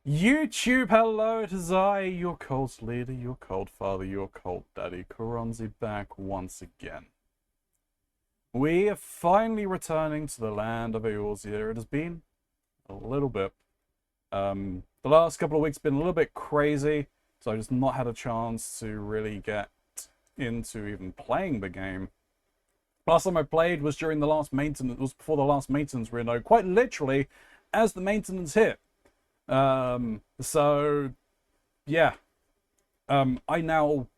YouTube, hello, it is I, your cult leader, your cult father, your cult daddy, Keronzi, back once again. We are finally returning to the land of Eorzea. It has been a little bit. The last couple of weeks have been a little bit crazy, so I've just not had a chance to really get into even playing the game. Last time I played was during the last maintenance, was before the last maintenance window, quite literally as the maintenance hit. So yeah, I now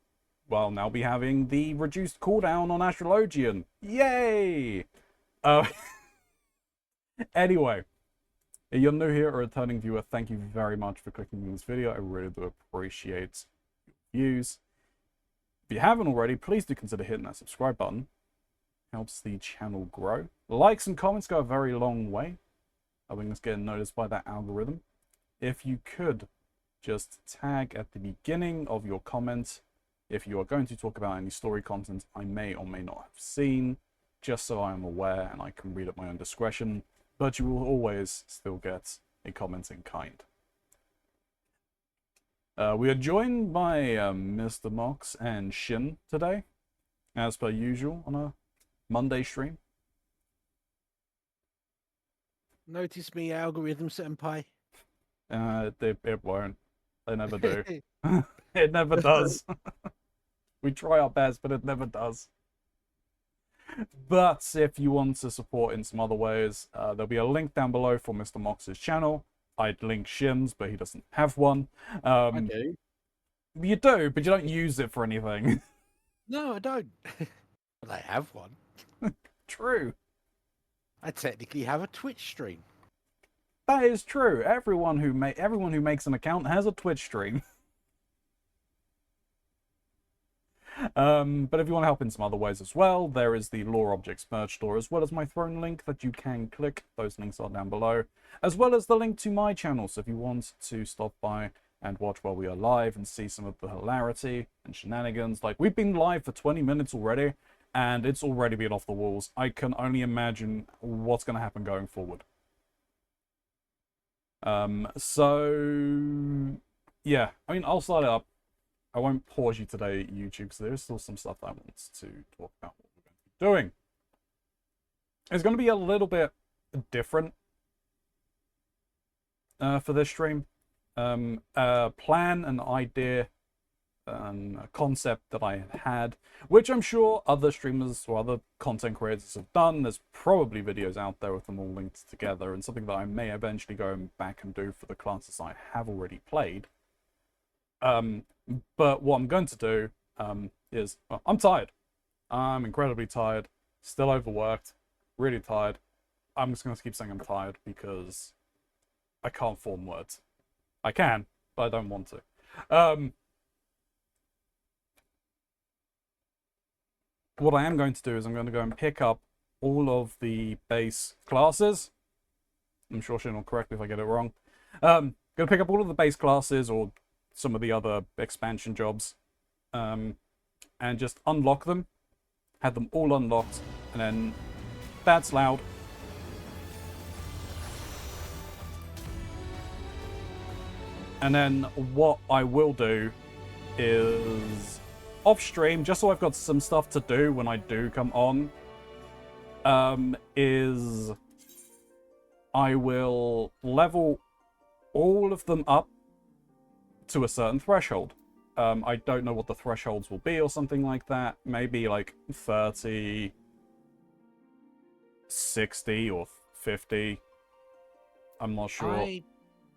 be having the reduced cooldown on Astrologian. Yay! Anyway, if you're new here or a returning viewer, thank you very much for clicking on this video. I really do appreciate your views. If you haven't already, please do consider hitting that subscribe button. Helps the channel grow. Likes and comments go a very long way, helping us get noticed by that algorithm. If you could just tag at the beginning of your comment if you are going to talk about any story content I may or may not have seen, just so I am aware and I can read at my own discretion, but you will always still get a comment in kind. We are joined by Mr. Mox and Shin today, as per usual on a Monday stream. Notice me, algorithm senpai. It won't. They never do. It never does. We try our best, but it never does. But if you want to support in some other ways, there'll be a link down below for Mr. Mox's channel. I'd link Shin's, but he doesn't have one. I do. You do, but you don't use it for anything. No, I don't. But I have one. True. I technically have a Twitch stream. That is true. Everyone who makes an account has a Twitch stream. But if you want to help in some other ways as well, there is the Lore Objects merch store, as well as my throne link that you can click. Those links are down below, as well as the link to my channel. So if you want to stop by and watch while we are live and see some of the hilarity and shenanigans, like we've been live for 20 minutes already, and it's already been off the walls. I can only imagine what's going to happen going forward. So yeah, I mean, I'll start it up. I won't pause you today, YouTube, because there is still some stuff I want to talk about what we're going to be doing. It's going to be a little bit different for this stream. A plan, an idea, a concept that I have had, which I'm sure other streamers or other content creators have done. There's probably videos out there with them all linked together, and something that I may eventually go back and do for the classes I have already played. But what I'm going to do is, well, I'm tired. I'm incredibly tired, still overworked, really tired. I'm just going to keep saying I'm tired because I can't form words. I can, but I don't want to. What I am going to do is I'm going to go and pick up all of the base classes. I'm sure Shin will correct me if I get it wrong. Going to pick up all of the base classes or some of the other expansion jobs, and just unlock them, had them all unlocked, and then that's loud. And then what I will do is off stream, just so I've got some stuff to do when I do come on, is I will level all of them up to a certain threshold. I don't know what the thresholds will be or something like that. Maybe like 30, 60, or 50. I'm not sure.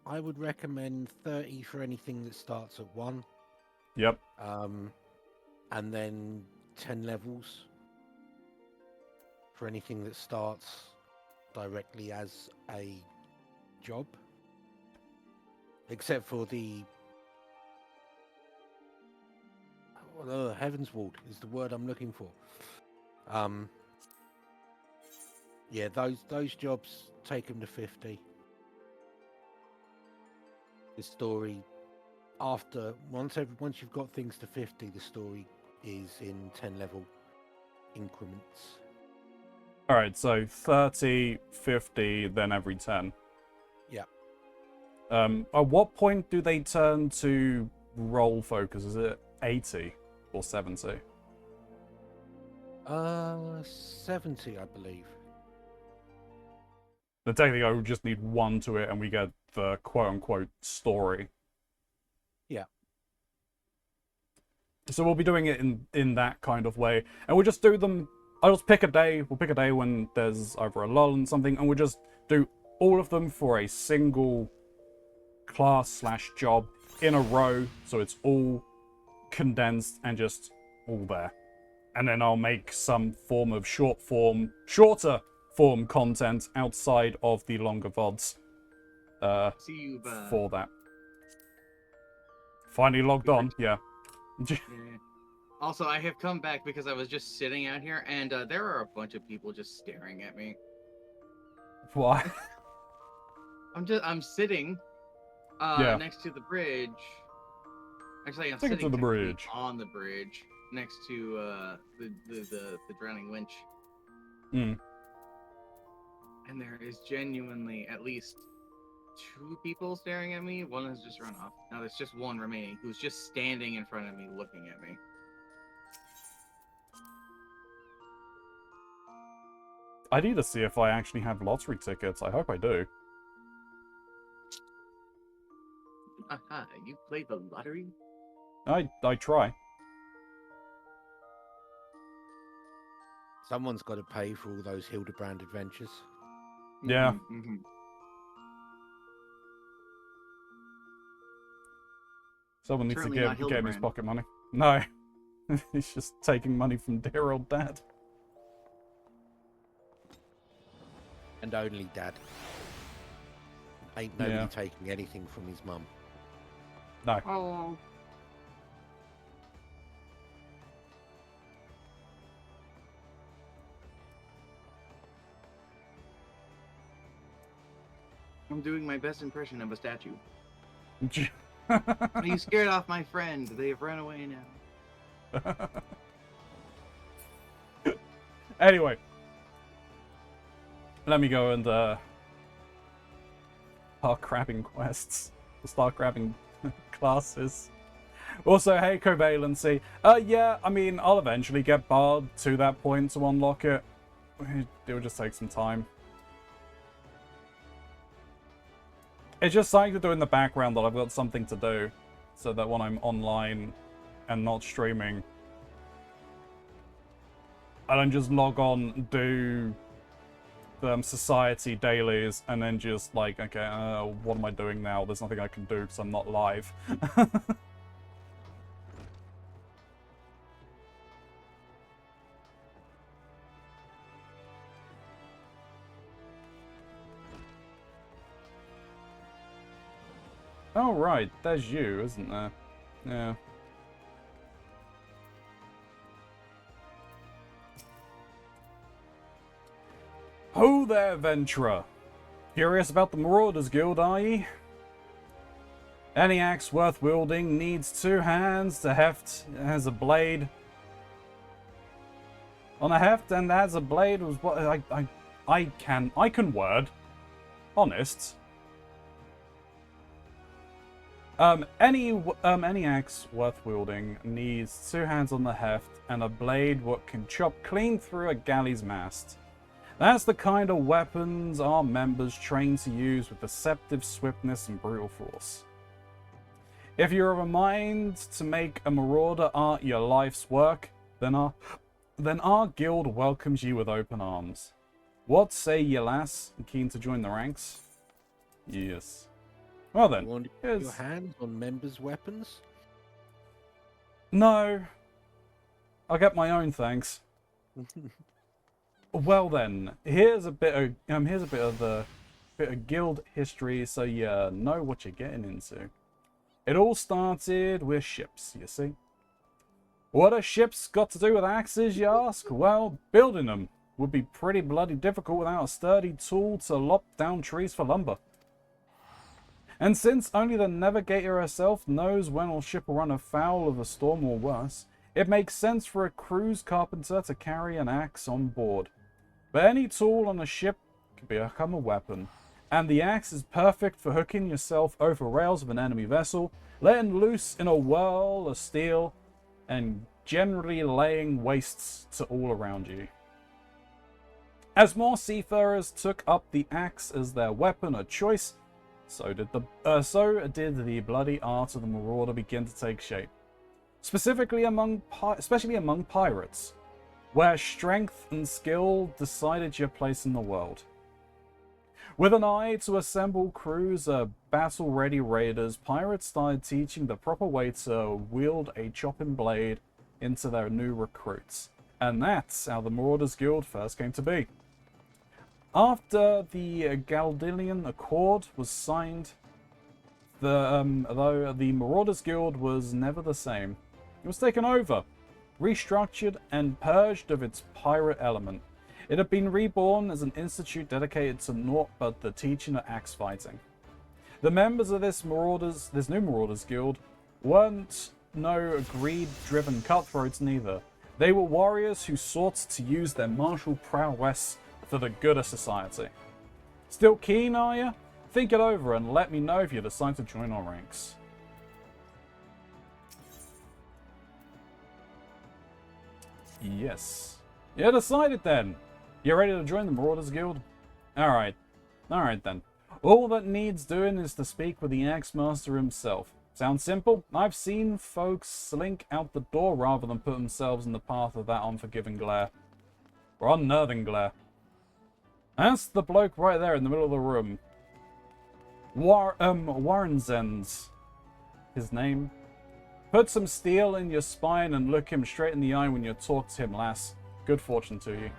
I would recommend 30 for anything that starts at 1. Yep. And then 10 levels for anything that starts directly as a job. Except for the Heaven's Ward is the word I'm looking for. Yeah, those jobs take them to 50. The story once you've got things to 50, the story is in 10 level increments. All right, so 30, 50, then every 10. Yeah. At what point do they turn to roll focus? Is it 80 or 70? 70, I believe. Then technically I would just need one to it and we get the quote-unquote story. Yeah. So we'll be doing it in that kind of way. And we'll just do them... I'll just pick a day. We'll pick a day when there's either a lull and something, and we'll just do all of them for a single class/job in a row, so it's all condensed and just all there. And then I'll make some form of shorter form content outside of the longer VODs for that. Finally logged on, yeah. Yeah. Also, I have come back because I was just sitting out here, and there are a bunch of people just staring at me. Why? I'm sitting next to the bridge. Actually, I'm Take it sitting to the bridge. on the bridge next to the drowning winch. Mm. And there is genuinely at least 2 people staring at me. One has just run off. Now there's just one remaining who's just standing in front of me looking at me. I need to see if I actually have lottery tickets. I hope I do. Aha, you play the lottery? I try. Someone's got to pay for all those Hildebrand adventures. Yeah. Mm-hmm. Someone needs Certainly to not give his Hildebrand. pocket money. No. He's just taking money from dear old dad. And only Dad. Ain't nobody Yeah. taking anything from his mum. No. Oh. I'm doing my best impression of a statue. You scared off my friend. They have run away now. Anyway. Let me go and start grabbing quests. Start grabbing classes. Also, hey, Covalency. Yeah, I mean, I'll eventually get Bard to that point to unlock it. It'll just take some time. It's just something to do in the background that I've got something to do. So that when I'm online and not streaming, I don't just log on, do society dailies, and then just like, okay, what am I doing now? There's nothing I can do because I'm not live. Oh, right, there's you, isn't there? Yeah. Ho there, Venturer! Curious about the Marauders Guild, are ye? Any axe worth wielding needs 2 hands. The heft has a blade. On a heft and has a blade was what I can word. Honest. Any axe worth wielding needs 2 hands on the heft and a blade what can chop clean through a galley's mast. That's the kind of weapons our members train to use with deceptive swiftness and brutal force. If you're of a mind to make a marauder art your life's work, then our guild welcomes you with open arms. What say ye, lass? Keen to join the ranks? Yes. Well then, You want to here's... put your hands on members' weapons? No. I'll get my own, thanks. Well then, here's a bit of guild history, so you know what you're getting into. It all started with ships, you see. What have ships got to do with axes, you ask? Well, building them would be pretty bloody difficult without a sturdy tool to lop down trees for lumber. And since only the navigator herself knows when a ship will run afoul of a storm or worse, it makes sense for a cruise carpenter to carry an axe on board. But any tool on a ship can become a weapon, and the axe is perfect for hooking yourself over rails of an enemy vessel, letting loose in a whirl of steel, and generally laying wastes to all around you. As more seafarers took up the axe as their weapon of choice, so did the bloody art of the marauder begin to take shape. Especially among pirates, where strength and skill decided your place in the world. With an eye to assemble crews of battle-ready raiders, pirates started teaching the proper way to wield a chopping blade into their new recruits. And that's how the Marauders Guild first came to be. After the Galdilian Accord was signed, though the Marauders Guild was never the same. It was taken over, restructured, and purged of its pirate element. It had been reborn as an institute dedicated to naught but the teaching of axe fighting. The members of this new Marauders Guild weren't no greed-driven cutthroats neither. They were warriors who sought to use their martial prowess for the good of society. Still keen, are you? Think it over and let me know if you decide to join our ranks. Yes. You decided then. You ready to join the Marauders Guild? Alright. Alright then. All that needs doing is to speak with the Axe Master himself. Sounds simple? I've seen folks slink out the door rather than put themselves in the path of that unforgiving glare. Or unnerving glare. That's the bloke right there in the middle of the room. Warrenzen's his name. Put some steel in your spine and look him straight in the eye when you talk to him, lass. Good fortune to you.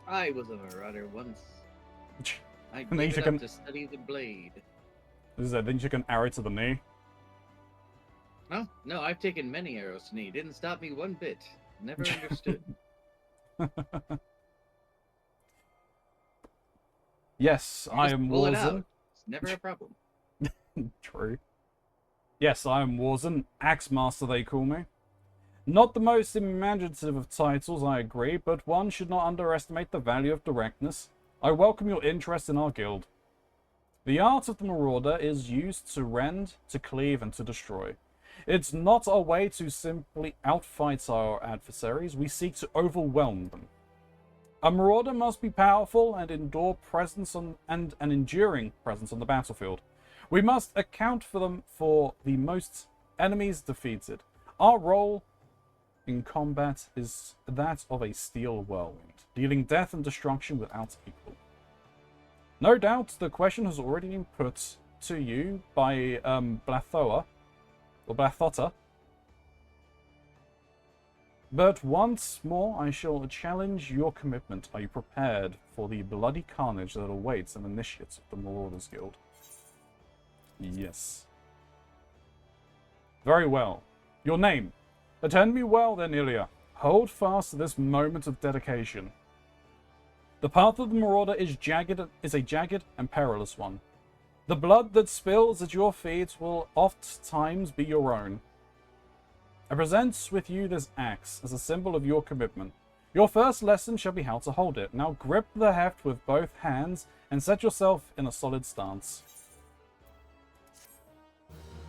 I was a marauder once. I And then gave you it took up to study the blade. Then you took an arrow to the knee. No, I've taken many arrows to knee. Didn't stop me one bit. Never understood. Yes, You I just am pull it Warzen. out. It's never a problem. True. Yes, I am Warzen. Axe Master, they call me. Not the most imaginative of titles, I agree, but one should not underestimate the value of directness. I welcome your interest in our guild. The art of the Marauder is used to rend, to cleave, and to destroy. It's not our way to simply outfight our adversaries, we seek to overwhelm them. A Marauder must be powerful and endure presence and an enduring presence on the battlefield. We must account for them for the most enemies defeated. Our role in combat is that of a steel whirlwind, dealing death and destruction without equal. No doubt the question has already been put to you by Blathoa, or Blathota. But once more, I shall challenge your commitment. Are you prepared for the bloody carnage that awaits an initiate of the Marauders Guild? Yes. Very well. Your name. Attend me well then, Ilya. Hold fast to this moment of dedication. The path of the Marauder is a jagged and perilous one. The blood that spills at your feet will oft times be your own. I present with you this axe as a symbol of your commitment. Your first lesson shall be how to hold it. Now grip the heft with both hands and set yourself in a solid stance.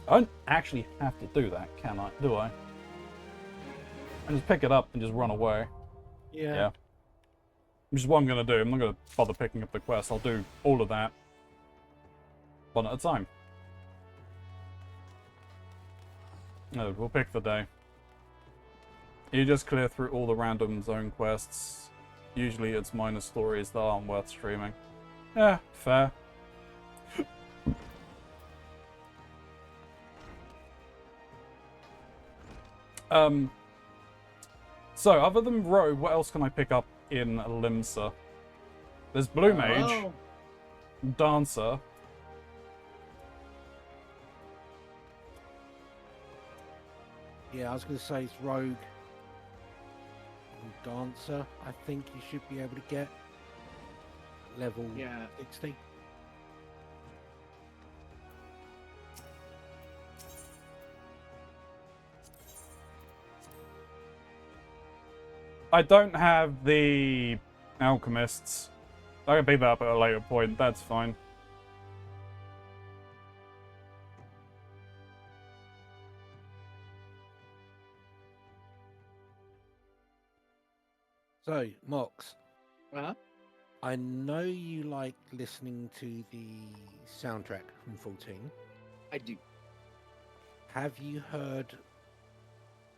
I don't actually have to do that, can I? Do I? I just pick it up and just run away. Yeah. Which is what I'm going to do. I'm not going to bother picking up the quest. I'll do all of that one at a time. No, we'll pick the day. You just clear through all the random zone quests. Usually it's minor stories that aren't worth streaming. Yeah, fair. So, other than Rogue, what else can I pick up in Limsa? There's Blue Mage, Dancer. Yeah, I was going to say it's Rogue and Dancer. I think you should be able to get level 60. I don't have the alchemists. I can pick that up at a later point. That's fine. So, Mox, Uh-huh. I know you like listening to the soundtrack from 14. I do. Have you heard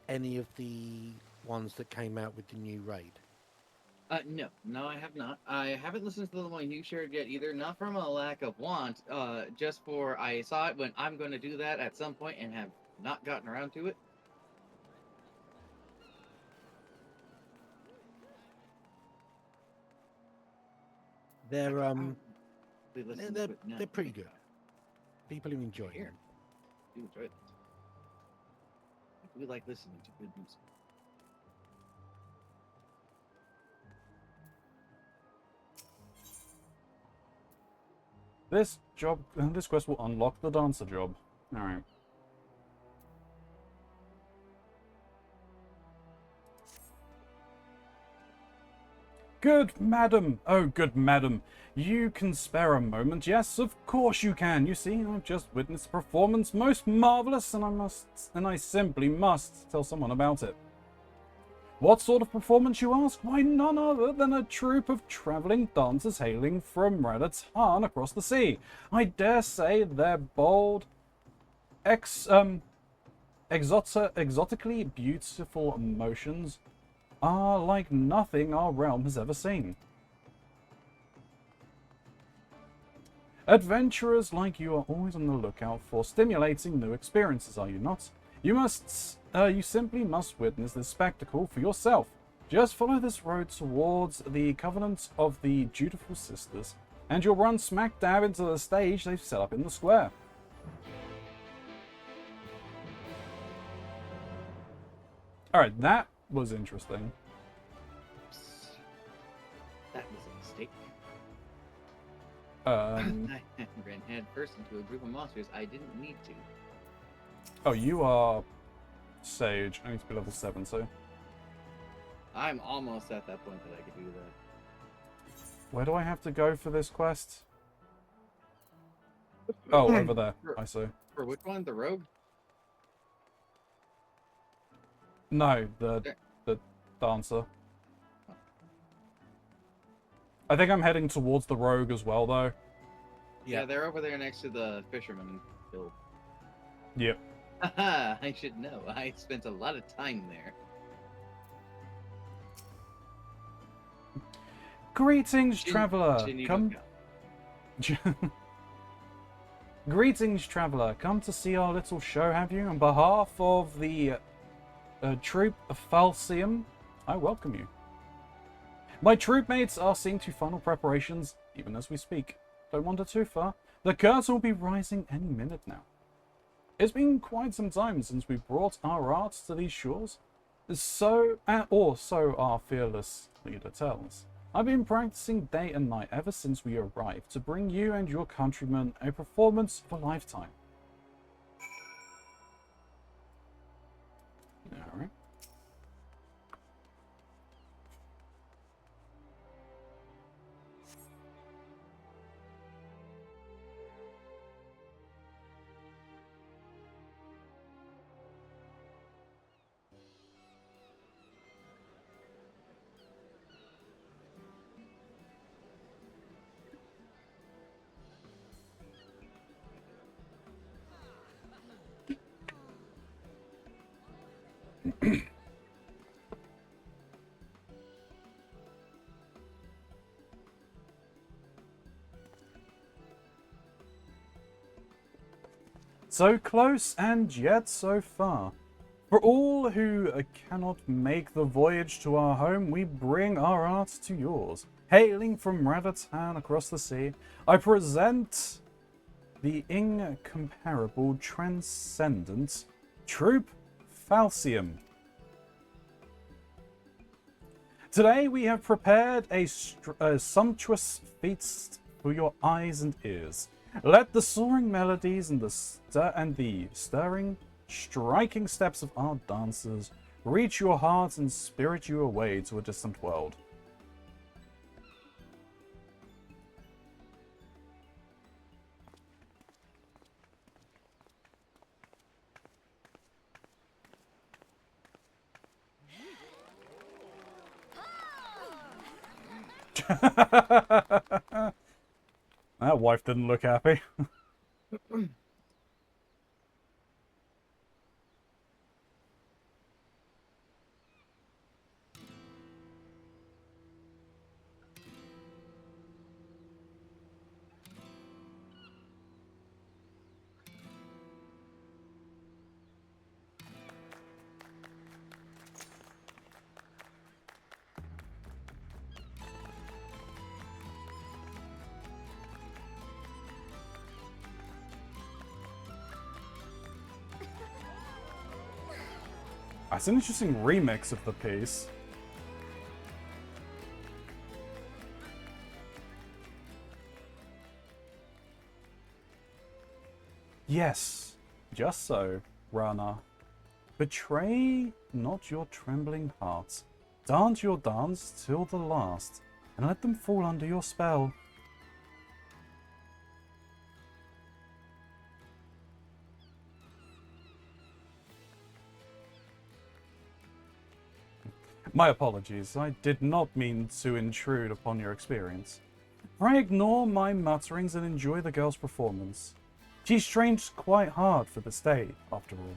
any of the ones that came out with the new raid? No, I have not. I haven't listened to the one you shared yet either. Not from a lack of want, just for I saw it when I'm going to do that at some point and have not gotten around to it. They're They listen they're, to it now. they're pretty good. People who enjoy Here. them. Do enjoy it. We like listening to good music. This quest will unlock the dancer job. Alright. Good madam! Oh, good madam. You can spare a moment? Yes, of course you can. You see, I've just witnessed a performance most marvelous, and I simply must tell someone about it. What sort of performance, you ask? Why, none other than a troupe of travelling dancers hailing from Radatan across the sea. I dare say their bold, exotically beautiful motions are like nothing our realm has ever seen. Adventurers like you are always on the lookout for stimulating new experiences, are you not? You simply must witness this spectacle for yourself. Just follow this road towards the Covenant of the Dutiful Sisters, and you'll run smack dab into the stage they've set up in the square. Alright, that was interesting. That was a mistake. Um, I ran head first into a group of monsters I didn't need to. oh, you are Sage. I need to be level 7, so. I'm almost at that point that I could do that. Where do I have to go for this quest? Oh, over there. I see. For which one? The rogue? No, the dancer. I think I'm heading towards the rogue as well, though. Yeah, they're over there next to the fisherman guild. Yep. Haha, I should know. I spent a lot of time there. Greetings, traveler. Come. Greetings, traveler. Come to see our little show, have you? On behalf of the troop of Falsium, I welcome you. My troop mates are seeing to final preparations, even as we speak. Don't wander too far. The curtain will be rising any minute now. It's been quite some time since we brought our arts to these shores. So our fearless leader tells. I've been practicing day and night ever since we arrived to bring you and your countrymen a performance of a lifetime. Alright. So close and yet so far. For all who cannot make the voyage to our home, we bring our art to yours. Hailing from Radatan across the sea, I present the incomparable, transcendent Troop Falsium. Today we have prepared a sumptuous feast for your eyes and ears. Let the soaring melodies and the stirring, striking steps of our dancers reach your heart and spirit you away to a distant world. That wife didn't look happy. It's an interesting remix of the piece. Yes, just so, Rana. Betray not your trembling hearts. Dance your dance till the last, and let them fall under your spell. My apologies, I did not mean to intrude upon your experience. Pray ignore my mutterings and enjoy the girl's performance. She's trained quite hard for this day, after all.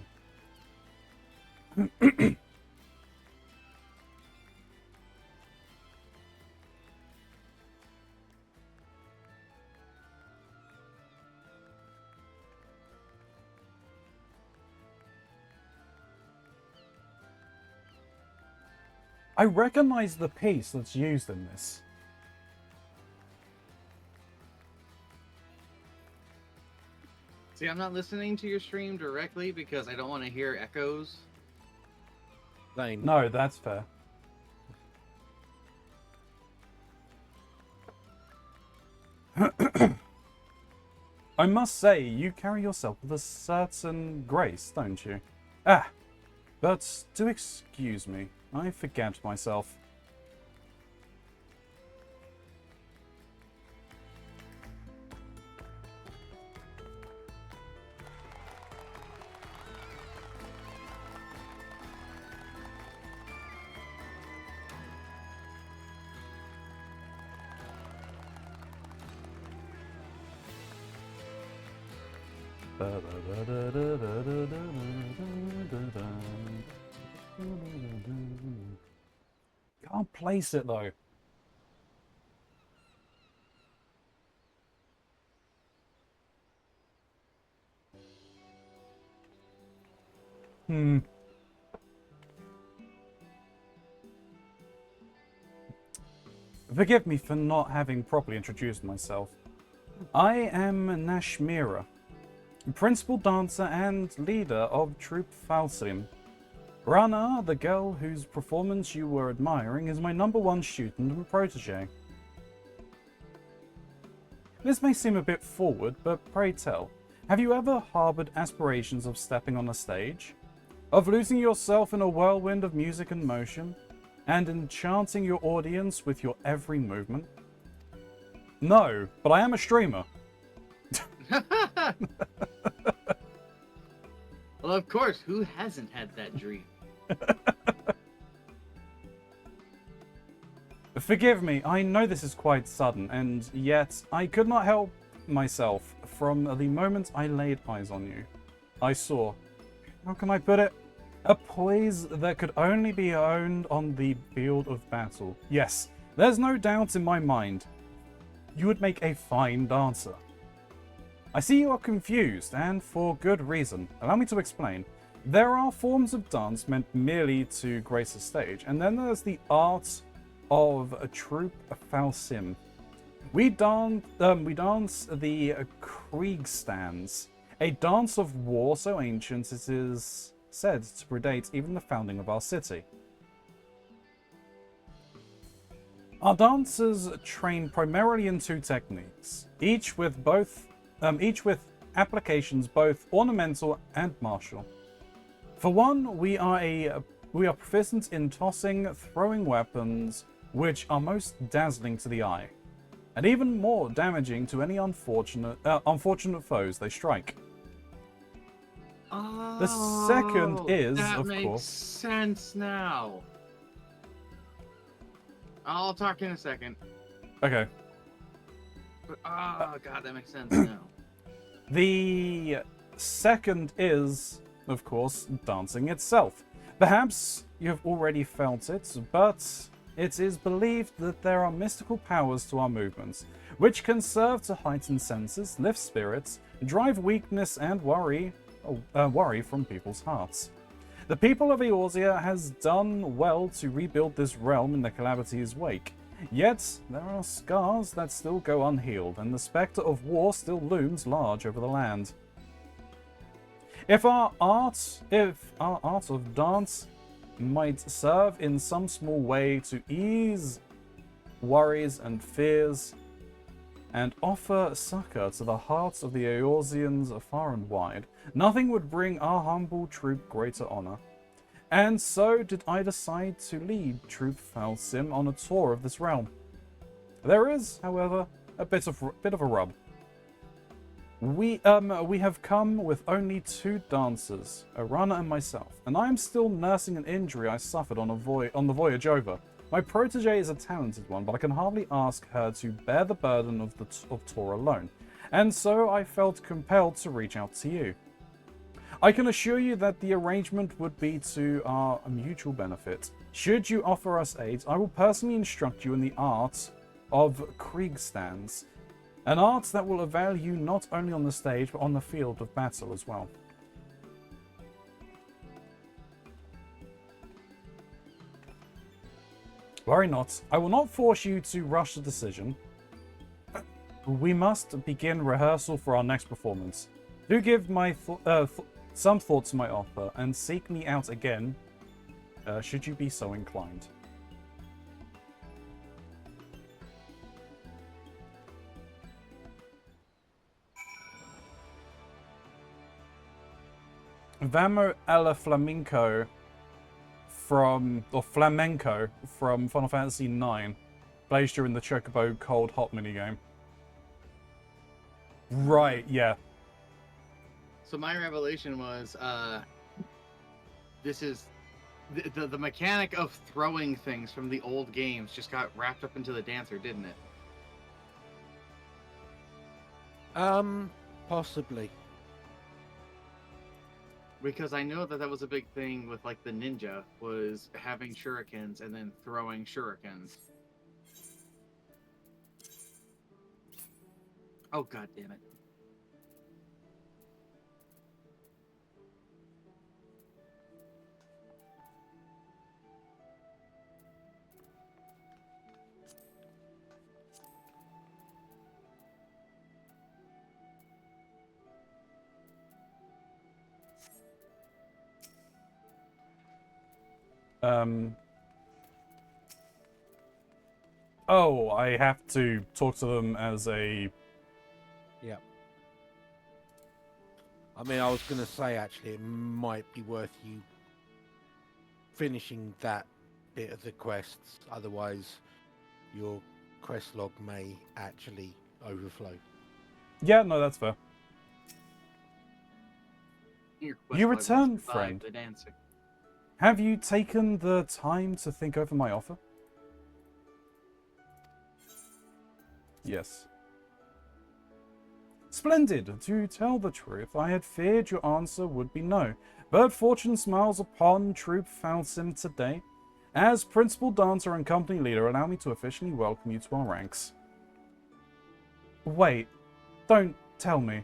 I recognize the piece that's used in this. See, I'm not listening to your stream directly because I don't want to hear echoes. Lane. No, that's fair. I must say, you carry yourself with a certain grace, don't you? Ah, but do excuse me, I forget myself. Can't place it though. Forgive me for not having properly introduced myself. I am Nashmira, principal dancer and leader of Troop Falsim. Rana, the girl whose performance you were admiring, is my #1 student and protege. This may seem a bit forward, but pray tell, have you ever harbored aspirations of stepping on a stage? Of losing yourself in a whirlwind of music and motion, and enchanting your audience with your every movement? No, but I am a streamer. Well, of course, who hasn't had that dream? Forgive me, I know this is quite sudden, and yet I could not help myself from the moment I laid eyes on you. I saw, how can I put it? A poise that could only be owned on the field of battle. Yes, there's no doubt in my mind. You would make a fine dancer. I see you are confused, and for good reason. Allow me to explain. There are forms of dance meant merely to grace a stage, and then there's the art of a Troop Falsim. We dance the Kriegstands, a dance of war so ancient it is said to predate even the founding of our city. Our dancers train primarily in 2 techniques, each with applications both ornamental and martial. For one, we are a We are proficient in tossing, throwing weapons, which are most dazzling to the eye, and even more damaging to any unfortunate foes they strike. Oh, The second is, that of makes course, sense now. I'll talk in a second. okay. But oh god, that makes sense now. The second is, of course, dancing itself. Perhaps you have already felt it, but it is believed that there are mystical powers to our movements, which can serve to heighten senses, lift spirits, drive weakness and worry from people's hearts. The people of Eorzea has done well to rebuild this realm in the calamity's wake. Yet, there are scars that still go unhealed, and the spectre of war still looms large over the land. If our art of dance might serve in some small way to ease worries and fears, and offer succor to the hearts of the Eorzeans far and wide, nothing would bring our humble troop greater honor. And so did I decide to lead Troop Falsim on a tour of this realm. There is, however, a bit of a rub. We have come with only 2 dancers, a runner and myself, and I am still nursing an injury I suffered on the voyage over. My protege is a talented one, but I can hardly ask her to bear the burden of tour alone, and so I felt compelled to reach out to you. I can assure you that the arrangement would be to our mutual benefit. Should you offer us aid, I will personally instruct you in the art of Kriegstands, an art that will avail you not only on the stage, but on the field of battle as well. Worry not, I will not force you to rush the decision. We must begin rehearsal for our next performance. Do give some thought to my offer, and seek me out again, should you be so inclined. Vamo alla Flamenco from Final Fantasy IX, plays during the Chocobo Cold Hot minigame. Right, yeah. So my revelation was, this is the mechanic of throwing things from the old games just got wrapped up into the dancer, didn't it? Possibly. Because I know that was a big thing with like the ninja, was having shurikens and then throwing shurikens. Oh god damn it. Oh, I have to talk to them as a... Yeah. I mean, I was going to say, actually, it might be worth you finishing that bit of the quests. Otherwise, your quest log may actually overflow. Yeah, no, that's fair. Your You quest return, was by friend. The dancer. Have you taken the time to think over my offer? Yes. Splendid. To tell the truth, I had feared your answer would be no, but fortune smiles upon Troop Falsim today. As principal dancer and company leader, allow me to officially welcome you to our ranks. Wait, don't tell me.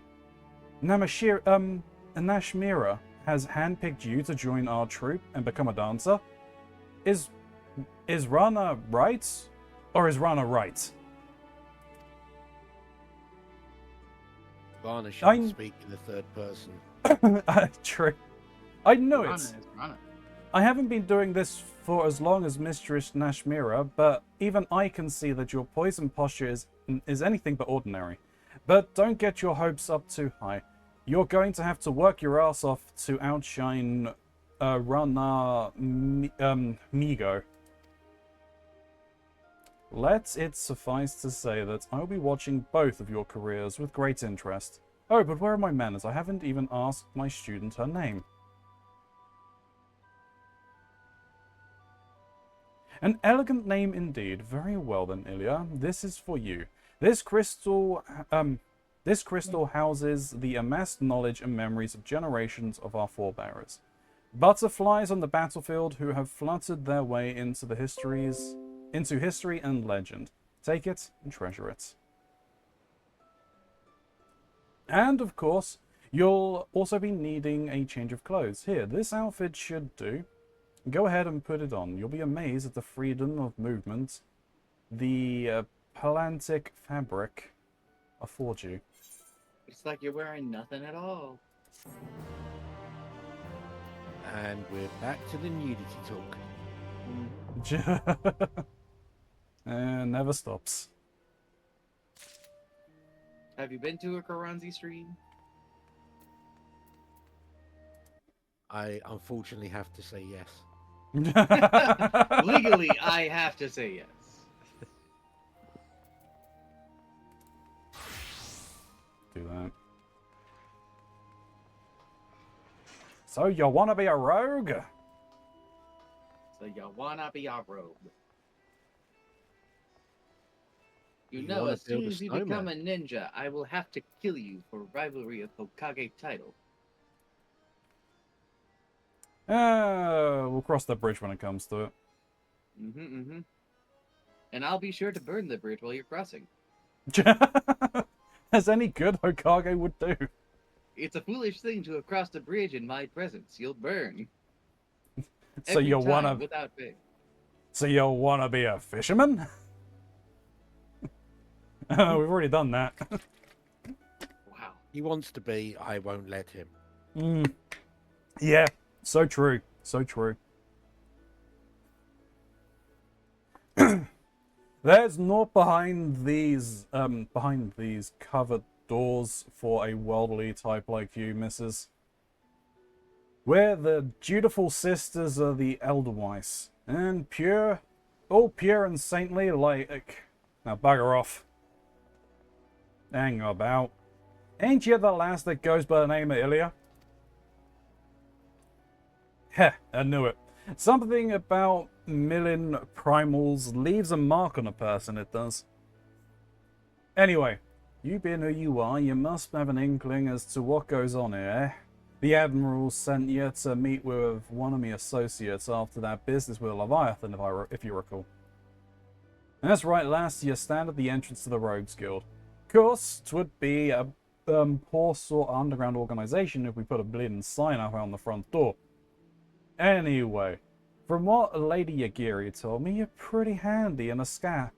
Nashmira has handpicked you to join our troop and become a dancer? Is Rana right? Or is Rana right? Varna should speak in the third person. True. I know Rana it. is Rana. I haven't been doing this for as long as Mistress Nashmira, but even I can see that your poison posture is anything but ordinary. But don't get your hopes up too high. You're going to have to work your ass off to outshine Rana Migo. Let it suffice to say that I'll be watching both of your careers with great interest. Oh, but where are my manners? I haven't even asked my student her name. An elegant name indeed. Very well then, Ilya. This is for you. This crystal houses the amassed knowledge and memories of generations of our forebears. Butterflies on the battlefield who have fluttered their way into history and legend. Take it and treasure it. And of course, you'll also be needing a change of clothes. Here, this outfit should do. Go ahead and put it on. You'll be amazed at the freedom of movement the Palantic fabric affords you. It's like you're wearing nothing at all. And we're back to the nudity talk. And never stops. Have you been to a Keronzi stream? I unfortunately have to say yes. Legally, I have to say yes. Do that. So you wanna be a rogue? So you wanna be a rogue? You You know, wanna as build soon a as you become a snowman. ninja, I will have to kill you for rivalry of Hokage title. We'll cross that bridge when it comes to it. And I'll be sure to burn the bridge while you're crossing. As any good Hokage would do. It's a foolish thing to have crossed a bridge in my presence. You'll burn. So Every you time, wanna without pay. So you wanna be a fisherman? We've already done that. Wow. He wants to be, I won't let him. Yeah, so true. So true. There's naught behind these covered doors for a worldly type like you, missus. We're the dutiful sisters of the Elderweiss, and pure, all pure and saintly like... Now bugger off. Hang about. Ain't you the last that goes by the name of Ilya? Heh, I knew it. Something about milling primals leaves a mark on a person, it does. Anyway, you being who you are, you must have an inkling as to what goes on here, eh? The Admiral sent you to meet with one of my associates after that business with Leviathan, if you recall. And that's right, lass, you stand at the entrance to the Rogues Guild. Of course, 'twould be a poor sort of underground organization if we put a bleeding sign up on the front door. Anyway, from what Lady Yagiri told me, you're pretty handy in a scrap.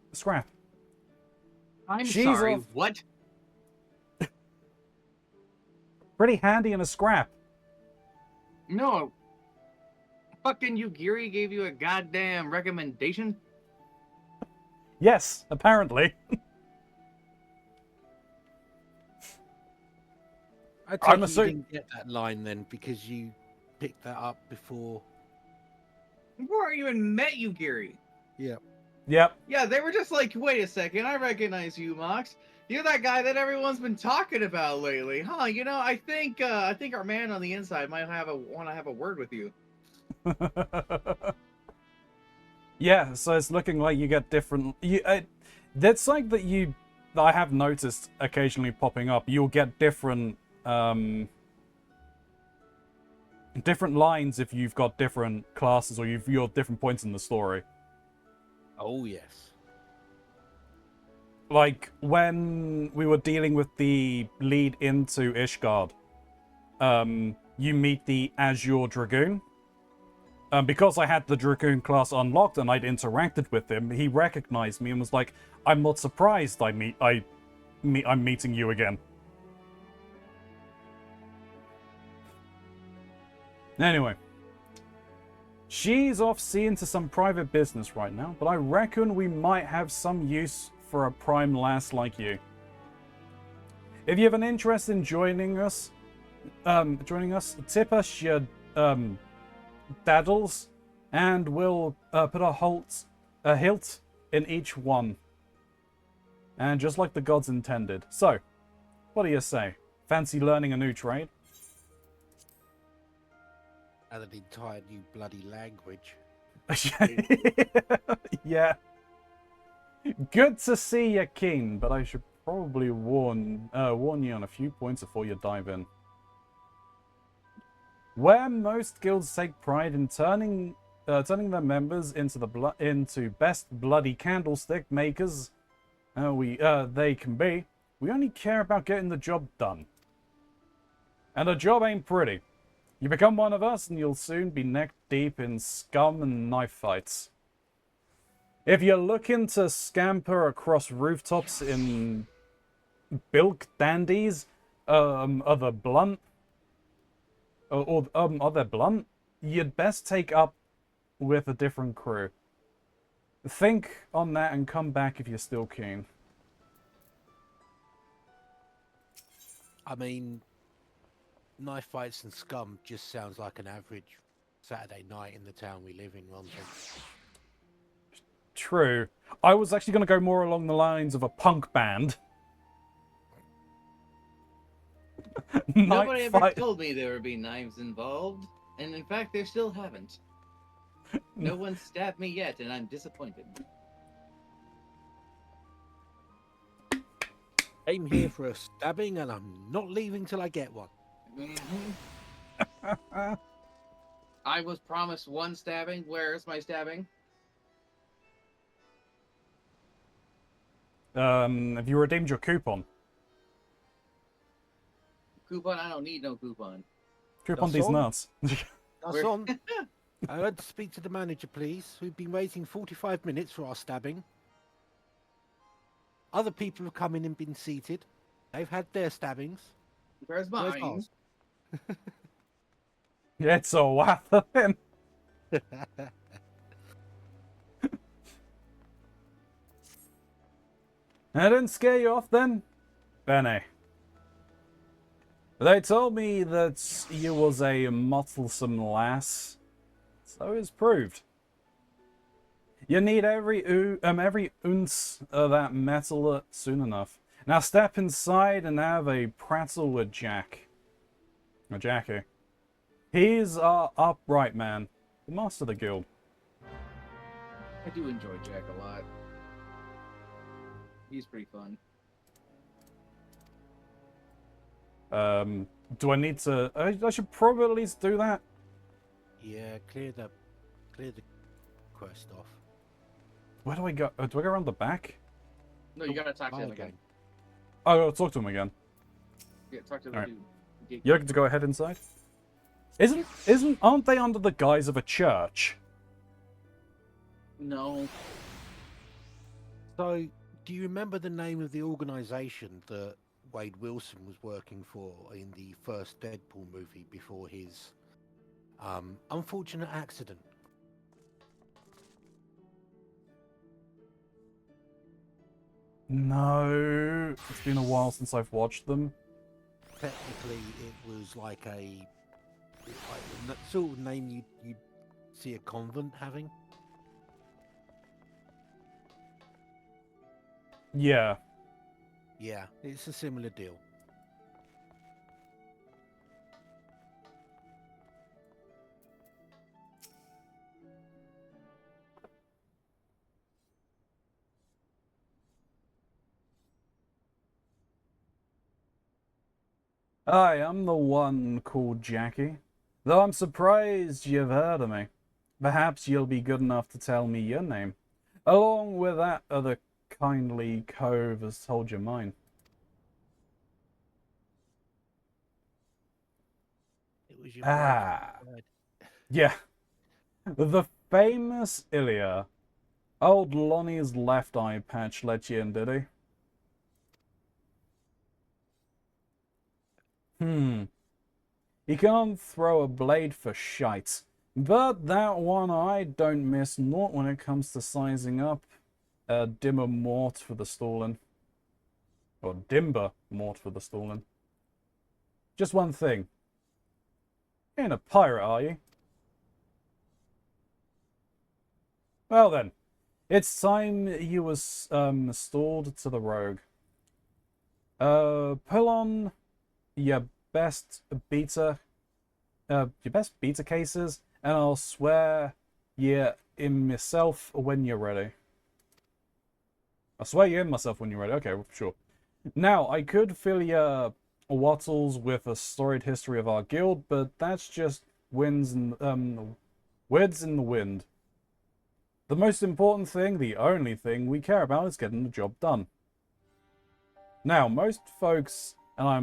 I'm She's sorry, off- what? Pretty handy in a scrap. No. Fucking Yugiri gave you a goddamn recommendation? Yes, apparently. I take I'm it you assuming- didn't get that line then because you picked that up before. Before I even met Yugiri. Yeah. Yep. Yeah, they were just like, wait a second, I recognize you, Mox. You're that guy that everyone's been talking about lately, huh? You know, I think our man on the inside might want to have a word with you. Yeah, so it's looking like you get different... that's like that I have noticed occasionally popping up. You'll get different... different lines if you've got different classes or you're different points in the story. Oh, yes. Like, when we were dealing with the lead into Ishgard, you meet the Azure Dragoon. Because I had the Dragoon class unlocked and I'd interacted with him, he recognized me and was like, I'm not surprised I'm meeting you again. Anyway. She's off seeing to some private business right now, but I reckon we might have some use for a prime lass like you. If you have an interest in joining us, tip us your daddles, and we'll put a hilt in each one. And just like the gods intended. So, what do you say? Fancy learning a new trade? And an entire new bloody language. Yeah. Good to see you keen, but I should probably warn you on a few points before you dive in. Where most guilds take pride in turning their members into best bloody candlestick makers they can be, we only care about getting the job done. And the job ain't pretty. You become one of us and you'll soon be neck deep in scum and knife fights. If you're looking to scamper across rooftops in bilk dandies, are they blunt, you'd best take up with a different crew. Think on that and come back if you're still keen. I mean, knife fights and scum just sounds like an average Saturday night in the town we live in, Ronson. True. I was actually going to go more along the lines of a punk band. Nobody ever told me there would be knives involved, and in fact, there still haven't. No one stabbed me yet, and I'm disappointed. I'm here for a stabbing, and I'm not leaving till I get one. I was promised one stabbing. Where's my stabbing? Have you redeemed your coupon? Coupon? I don't need no coupon. Coupon these nuts. That's on. I had to speak to the manager, please. We've been waiting 45 minutes for our stabbing. Other people have come in and been seated. They've had their stabbings. Where's mine? ours? It's a waffle. I didn't scare you off then? Benny. They told me that you was a mottlesome lass. So it's proved. You need every ounce of that metal soon enough. Now step inside and have a prattle with Jack. Or Jackie. He's our upright man. The master of the guild. I do enjoy Jack a lot. He's pretty fun. Do I need to... I should probably at least do that. Yeah, clear the quest off. Where do I go? Do I go around the back? No, you gotta talk to him again. Oh, I'll talk to him again. Yeah, talk to the Alright. dude. You're going to go ahead inside? Aren't they under the guise of a church? No. So, do you remember the name of the organisation that Wade Wilson was working for in the first Deadpool movie before his unfortunate accident? No. It's been a while since I've watched them. Technically, it was like a sort of name you'd see a convent having. Yeah. Yeah, it's a similar deal. Hi, I'm the one called Jackie. Though I'm surprised you've heard of me. Perhaps you'll be good enough to tell me your name. Along with that other kindly cove has told you mine. It was your Yeah. The famous Ilya. Old Lonnie's left eye patch let you in, did he? He can't throw a blade for shite. But that one eye don't miss naught when it comes to sizing up a dimmer mort for the stalling. Or dimber mort for the stalling. Just one thing. You ain't a pirate, are you? Well then, it's time you was stalled to the rogue. Pull on your best beta cases, and I'll swear you in myself when you're ready. I swear you in myself when you're ready. Okay, sure. Now, I could fill your wattles with a storied history of our guild, but that's just words in the wind. The most important thing, the only thing we care about, is getting the job done. Now, most folks, and I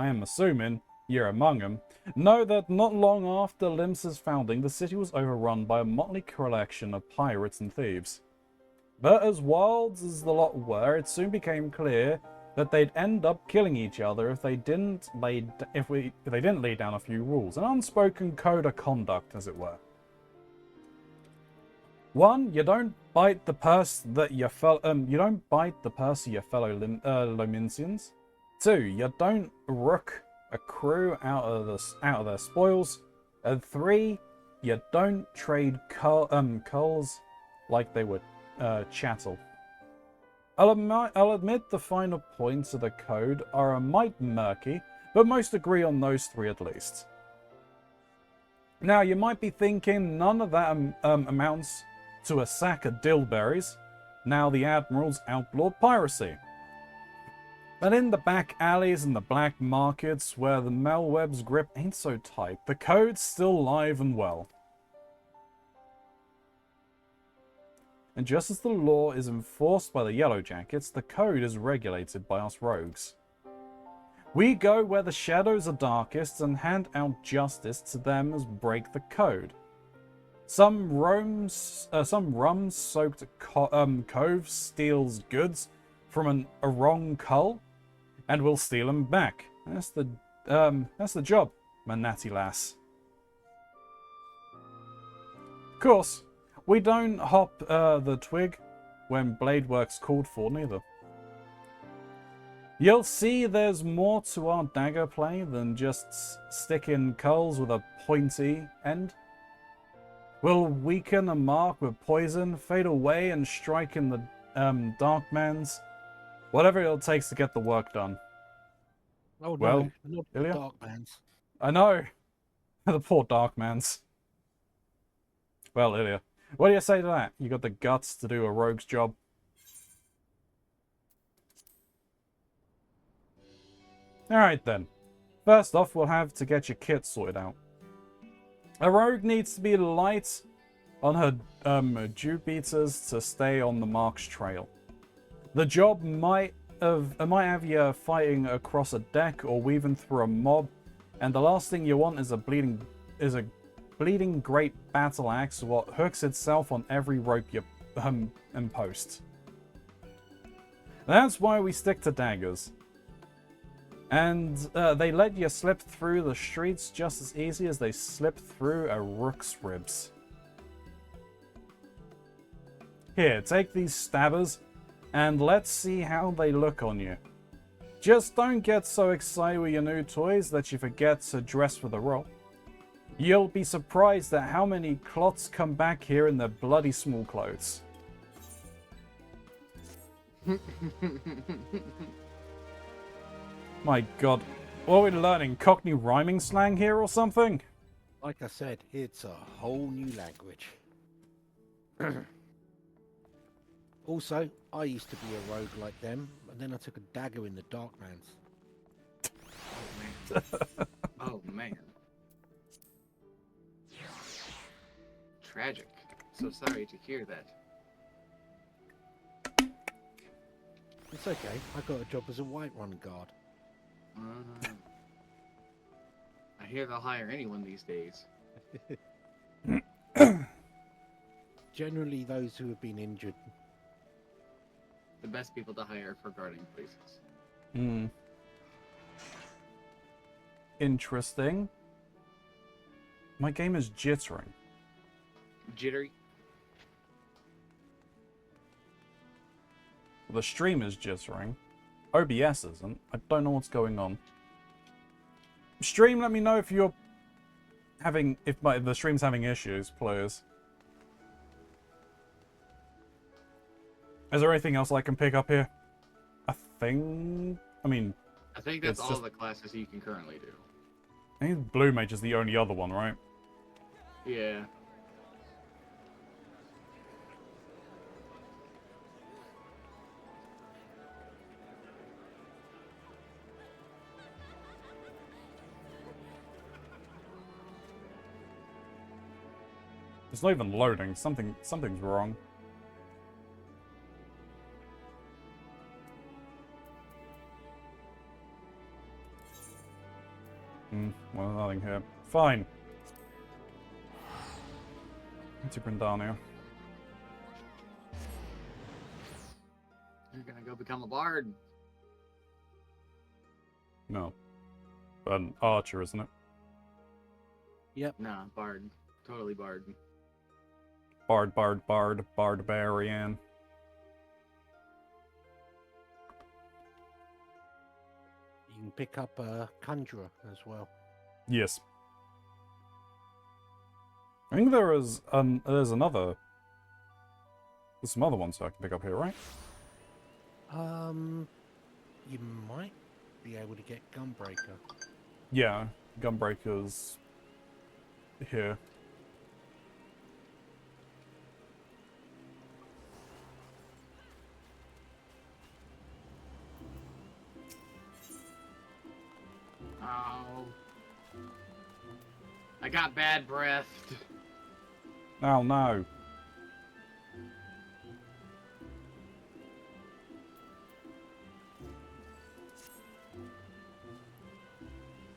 am assuming you're among them, know that not long after Limsa's founding, the city was overrun by a motley collection of pirates and thieves. But as wild as the lot were, it soon became clear that they'd end up killing each other if they didn't lay down a few rules, an unspoken code of conduct, as it were. 1, you don't bite the purse that you don't bite the purse of your fellow Lominsians. 2, you don't rook a crew out of their spoils. And 3, you don't trade culls like they were chattel. I'll admit the finer points of the code are a mite murky, but most agree on those 3 at least. Now, you might be thinking none of that amounts to a sack of dillberries. Now the Admiral's outlawed piracy. But in the back alleys and the black markets where the Melweb's grip ain't so tight, the code's still live and well. And just as the law is enforced by the Yellow Jackets, the code is regulated by us rogues. We go where the shadows are darkest and hand out justice to them as break the code. Some rum-soaked cove steals goods from a wrong cull, and we'll steal them back. That's the job, my natty lass. Of course, we don't hop the twig when blade work's called for, neither. You'll see there's more to our dagger play than just sticking culls with a pointy end. We'll weaken a mark with poison, fade away and strike in the Darkman's. Whatever it takes to get the work done. Oh well, no, not Ilya? Darkman's. I know. The poor Darkman's. Well, Ilya, what do you say to that? You got the guts to do a rogue's job? Alright then. First off, we'll have to get your kit sorted out. A rogue needs to be light on her dew beaters to stay on the Mark's trail. The job might have you fighting across a deck or weaving through a mob, and the last thing you want is a bleeding great battle axe what hooks itself on every rope you post. That's why we stick to daggers. And they let you slip through the streets just as easy as they slip through a rook's ribs. Here, take these stabbers, and let's see how they look on you. Just don't get so excited with your new toys that you forget to dress for the role. You'll be surprised at how many clots come back here in their bloody small clothes. My god, what are we learning? Cockney rhyming slang here or something? Like I said, it's a whole new language. Also, I used to be a rogue like them, and then I took a dagger in the Darkman's. Oh man. Oh man. Tragic. So sorry to hear that. It's okay, I got a job as a Whiterun guard. I hear they'll hire anyone these days. Generally those who have been injured. The best people to hire for guarding places. Interesting. My game is jittering. Jittery. The stream is jittering. OBS isn't. I don't know what's going on. Stream, let me know if you're having... if the stream's having issues, please. Is there anything else I can pick up here? I mean, I think that's It's all just- the classes you can currently do. I think Blue Mage is the only other one, right? Yeah. It's not even loading. Something's wrong. Well, nothing here. Fine. Into Brindania. You're gonna go become a bard. No. But an archer, isn't it? Nah, bard. Totally bard. Barbarian. You can pick up a conjurer as well. Yes. I think there's some other ones I can pick up here, right? You might be able to get Gunbreaker. Yeah, Gunbreaker's here. Oh. I got bad breath. Oh no.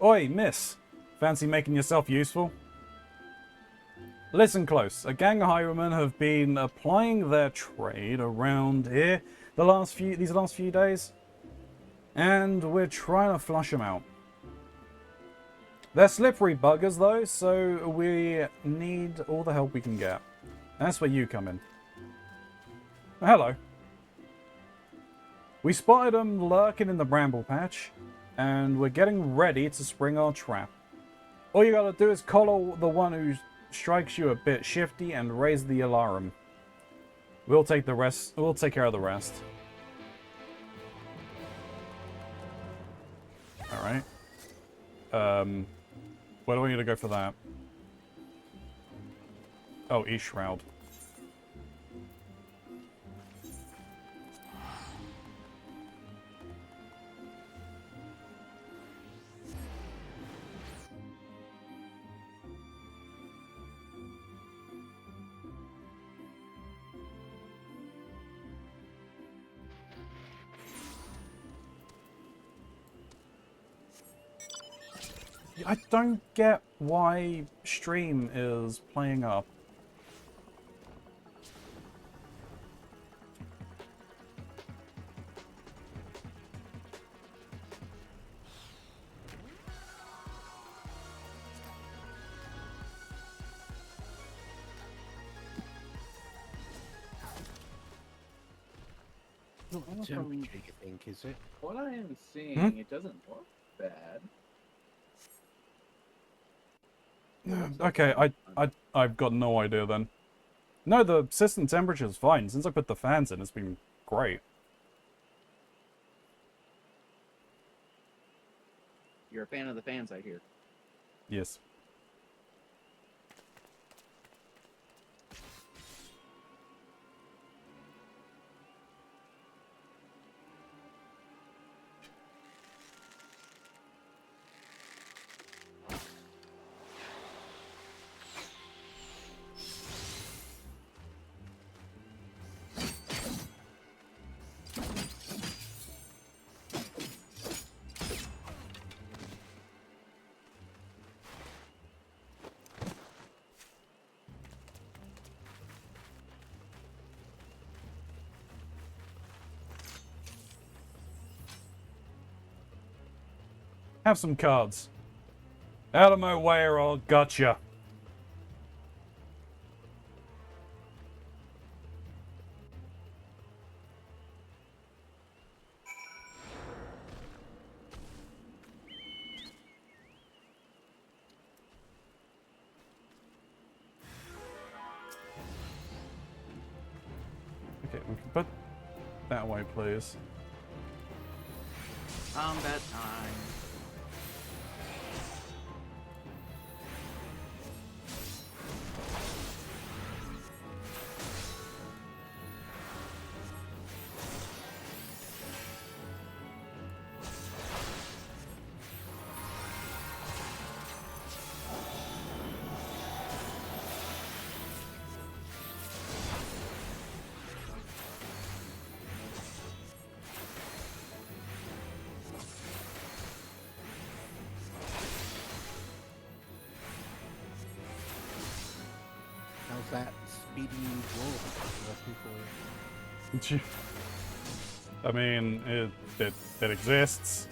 Oi, miss. Fancy making yourself useful? Listen close. A gang of highwaymen have been applying their trade around here these last few days, and we're trying to flush them out. They're slippery buggers though, so we need all the help we can get. That's where you come in. Hello. We spotted them lurking in the bramble patch, and we're getting ready to spring our trap. All you gotta do is collar the one who strikes you a bit shifty and raise the alarm. We'll take care of the rest. Alright. Where do I need to go for that? Oh, East Shroud. I don't get why stream is playing up. Not the temperature, you think, is it? What I am seeing, it doesn't look bad. Okay, I've got no idea then. No, the system temperature is fine. Since I put the fans in, it's been great. You're a fan of the fans, I hear. Yes. Have some cards. Out of my way or I'll gotcha. Okay, we can put That way, please. Combat time. How's that speedy dwarf working for you? I mean, it exists.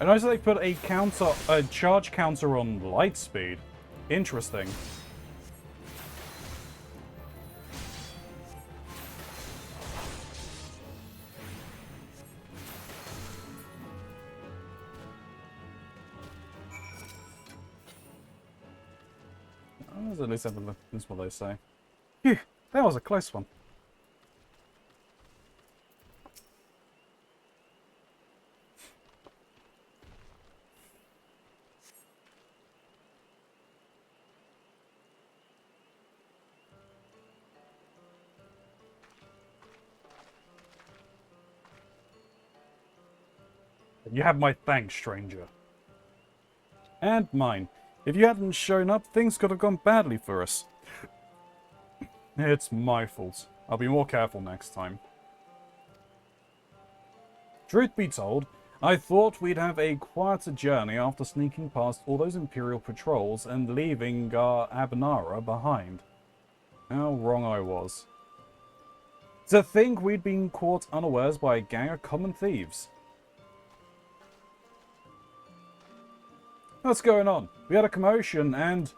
I noticed they put a charge counter on light speed. Interesting. At least that's what they say. Phew, that was a close one. You have my thanks, stranger. And mine. If you hadn't shown up, things could have gone badly for us. It's my fault. I'll be more careful next time. Truth be told, I thought we'd have a quieter journey after sneaking past all those Imperial patrols and leaving Abnara behind. How wrong I was. To think we'd been caught unawares by a gang of common thieves. What's going on? We had a commotion and...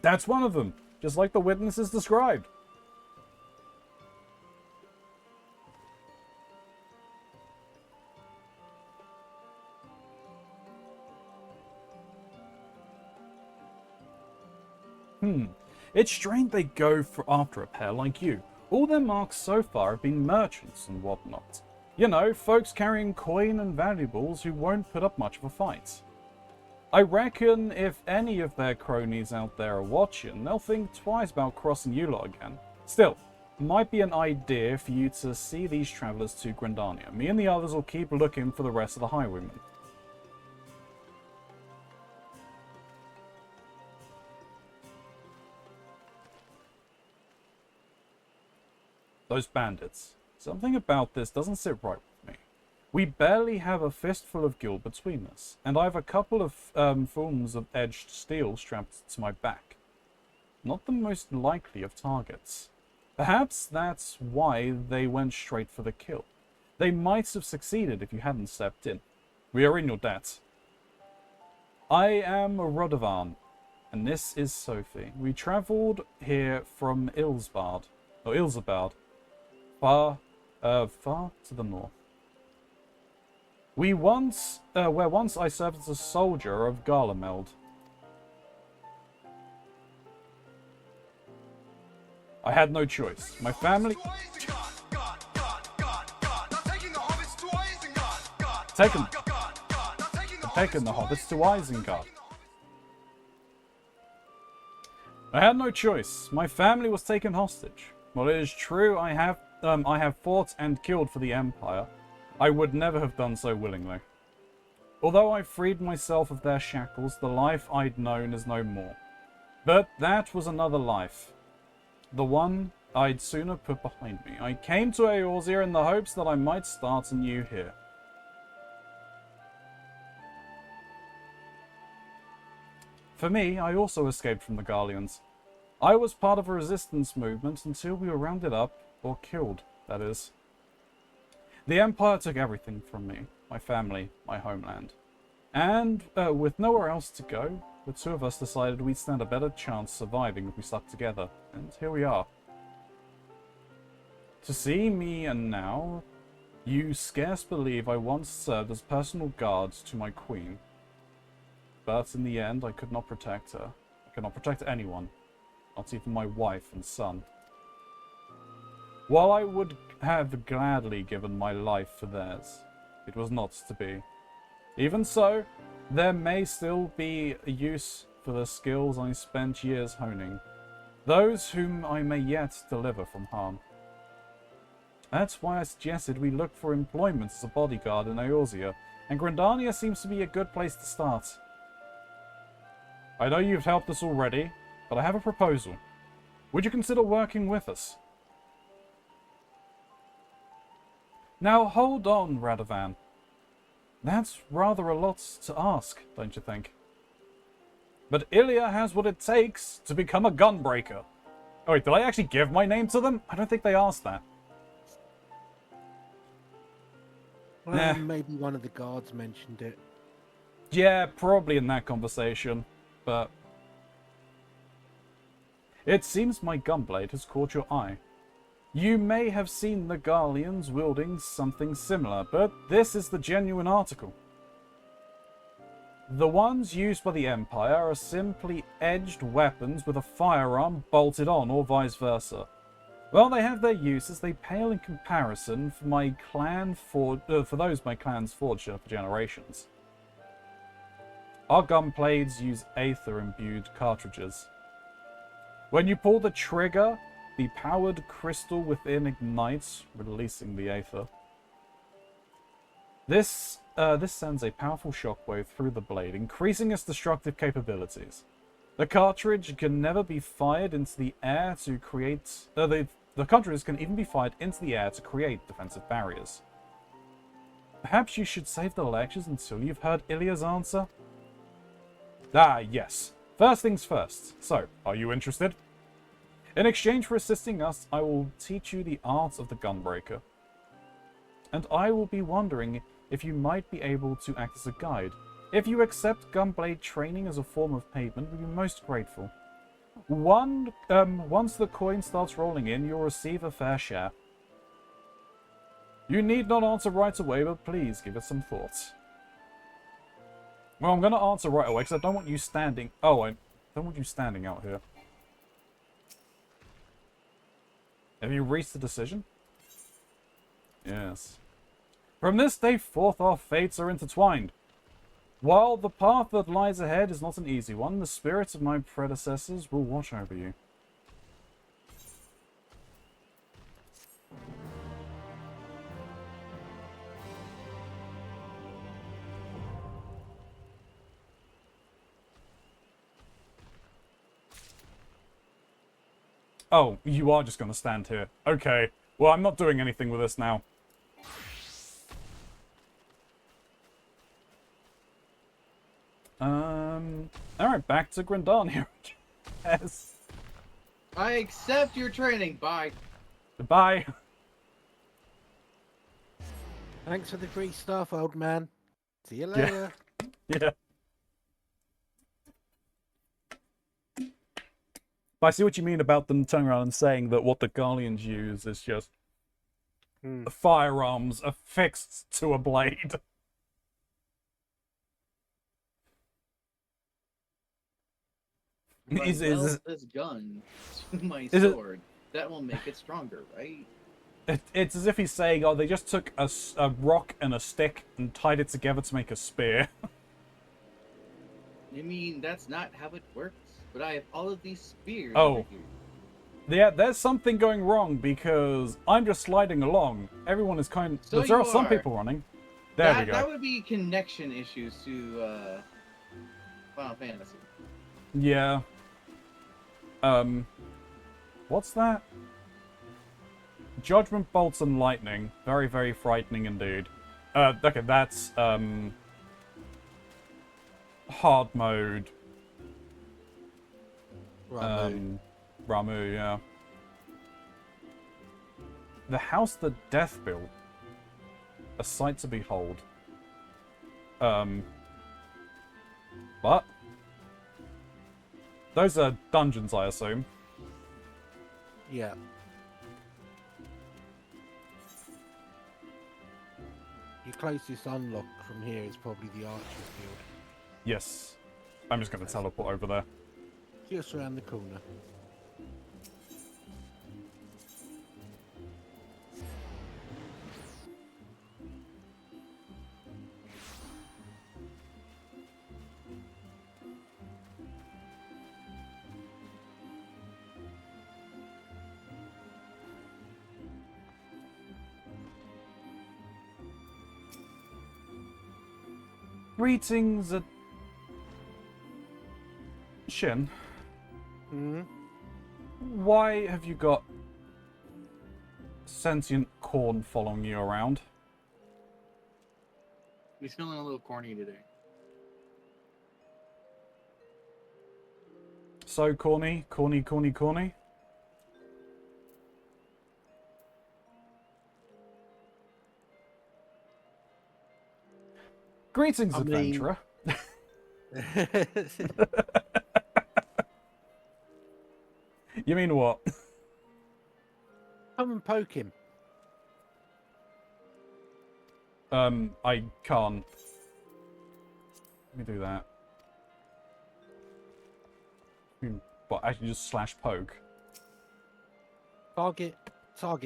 That's one of them, just like the witnesses described. It's strange they go after a pair like you. All their marks so far have been merchants and whatnot. You know, folks carrying coin and valuables who won't put up much of a fight. I reckon if any of their cronies out there are watching, they'll think twice about crossing you lot again. Still, might be an idea for you to see these travellers to Grandania. Me and the others will keep looking for the rest of the highwaymen. Those bandits. Something about this doesn't sit right with me. We barely have a fistful of gil between us, and I have a couple of forms of edged steel strapped to my back. Not the most likely of targets. Perhaps that's why they went straight for the kill. They might have succeeded if you hadn't stepped in. We are in your debt. I am Rodovan, and this is Sophie. We travelled here from Ilsabard, far to the north. Where once I served as a soldier of Garlemeld. I had no choice. My family... Taken the hobbits to Isengard. I had no choice. My family was taken hostage. While it is true I have fought and killed for the Empire, I would never have done so willingly. Although I freed myself of their shackles, the life I'd known is no more. But that was another life. The one I'd sooner put behind me. I came to Eorzea in the hopes that I might start anew here. For me, I also escaped from the Garleans. I was part of a resistance movement until we were rounded up, or killed, that is. The Empire took everything from me, my family, my homeland. And with nowhere else to go, the two of us decided we'd stand a better chance surviving if we stuck together, and here we are. To see me and now, you scarce believe I once served as personal guard to my queen. But in the end, I could not protect her. I could not protect anyone, not even my wife and son. While I would have gladly given my life for theirs, it was not to be. Even so, there may still be a use for the skills I spent years honing, those whom I may yet deliver from harm. That's why I suggested we look for employment as a bodyguard in Eorzea, and Grandania seems to be a good place to start. I know you've helped us already, but I have a proposal. Would you consider working with us? Now hold on, Radovan. That's rather a lot to ask, don't you think? But Ilya has what it takes to become a gunbreaker. Oh wait, did I actually give my name to them? I don't think they asked that. Well, maybe one of the guards mentioned it. Yeah, probably in that conversation, but... It seems my gunblade has caught your eye. You may have seen the Garleans wielding something similar, but this is the genuine article. The ones used by the Empire are simply edged weapons with a firearm bolted on, or vice versa. While they have their uses, they pale in comparison for those my clan's forged for generations. Our gunblades use aether-imbued cartridges. When you pull the trigger, the powered crystal within ignites, releasing the aether. This sends a powerful shockwave through the blade, increasing its destructive capabilities. The cartridge can never be fired into the air to create... the cartridges can even be fired into the air to create defensive barriers. Perhaps you should save the lectures until you've heard Ilya's answer? Ah, yes. First things first. So, are you interested? In exchange for assisting us, I will teach you the art of the gunbreaker. And I will be wondering if you might be able to act as a guide. If you accept gunblade training as a form of payment, we'd be most grateful. Once the coin starts rolling in, you'll receive a fair share. You need not answer right away, but please give it some thought. Well, I'm going to answer right away, because I don't want you standing... Oh, I don't want you standing out here. Have you reached a decision? Yes. From this day forth, our fates are intertwined. While the path that lies ahead is not an easy one, the spirits of my predecessors will watch over you. Oh, you are just going to stand here. Okay. Well, I'm not doing anything with this now. Alright, back to Grandania. Yes. I accept your training. Bye. Goodbye. Thanks for the free stuff, old man. See you later. Yeah. But I see what you mean about them turning around and saying that what the Garleans use is just firearms affixed to a blade. If I weld this gun to my sword, that will make it stronger, right? It's as if he's saying, oh, they just took a rock and a stick and tied it together to make a spear. I mean, that's not how it works. But I have all of these spears. Oh. Yeah, there's something going wrong because I'm just sliding along. Everyone is kind of... So there are some people running. There we go. That would be connection issues to Final Fantasy. Yeah. What's that? Judgment bolts and lightning. Very, very frightening indeed. Okay, that's hard mode. Ramu, yeah. The house that Death built. A sight to behold. What? Those are dungeons, I assume. Yeah. Your closest unlock from here is probably the Archer's Guild. Yes. I'm just going to teleport over there. Just around the corner. Greetings, Shin. Hmm. Why have you got sentient corn following you around? He's feeling a little corny today. So corny, corny, corny, corny. Greetings, I mean- adventurer. You mean what? Come and poke him. I can't. Let me do that. What, actually just slash poke? Target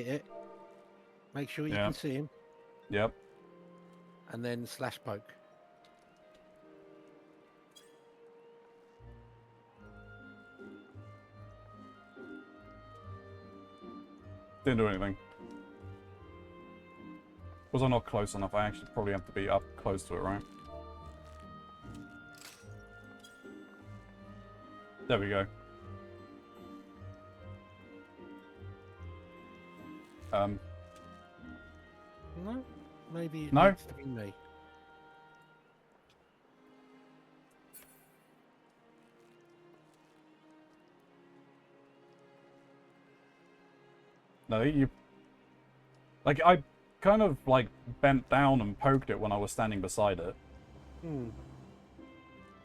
it. Make sure you Yeah. can see him, Yep. and then slash poke. Didn't do anything. Was I not close enough? I actually probably have to be up close to it, right? There we go. No, maybe it No? needs to be me. No, you... Like, I kind of, like, bent down and poked it when I was standing beside it. Hmm.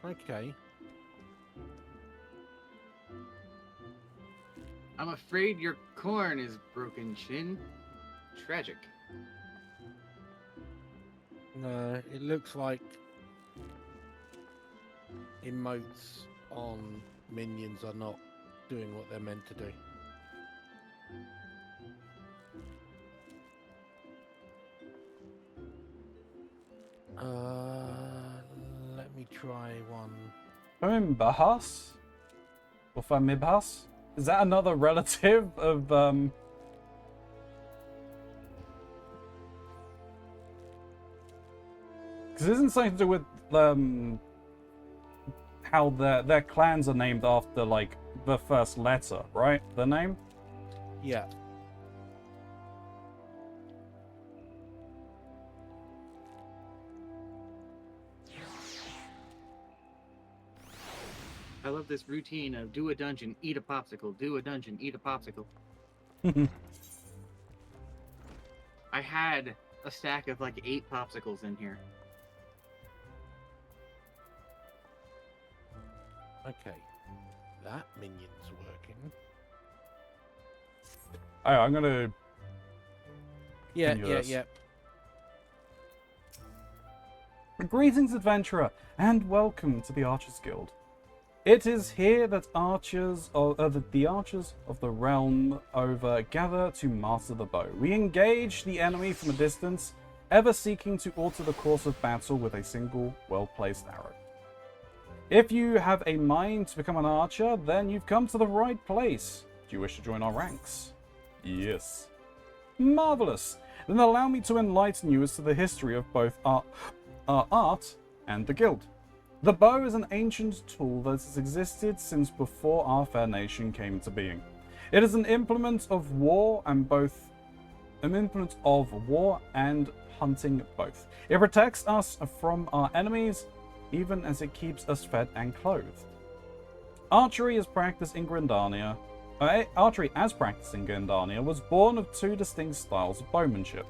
Okay. I'm afraid your corn is broken, Shin. Tragic. No, it looks like emotes on minions are not doing what they're meant to do. Let me try one. Famimbahas? Or Famibhas? Is that another relative of, Because it isn't something to do with, how their clans are named after, like, the first letter, right? The name? Yeah. I love this routine of do a dungeon, eat a popsicle, do a dungeon, eat a popsicle. I had a stack of like 8 popsicles in here. Okay. That minion's working. Oh, I'm gonna... Yeah, Continue this. yeah. Greetings, adventurer, and welcome to the Archers Guild. It is here that the archers of the realm over gather to master the bow. We engage the enemy from a distance, ever seeking to alter the course of battle with a single well-placed arrow. If you have a mind to become an archer, then you've come to the right place. Do you wish to join our ranks? Yes. Marvelous! Then allow me to enlighten you as to the history of both our art and the guild. The bow is an ancient tool that has existed since before our fair nation came into being. It is an implement of war and hunting both. It protects us from our enemies, even as it keeps us fed and clothed. Archery as practiced in Grindarnia was born of 2 distinct styles of bowmanship.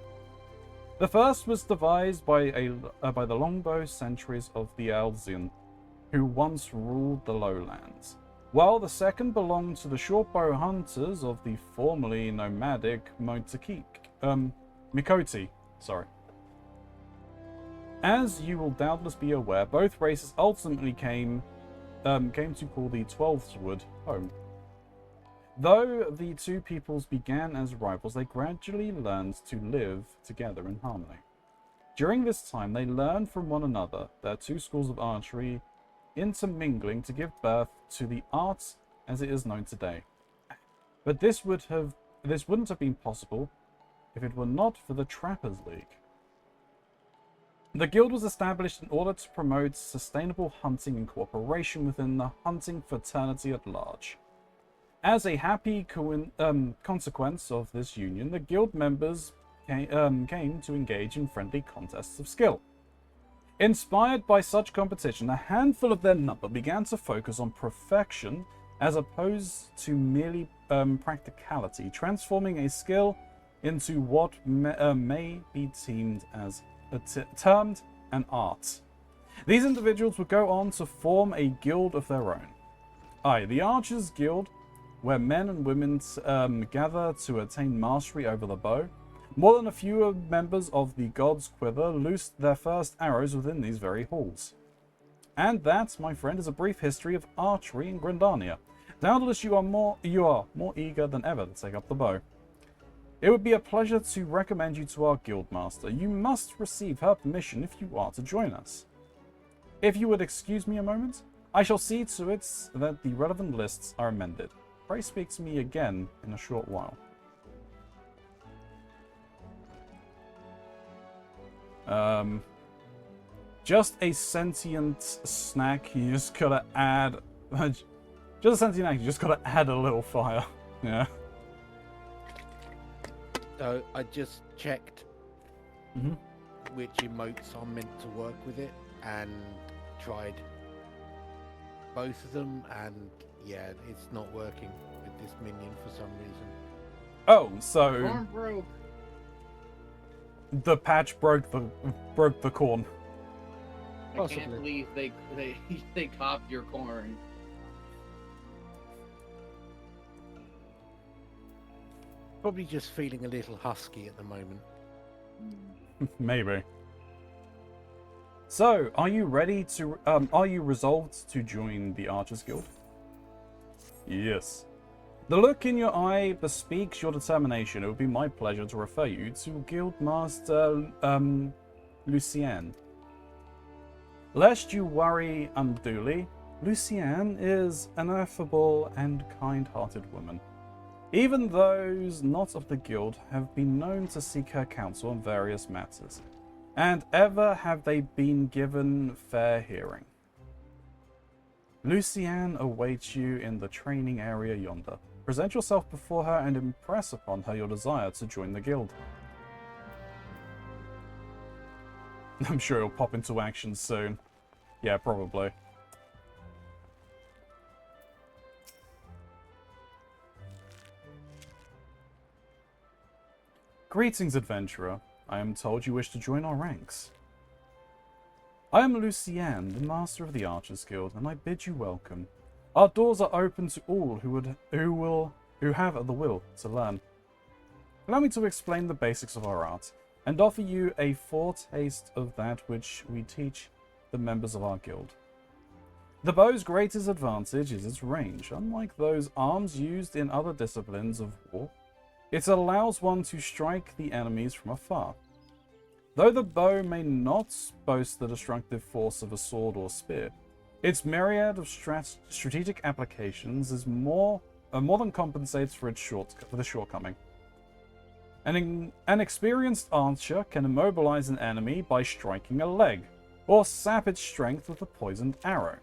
The first was devised by the longbow sentries of the Elzian, who once ruled the lowlands, while the second belonged to the shortbow hunters of the formerly nomadic Mikoti. As you will doubtless be aware, both races ultimately came to call the Twelfthwood home. Though the two peoples began as rivals, they gradually learned to live together in harmony. During this time, they learned from one another, their two schools of archery intermingling to give birth to the art as it is known today. But this wouldn't have been possible if it were not for the Trappers League. The guild was established in order to promote sustainable hunting and cooperation within the hunting fraternity at large. As a happy consequence of this union, the guild members came to engage in friendly contests of skill. Inspired by such competition, a handful of their number began to focus on perfection as opposed to merely practicality, transforming a skill into what may be termed an art. These individuals would go on to form a guild of their own. The Archers Guild, where men and women gather to attain mastery over the bow. More than a few members of the God's Quiver loosed their first arrows within these very halls. And that, my friend, is a brief history of archery in Grindania. Doubtless you are more eager than ever to take up the bow. It would be a pleasure to recommend you to our guildmaster. You must receive her permission if you are to join us. If you would excuse me a moment, I shall see to it that the relevant lists are amended. Pray speak to me again in a short while. Just a sentient snack. You just gotta add. Just a sentient snack. You just gotta add a little fire. Yeah. So I just checked which emotes are meant to work with it and tried both of them, and yeah, it's not working with this minion for some reason. Oh, so Corn broke. the patch broke the corn. I Possibly. can't believe they copped your corn. Probably just feeling a little husky at the moment. Maybe. So, are you ready to? Are you resolved to join the Archers Guild? Yes. The look in your eye bespeaks your determination. It would be my pleasure to refer you to Guildmaster Lucienne. Lest you worry unduly, Lucienne is an affable and kind-hearted woman. Even those not of the guild have been known to seek her counsel on various matters, and ever have they been given fair hearing. Lucienne awaits you in the training area yonder. Present yourself before her and impress upon her your desire to join the guild. I'm sure it'll pop into action soon. Yeah, probably. Greetings, adventurer. I am told you wish to join our ranks. I am Lucienne, the master of the Archers Guild, and I bid you welcome. Our doors are open to all who have the will to learn. Allow me to explain the basics of our art, and offer you a foretaste of that which we teach the members of our guild. The bow's greatest advantage is its range. Unlike those arms used in other disciplines of war, it allows one to strike the enemies from afar. Though the bow may not boast the destructive force of a sword or spear, its myriad of strategic applications is more than compensates for its shortcoming. An experienced archer can immobilize an enemy by striking a leg, or sap its strength with a poisoned arrow.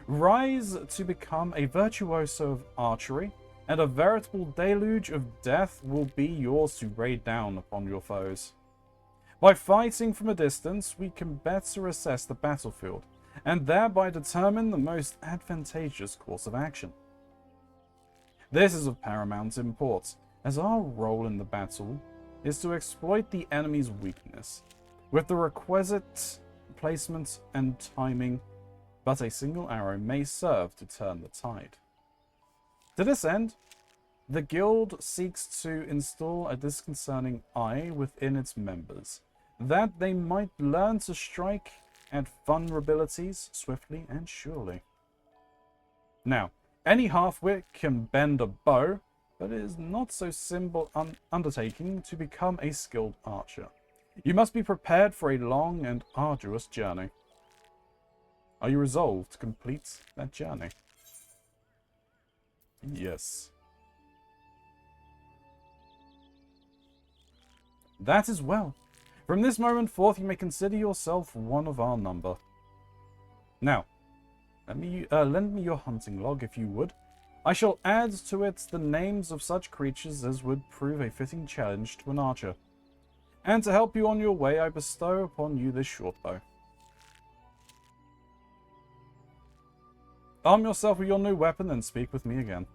Rise to become a virtuoso of archery, and a veritable deluge of death will be yours to rain down upon your foes. By fighting from a distance, we can better assess the battlefield, and thereby determine the most advantageous course of action. This is of paramount import, as our role in the battle is to exploit the enemy's weakness, with the requisite placement and timing, but a single arrow may serve to turn the tide. To this end, the guild seeks to install a disconcerting eye within its members, that they might learn to strike at vulnerabilities swiftly and surely. Now, any half-wit can bend a bow, but it is not so simple undertaking to become a skilled archer. You must be prepared for a long and arduous journey. Are you resolved to complete that journey? Yes. That is well. From this moment forth, you may consider yourself one of our number. Now, lend me your hunting log, if you would. I shall add to it the names of such creatures as would prove a fitting challenge to an archer. And to help you on your way, I bestow upon you this short bow. Arm yourself with your new weapon and speak with me again.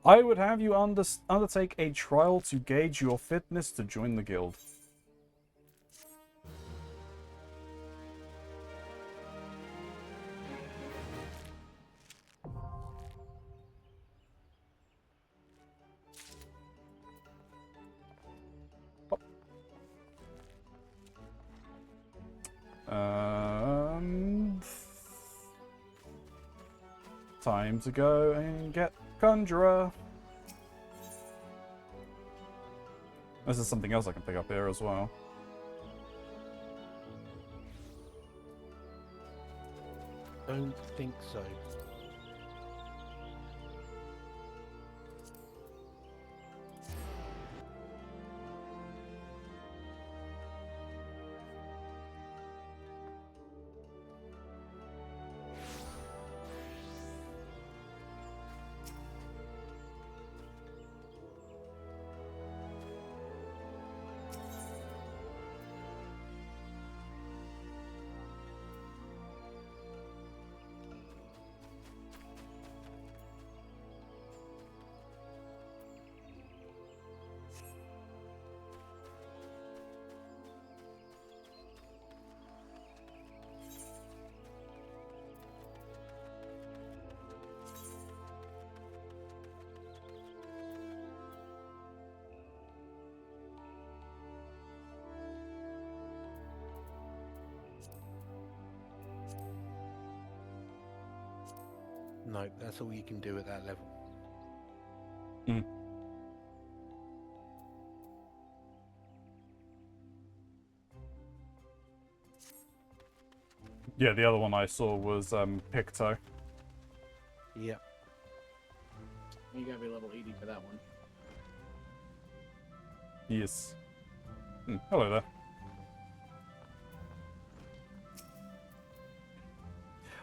I would have you undertake a trial to gauge your fitness to join the guild. Time to go and get Conjurer. This is something else I can pick up here as well. Don't think so. No, that's all you can do at that level. Hmm. Yeah, the other one I saw was Picto. Yep. You gotta be level 80 for that one. Yes. Hello there.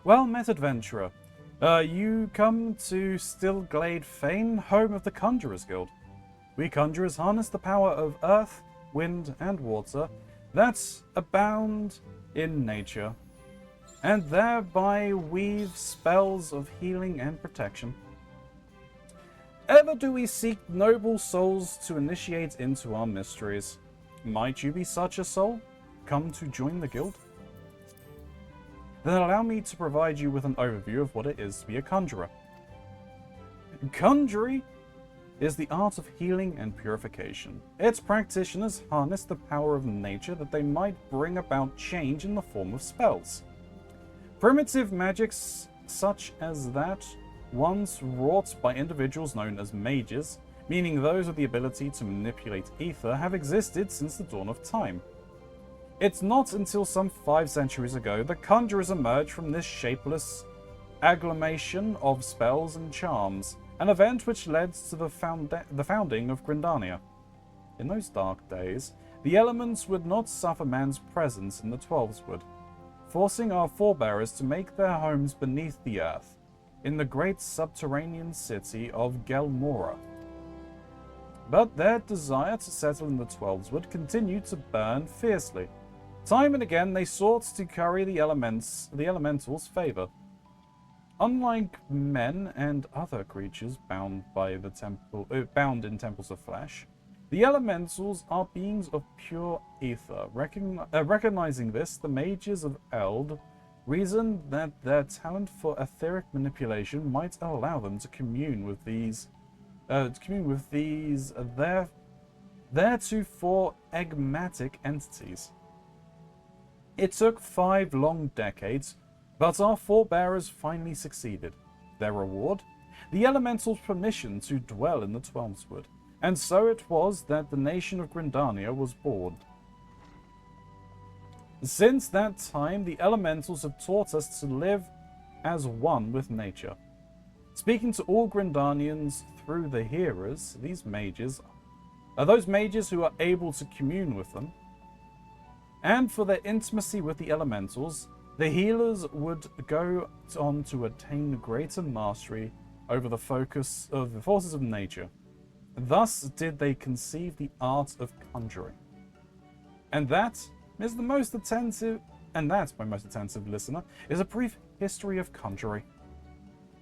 Well met, adventurer. You come to Stillglade Fane, home of the Conjurers Guild. We conjurers harness the power of earth, wind, and water that abound in nature, and thereby weave spells of healing and protection. Ever do we seek noble souls to initiate into our mysteries. Might you be such a soul? Come to join the guild? Then allow me to provide you with an overview of what it is to be a conjurer. Conjuring is the art of healing and purification. Its practitioners harness the power of nature that they might bring about change in the form of spells. Primitive magics such as that once wrought by individuals known as mages, meaning those with the ability to manipulate ether, have existed since the dawn of time. It's not until some 5 centuries ago that conjurers emerged from this shapeless agglomeration of spells and charms, an event which led to the founding of Grindania. In those dark days, the elements would not suffer man's presence in the Twelveswood, forcing our forebears to make their homes beneath the earth, in the great subterranean city of Gelmora. But their desire to settle in the Twelveswood continued to burn fiercely. Time and again they sought to curry the elementals' favor. Unlike men and other creatures bound in temples of flesh, the elementals are beings of pure ether. Recognizing this, the mages of Eld reasoned that their talent for etheric manipulation might allow them to commune with these theretofore enigmatic entities. It took 5 long decades, but our forebearers finally succeeded. Their reward? The elemental's permission to dwell in the Twelveswood. And so it was that the nation of Grindania was born. Since that time, the elementals have taught us to live as one with nature. Speaking to all Grindanians through the hearers, these mages are those mages who are able to commune with them. And for their intimacy with the elementals, the healers would go on to attain greater mastery over the focus of the forces of nature. Thus did they conceive the art of conjuring. And that is my most attentive listener, is a brief history of conjuring.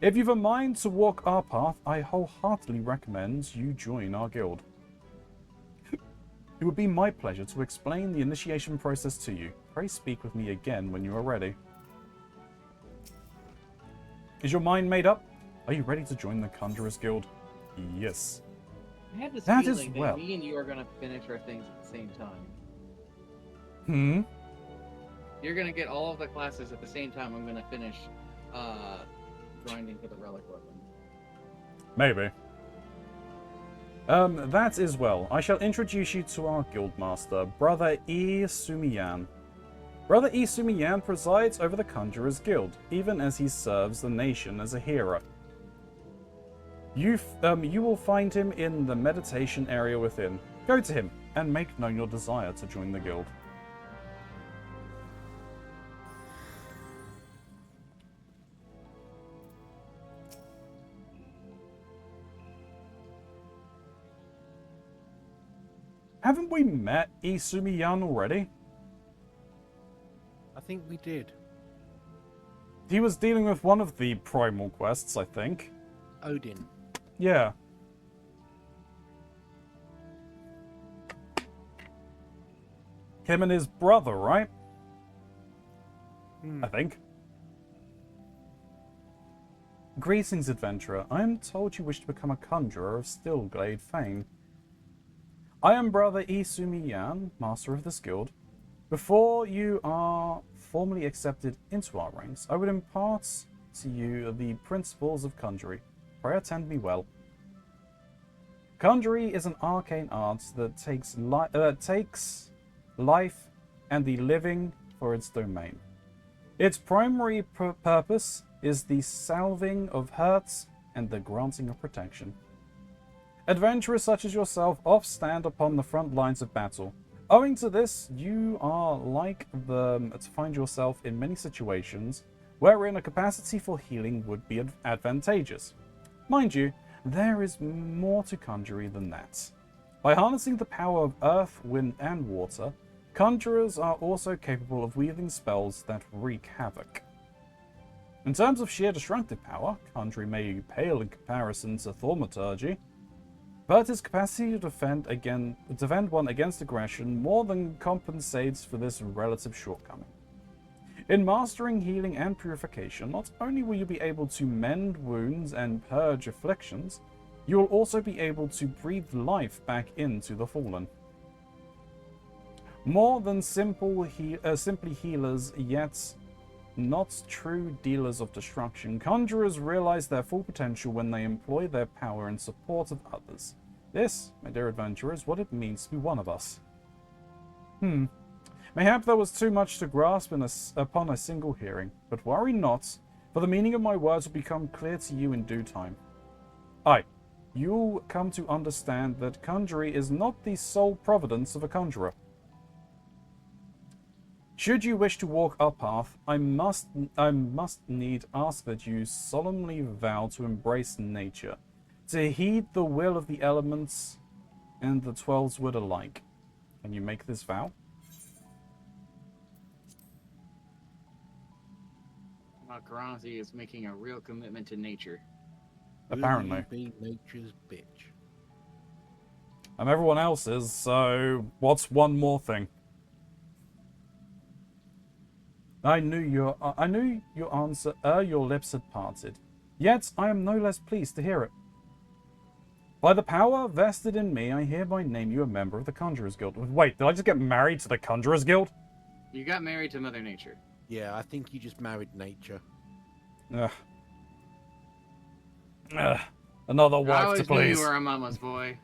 If you've a mind to walk our path, I wholeheartedly recommend you join our guild. It would be my pleasure to explain the initiation process to you. Pray speak with me again when you are ready. Is your mind made up? Are you ready to join the Conjurers Guild? Yes. I have this That feeling is well. that me and you are going to finish our things at the same time. You're going to get all of the classes at the same time. I'm going to finish grinding for the relic weapon. Maybe. That is well. I shall introduce you to our guildmaster, Brother E. Sumiyan. Brother E. Sumiyan presides over the Conjurers Guild, even as he serves the nation as a hero. You will find him in the meditation area within. Go to him and make known your desire to join the guild. Haven't we met Isumiyan already? I think we did. He was dealing with one of the primal quests, I think. Odin. Yeah. Him and his brother, right? I think. Greetings, adventurer. I am told you wish to become a conjurer of Stillglade fame. I am Brother Isumiyan, master of this guild. Before you are formally accepted into our ranks, I would impart to you the principles of conjury. Pray attend me well. Conjury is an arcane art that takes life and the living for its domain. Its primary purpose is the salving of hurts and the granting of protection. Adventurers such as yourself oft stand upon the front lines of battle. Owing to this, you are like to find yourself in many situations wherein a capacity for healing would be advantageous. Mind you, there is more to conjury than that. By harnessing the power of earth, wind, and water, conjurers are also capable of weaving spells that wreak havoc. In terms of sheer destructive power, conjuring may pale in comparison to thaumaturgy, but its capacity to defend one against aggression more than compensates for this relative shortcoming. In mastering healing and purification, not only will you be able to mend wounds and purge afflictions, you will also be able to breathe life back into the fallen. More than simply healers, yet not true dealers of destruction, conjurers realize their full potential when they employ their power in support of others. This, my dear adventurer, is what it means to be one of us. Mayhap there was too much to grasp upon a single hearing, but worry not, for the meaning of my words will become clear to you in due time. Aye, you'll come to understand that conjury is not the sole providence of a conjurer. Should you wish to walk our path, I must need ask that you solemnly vow to embrace nature, to heed the will of the elements and the Twelveswood alike. Can you make this vow? Keronzi is making a real commitment to nature. Apparently. Will you be nature's bitch? Everyone else is, so what's one more thing? I knew your answer ere your lips had parted. Yet I am no less pleased to hear it. By the power vested in me, I hereby name you a member of the Conjurers Guild. Wait, did I just get married to the Conjurers Guild? You got married to Mother Nature. Yeah, I think you just married nature. Ugh. Ugh. Another I wife to always knew you please. were a mama's boy.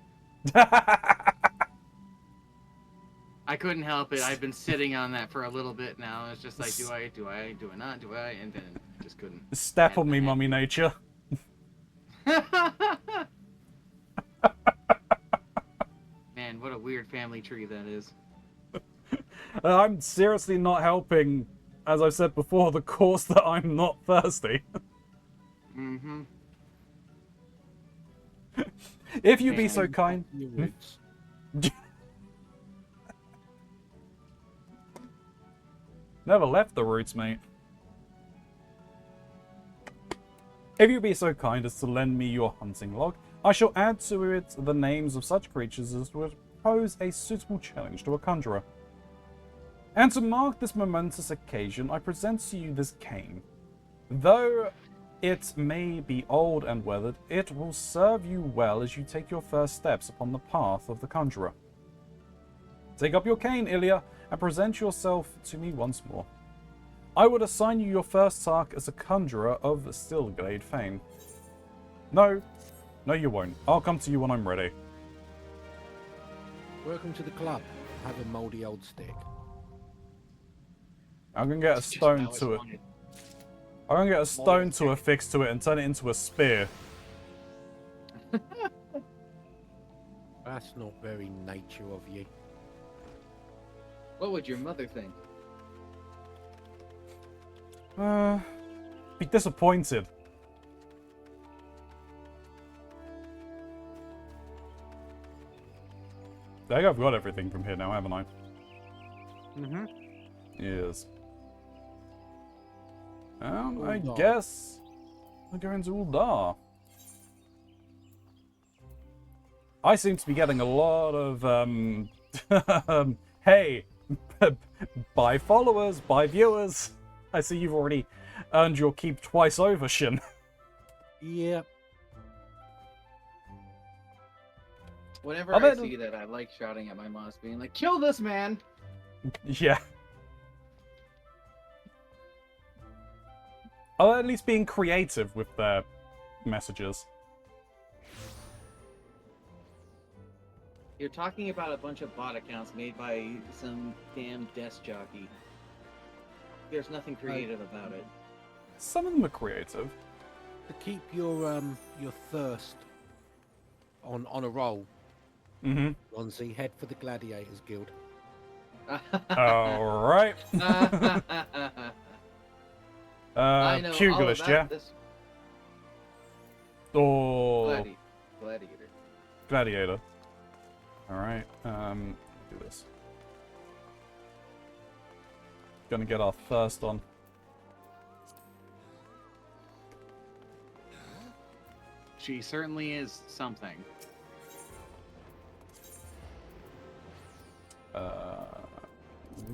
I couldn't help it. I've been sitting on that for a little bit now. It's just like, do I not, and then I just couldn't. Step on me, mummy nature. Man, what a weird family tree that is. I'm seriously not helping, as I've said before, the cause that I'm not thirsty. Mm-hmm. If you be so kind. Your roots. Never left the roots, mate. If you be so kind as to lend me your hunting log, I shall add to it the names of such creatures as would pose a suitable challenge to a conjurer. And to mark this momentous occasion, I present to you this cane. Though it may be old and weathered, it will serve you well as you take your first steps upon the path of the conjurer. Take up your cane, Ilya, and present yourself to me once more. I would assign you your first task as a conjurer of Stillglade fame. No, you won't. I'll come to you when I'm ready. Welcome to the club. Have a mouldy old stick. I'm gonna get a stone to it. I'm gonna get a stone to affix to it and turn it into a spear. That's not very nature of you. What would your mother think? Be disappointed. I think I've got everything from here now, haven't I? Mm-hmm. Yes. I Uldar. guess I'll go into Uldar. I seem to be getting a lot of, hey, buy followers, buy viewers. I see you've already earned your keep twice over, Shin. Yep. Whenever I see that, I like shouting at my mods, being like, "Kill this man!" Yeah. Or at least being creative with their messages. You're talking about a bunch of bot accounts made by some damn desk jockey. There's nothing creative about it. Some of them are creative. To keep your thirst on a roll, Keronzi, head for the Gladiators Guild. Alright. I know all Pugilist, about yeah? this. Or Gladiator. Gladiator. Alright, do this. Gonna get our thirst on. She certainly is something.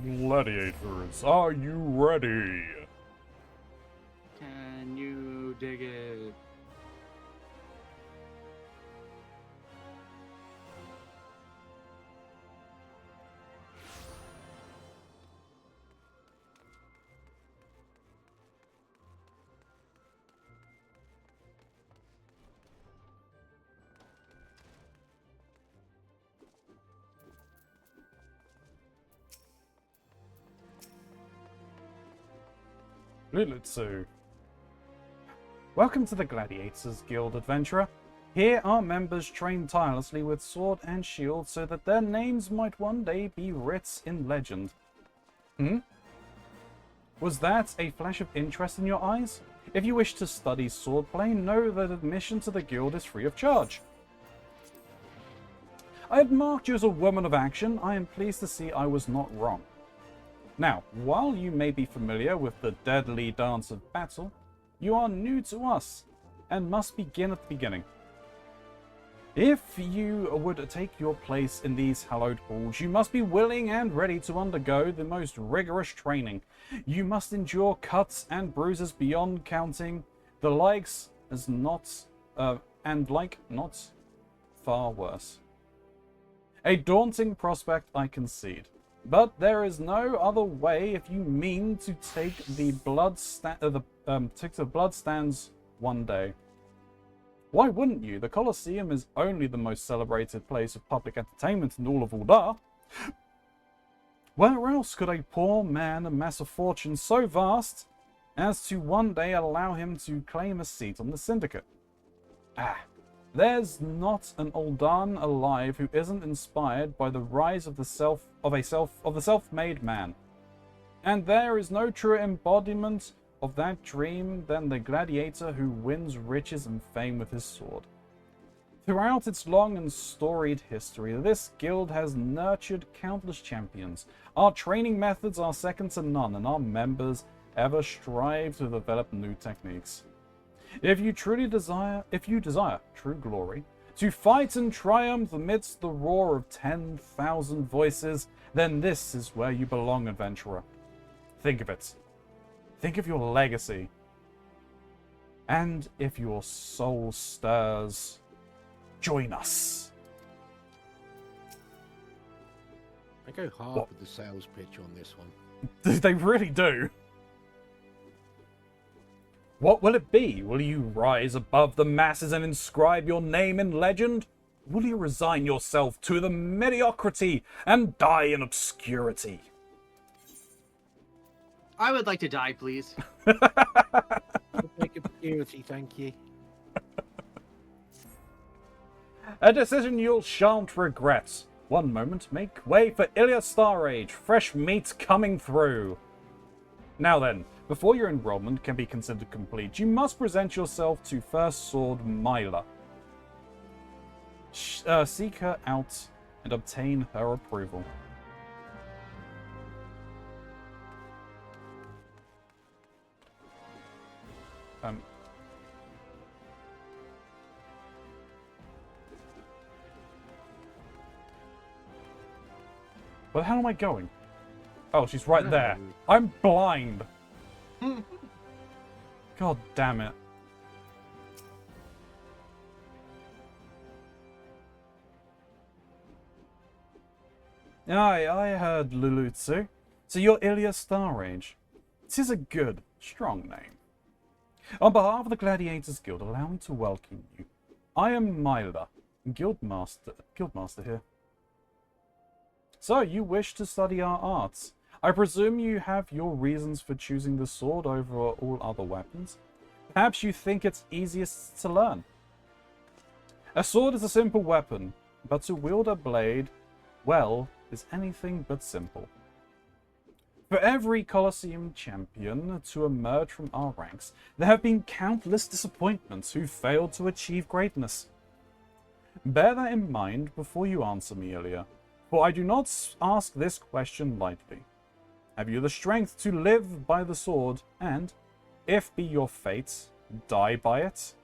Gladiators, are you ready? Can you dig it? Lulutsu. Welcome to the Gladiators Guild, adventurer. Here our members train tirelessly with sword and shield so that their names might one day be writ in legend. Was that a flash of interest in your eyes? If you wish to study swordplay, know that admission to the guild is free of charge. I had marked you as a woman of action. I am pleased to see I was not wrong. Now, while you may be familiar with the deadly dance of battle, you are new to us and must begin at the beginning. If you would take your place in these hallowed halls, you must be willing and ready to undergo the most rigorous training. You must endure cuts and bruises beyond counting, the likes as not, and like not far worse. A daunting prospect, I concede. But there is no other way if you mean to take the blood stands one day. Why wouldn't you? The Colosseum is only the most celebrated place of public entertainment in all of Uldar. Where else could a poor man amass a fortune so vast as to one day allow him to claim a seat on the Syndicate? There's not an Uldan alive who isn't inspired by the rise of the self-made man. And there is no truer embodiment of that dream than the gladiator who wins riches and fame with his sword. Throughout its long and storied history, this guild has nurtured countless champions. Our training methods are second to none, and our members ever strive to develop new techniques. If you desire true glory, to fight and triumph amidst the roar of 10,000 voices, then this is where you belong, adventurer. Think of it. Think of your legacy. And if your soul stirs, join us. I go hard with the sales pitch on this one. They really do. What will it be? Will you rise above the masses and inscribe your name in legend? Will you resign yourself to the mediocrity and die in obscurity? I would like to die, please. Make obscurity, thank you. A decision you shan't regret. One moment, make way for Ilya Starrage, fresh meat coming through. Now then, before your enrollment can be considered complete, you must present yourself to First Sword Myla. Seek her out and obtain her approval. Where the hell am I going? Oh, she's right there. I'm blind. God damn it. Aye, I heard, Lulutsu. So you're Ilya Starrage. 'Tis a good, strong name. On behalf of the Gladiators Guild, allow me to welcome you. I am Myla, Guildmaster here. So, you wish to study our arts. I presume you have your reasons for choosing the sword over all other weapons. Perhaps you think it's easiest to learn. A sword is a simple weapon, but to wield a blade, well, is anything but simple. For every Colosseum champion to emerge from our ranks, there have been countless disappointments who failed to achieve greatness. Bear that in mind before you answer me, Ilya, for I do not ask this question lightly. Have you the strength to live by the sword and, if be your fate, die by it?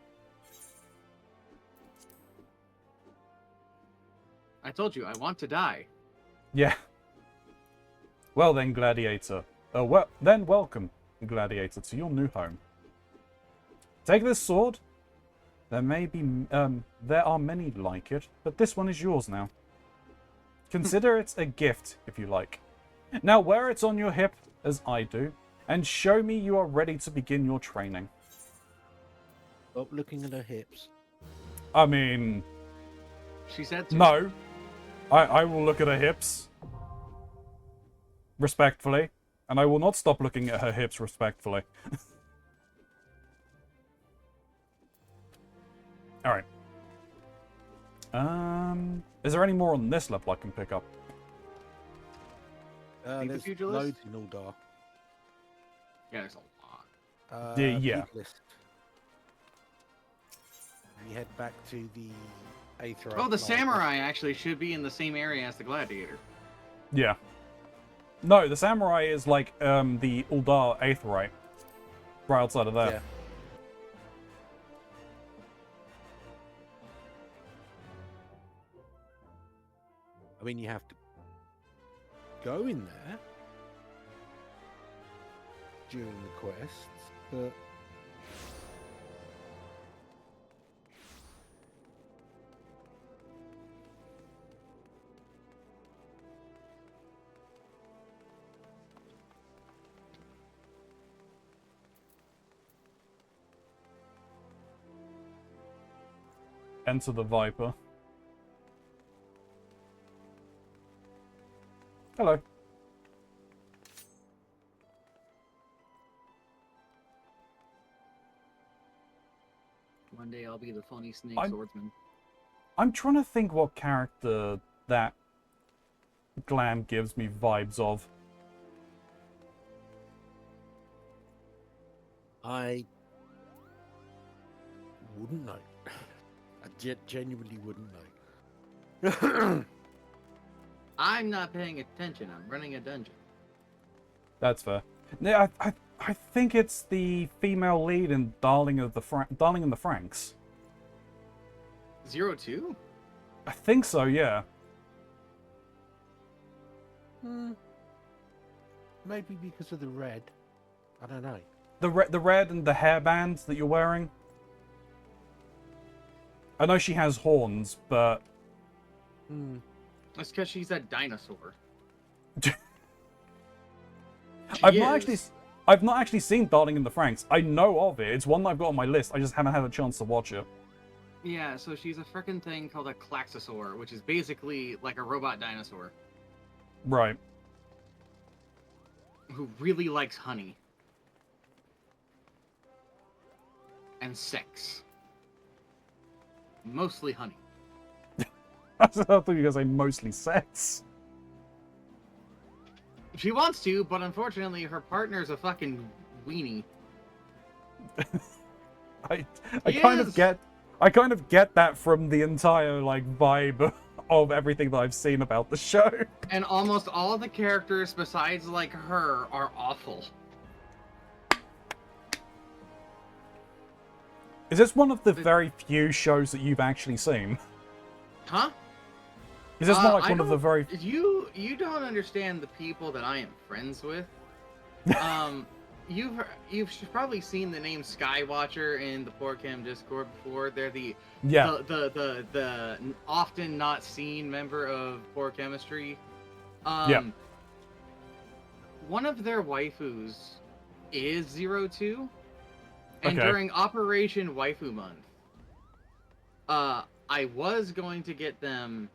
I told you, I want to die. Yeah. Well then, Gladiator. Welcome, Gladiator, to your new home. Take this sword. There are many like it, but this one is yours now. Consider it a gift, if you like. Now wear it on your hip, as I do, and show me you are ready to begin your training. Stop looking at her hips. I mean... She said to. No. I will look at her hips. Respectfully. And I will not stop looking at her hips respectfully. Alright. Is there any more on this level I can pick up? There's pugilist? loads in Uldar. Yeah, there's a lot. Yeah. Pugilist. We head back to the Aetherite. Oh, the Library. samurai actually should be in the same area as the gladiator. Yeah. No, the samurai is like the Uldar Aetherite. Right outside of there. Yeah. I mean, you have to go in there during the quests, but Enter the Viper. Hello. One day I'll be the funny snake swordsman. I'm trying to think what character that Glam gives me vibes of. I wouldn't know. I genuinely wouldn't know. I'm not paying attention. I'm running a dungeon. That's fair. Yeah, I think it's the female lead in Darling and the Franxx. 02? I think so, yeah. Maybe because of the red. I don't know. The red and the hairbands that you're wearing. I know she has horns, but That's because she's a dinosaur. I've not actually seen Darling in the Franxx. I know of it. It's one that I've got on my list. I just haven't had a chance to watch it. Yeah, so she's a frickin' thing called a Klaxosaur, which is basically like a robot dinosaur. Right. Who really likes honey. And sex. Mostly honey. I thought you were going to say mostly sex. She wants to, but unfortunately her partner's a fucking weenie. I kind of get that from the entire like vibe of everything that I've seen about the show. And almost all of the characters besides like her are awful. Is this one of the very few shows that you've actually seen? Huh? Is this not like one of the very... You don't understand the people that I am friends with. You've probably seen the name Skywatcher in the Porcam Discord before. They're the often not seen member of Poor Chemistry. One of their waifus is 02. And during Operation Waifu Month, I was going to get them,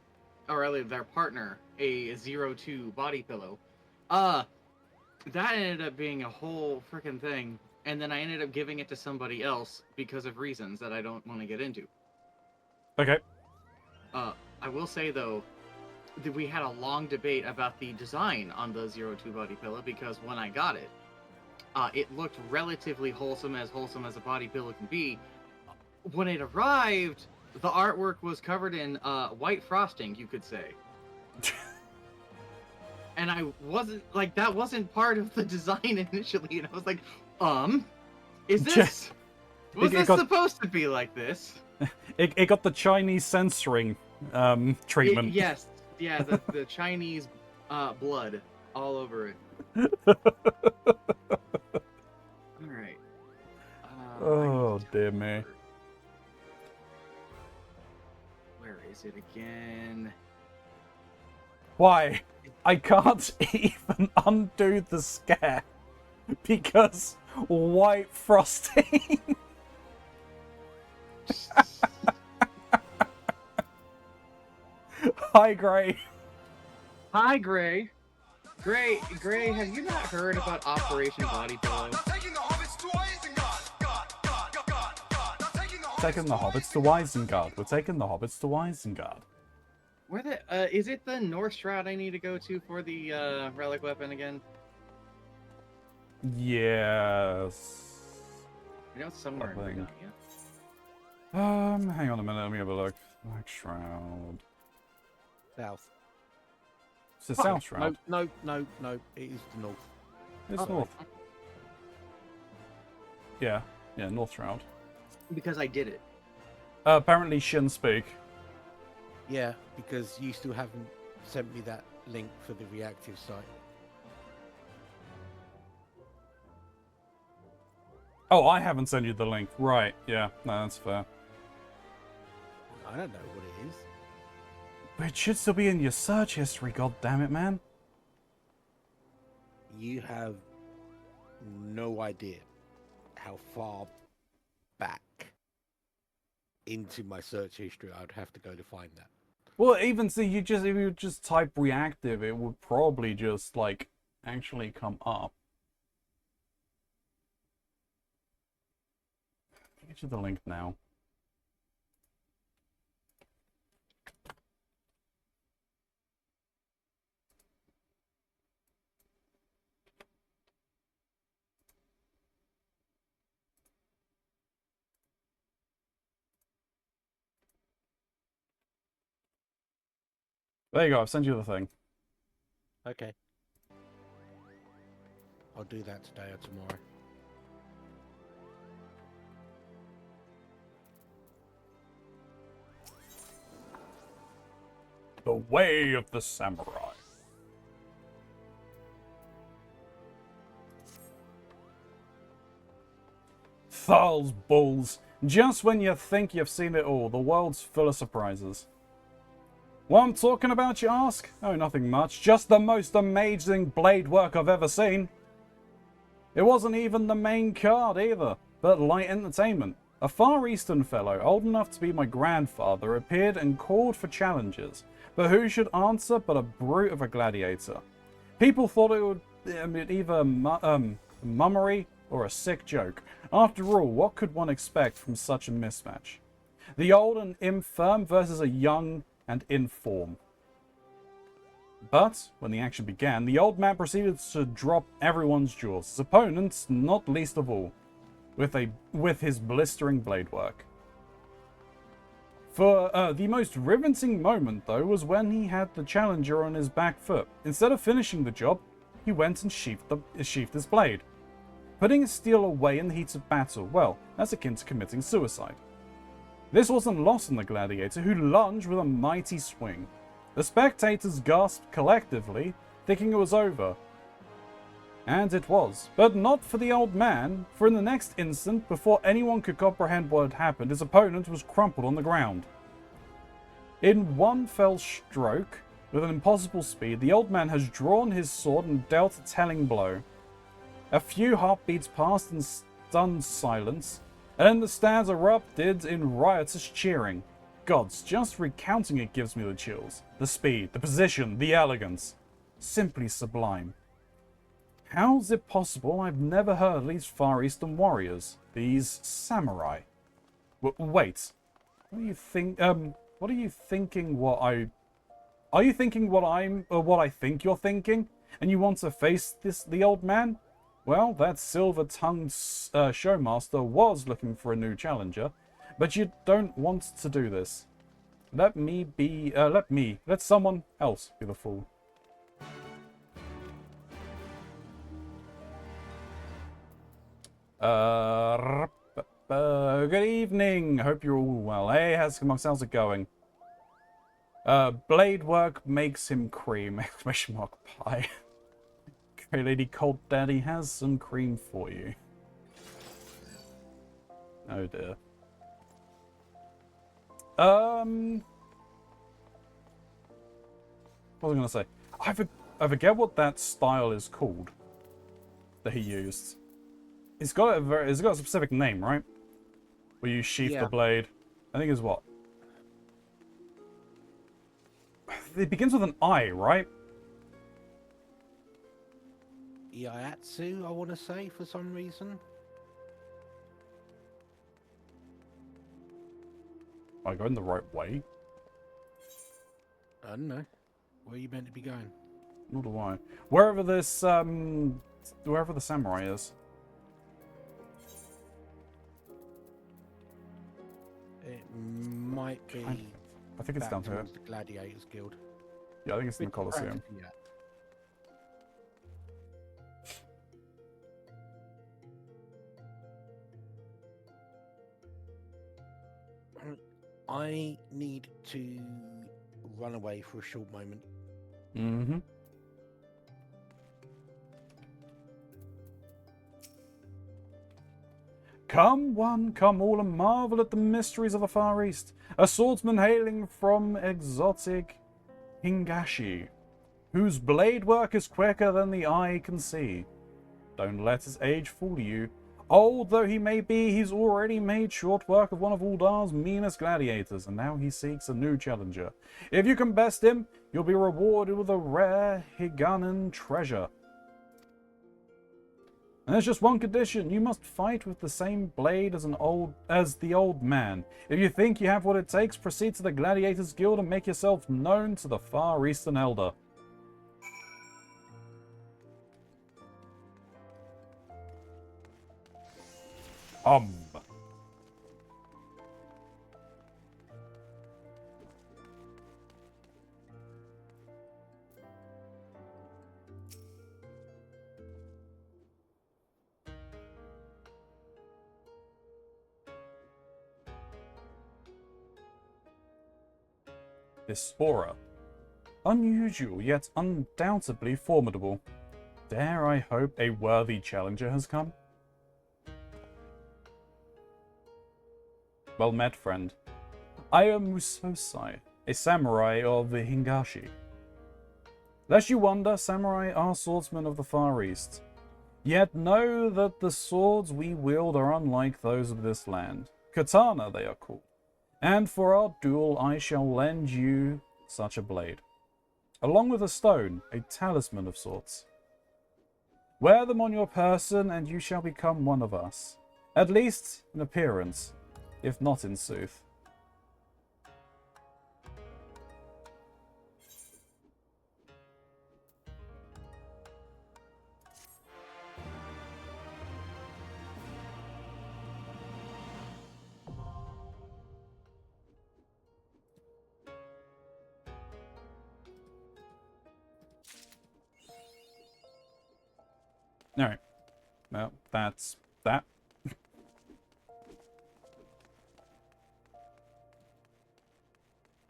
or rather their partner, a 02 body pillow. That ended up being a whole freaking thing, and then I ended up giving it to somebody else because of reasons that I don't want to get into. Okay. I will say, though, that we had a long debate about the design on the 02 body pillow, because when I got it, it looked relatively wholesome as a body pillow can be. When it arrived, the artwork was covered in white frosting, you could say. And I wasn't, like, that wasn't part of the design initially, and I was like, is this, was this supposed to be like this? It got the Chinese censoring treatment. Yes, yeah, the Chinese blood all over it. Alright. Oh, dear me. Where is it again? Why? I can't even undo the scare because white frosting. Hi, Gray. Hi, Gray. Gray, have you not heard about Operation Body Pillow? Taking the hobbits to Isengard. We're taking the hobbits to Isengard. Where is it the North Shroud I need to go to for the relic weapon again? Yes. I know it's somewhere in Virginia. Hang on a minute, let me have a look. Black Shroud. South. It's the South Shroud. No, it is the north. It's north. Yeah, North Shroud. Because I did it. Apparently Shin speak. Yeah, because you still haven't sent me that link for the reactive site. Oh, I haven't sent you the link. Right, yeah, no, that's fair. I don't know what it is. But it should still be in your search history, goddammit, man. You have no idea how far back into my search history, I'd have to go to find that. Well, even so, if you just type reactive, it would probably just like actually come up. I'll get you the link now. There you go, I've sent you the thing. Okay. I'll do that today or tomorrow. The Way of the Samurai. Thal's balls. Just when you think you've seen it all, the world's full of surprises. What I'm talking about, you ask? Oh, nothing much. Just the most amazing blade work I've ever seen. It wasn't even the main card either, but light entertainment. A Far Eastern fellow, old enough to be my grandfather, appeared and called for challenges. But who should answer but a brute of a gladiator? People thought it would either mummery or a sick joke. After all, what could one expect from such a mismatch? The old and infirm versus a young and inform. But when the action began, the old man proceeded to drop everyone's jaws, his opponents not least of all, with his blistering blade work. For the most riveting moment, though, was when he had the challenger on his back foot. Instead of finishing the job, he went and sheathed his blade. Putting his steel away in the heat of battle, well, that's akin to committing suicide. This wasn't lost on the gladiator, who lunged with a mighty swing. The spectators gasped collectively, thinking it was over. And it was. But not for the old man, for in the next instant, before anyone could comprehend what had happened, his opponent was crumpled on the ground. In one fell stroke, with an impossible speed, the old man has drawn his sword and dealt a telling blow. A few heartbeats passed in stunned silence, and then the stands erupted in riotous cheering. Gods, just recounting it gives me the chills. The speed, the position, the elegance. Simply sublime. How's it possible I've never heard of these Far Eastern warriors? These samurai? Wait. What do you think, what are you thinking Are you thinking what I think you're thinking? And you want to face the old man? Well, that silver-tongued showmaster was looking for a new challenger, but you don't want to do this. Let someone else be the fool. Good evening. Hope you're all well. Hey, how's it going? Blade work makes him cream! Exclamation mark pie. Okay, Lady Cold Daddy has some cream for you. Oh dear. What was I gonna say? I forget what that style is called that he used. It's got a specific name, right? Where you sheath the blade. I think it's what? It begins with an I, right? Iatsu, I want to say, for some reason. Am I going the right way? I don't know. Where are you meant to be going? Nor do I. Wherever the samurai is. It might be. I think it's down here. The Gladiators Guild. Yeah, I think it's in the Colosseum. Yeah. I need to run away for a short moment. Mm-hmm. Come one, come all, and marvel at the mysteries of the Far East. A swordsman hailing from exotic Hingashi, whose blade work is quicker than the eye can see. Don't let his age fool you, Old though he may be, he's already made short work of one of Uldar's meanest gladiators, and now he seeks a new challenger. If you can best him, you'll be rewarded with a rare Higanan treasure. And there's just one condition: you must fight with the same blade as the old man. If you think you have what it takes, proceed to the Gladiators Guild and make yourself known to the Far Eastern Elder. This aura. Unusual, yet undoubtedly formidable. Dare I hope a worthy challenger has come? Well met, friend. I am Musosai, a samurai of the Hingashi. Lest you wonder, samurai are swordsmen of the Far East. Yet know that the swords we wield are unlike those of this land. Katana they are called. And for our duel, I shall lend you such a blade, along with a stone, a talisman of sorts. Wear them on your person, and you shall become one of us, at least in appearance, if not in sooth. Alright. Well, that's that.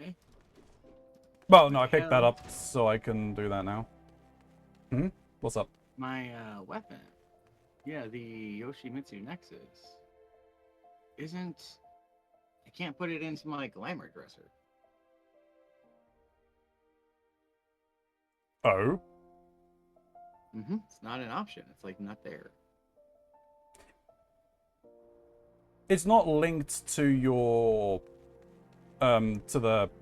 Okay. Well, no, I picked that up so I can do that now. Hmm? What's up? My weapon. Yeah, the Yoshimitsu Nexus. Isn't... I can't put it into my glamour dresser. Oh? It's not an option. It's like not there. It's not linked to your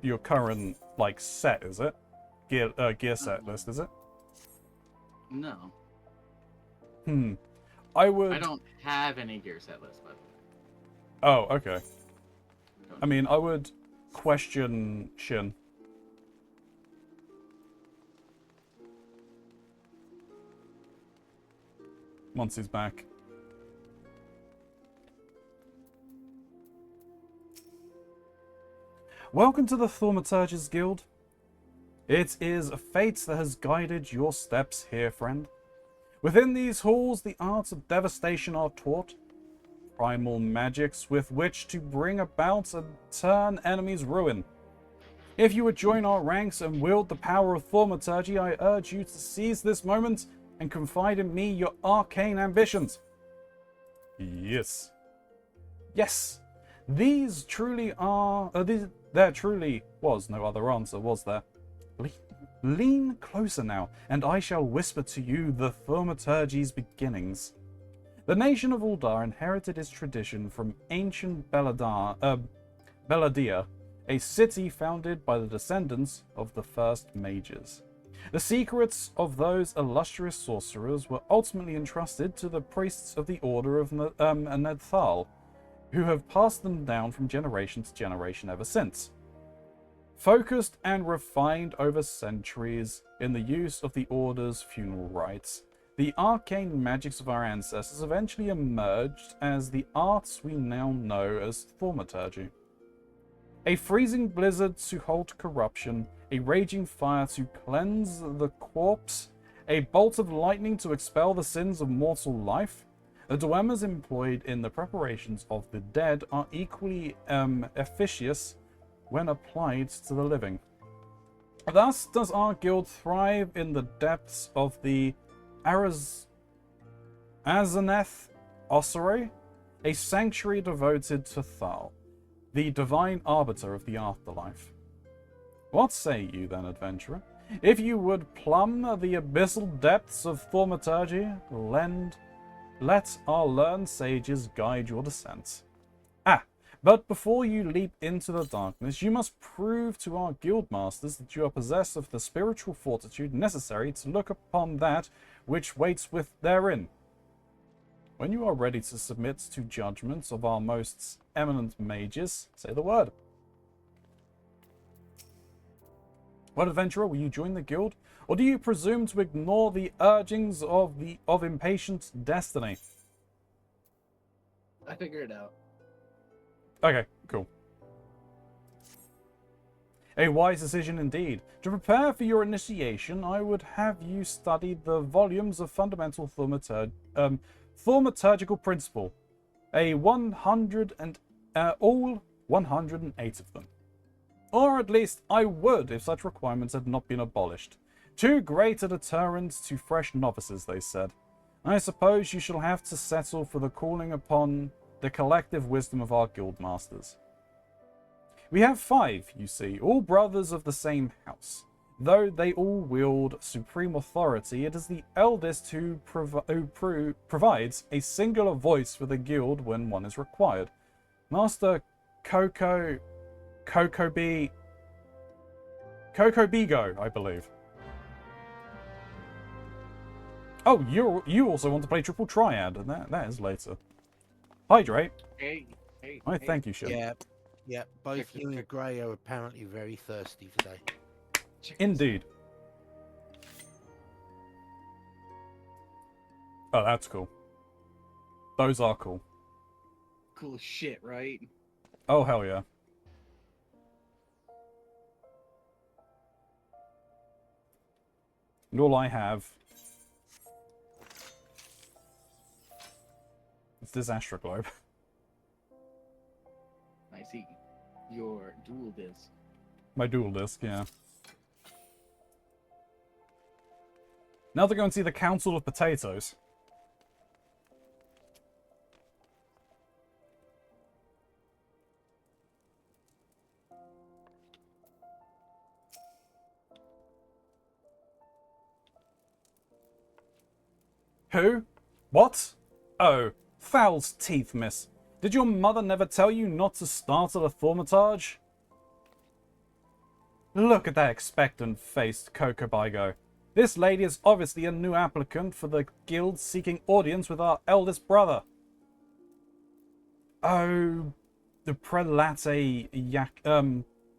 your current like set, is it? Gear set list, is it? No. I would. I don't have any gear set list, by the way. Oh, okay. I mean, I would question Shin. Once he's back. Welcome to the Thaumaturge's Guild. It is a fate that has guided your steps here, friend. Within these halls, the arts of devastation are taught. Primal magics with which to bring about and turn enemies' ruin. If you would join our ranks and wield the power of thaumaturgy, I urge you to seize this moment and confide in me your arcane ambitions. Yes. Yes. These truly are... there truly was no other answer, was there? Lean closer now, and I shall whisper to you the thaumaturgy's beginnings. The nation of Uldar inherited its tradition from ancient Beladia, a city founded by the descendants of the first mages. The secrets of those illustrious sorcerers were ultimately entrusted to the priests of the Order of Nedthal, who have passed them down from generation to generation ever since. Focused and refined over centuries in the use of the Order's funeral rites, the arcane magics of our ancestors eventually emerged as the arts we now know as thaumaturgy. A freezing blizzard to halt corruption, a raging fire to cleanse the corpse, a bolt of lightning to expel the sins of mortal life. The duemas employed in the preparations of the dead are equally efficacious when applied to the living. Thus does our guild thrive in the depths of the Azaneth Ossuary, a sanctuary devoted to Thal, the divine arbiter of the afterlife. What say you then, adventurer? If you would plumb the abyssal depths of thaumaturgy, let our learned sages guide your descent. Ah, but before you leap into the darkness, you must prove to our guild masters that you are possessed of the spiritual fortitude necessary to look upon that which waits with therein. When you are ready to submit to judgments of our most eminent mages, say the word. What, adventurer, will you join the guild, or do you presume to ignore the urgings of impatient destiny? I figured it out. Okay, cool. A wise decision indeed. To prepare for your initiation, I would have you study the volumes of Fundamental Thaumaturgical Principle. All 108 of them. Or at least I would if such requirements had not been abolished. Too great a deterrent to fresh novices, they said. I suppose you shall have to settle for the calling upon the collective wisdom of our guild masters. We have 5, you see, all brothers of the same house. Though they all wield supreme authority, it is the eldest who provides a singular voice for the guild when one is required. Master Cocobigo, I believe. Oh, you also want to play Triple Triad, and that is later. Hydrate. Hey. I thank you, Shin. Yeah. Both you and Gray are apparently very thirsty today. Indeed. Oh, that's cool. Those are cool. Cool as shit, right? Oh, hell yeah. And all I have is this Astroglobe. I see. Your dual disc. My dual disc, yeah. Now to go and see the Council of Potatoes. Who? What? Oh, fowl's teeth, miss. Did your mother never tell you not to start at a thaumaturge? Look at that expectant-faced Cocobigo. This lady is obviously a new applicant for the guild seeking audience with our eldest brother. Oh, the Prelate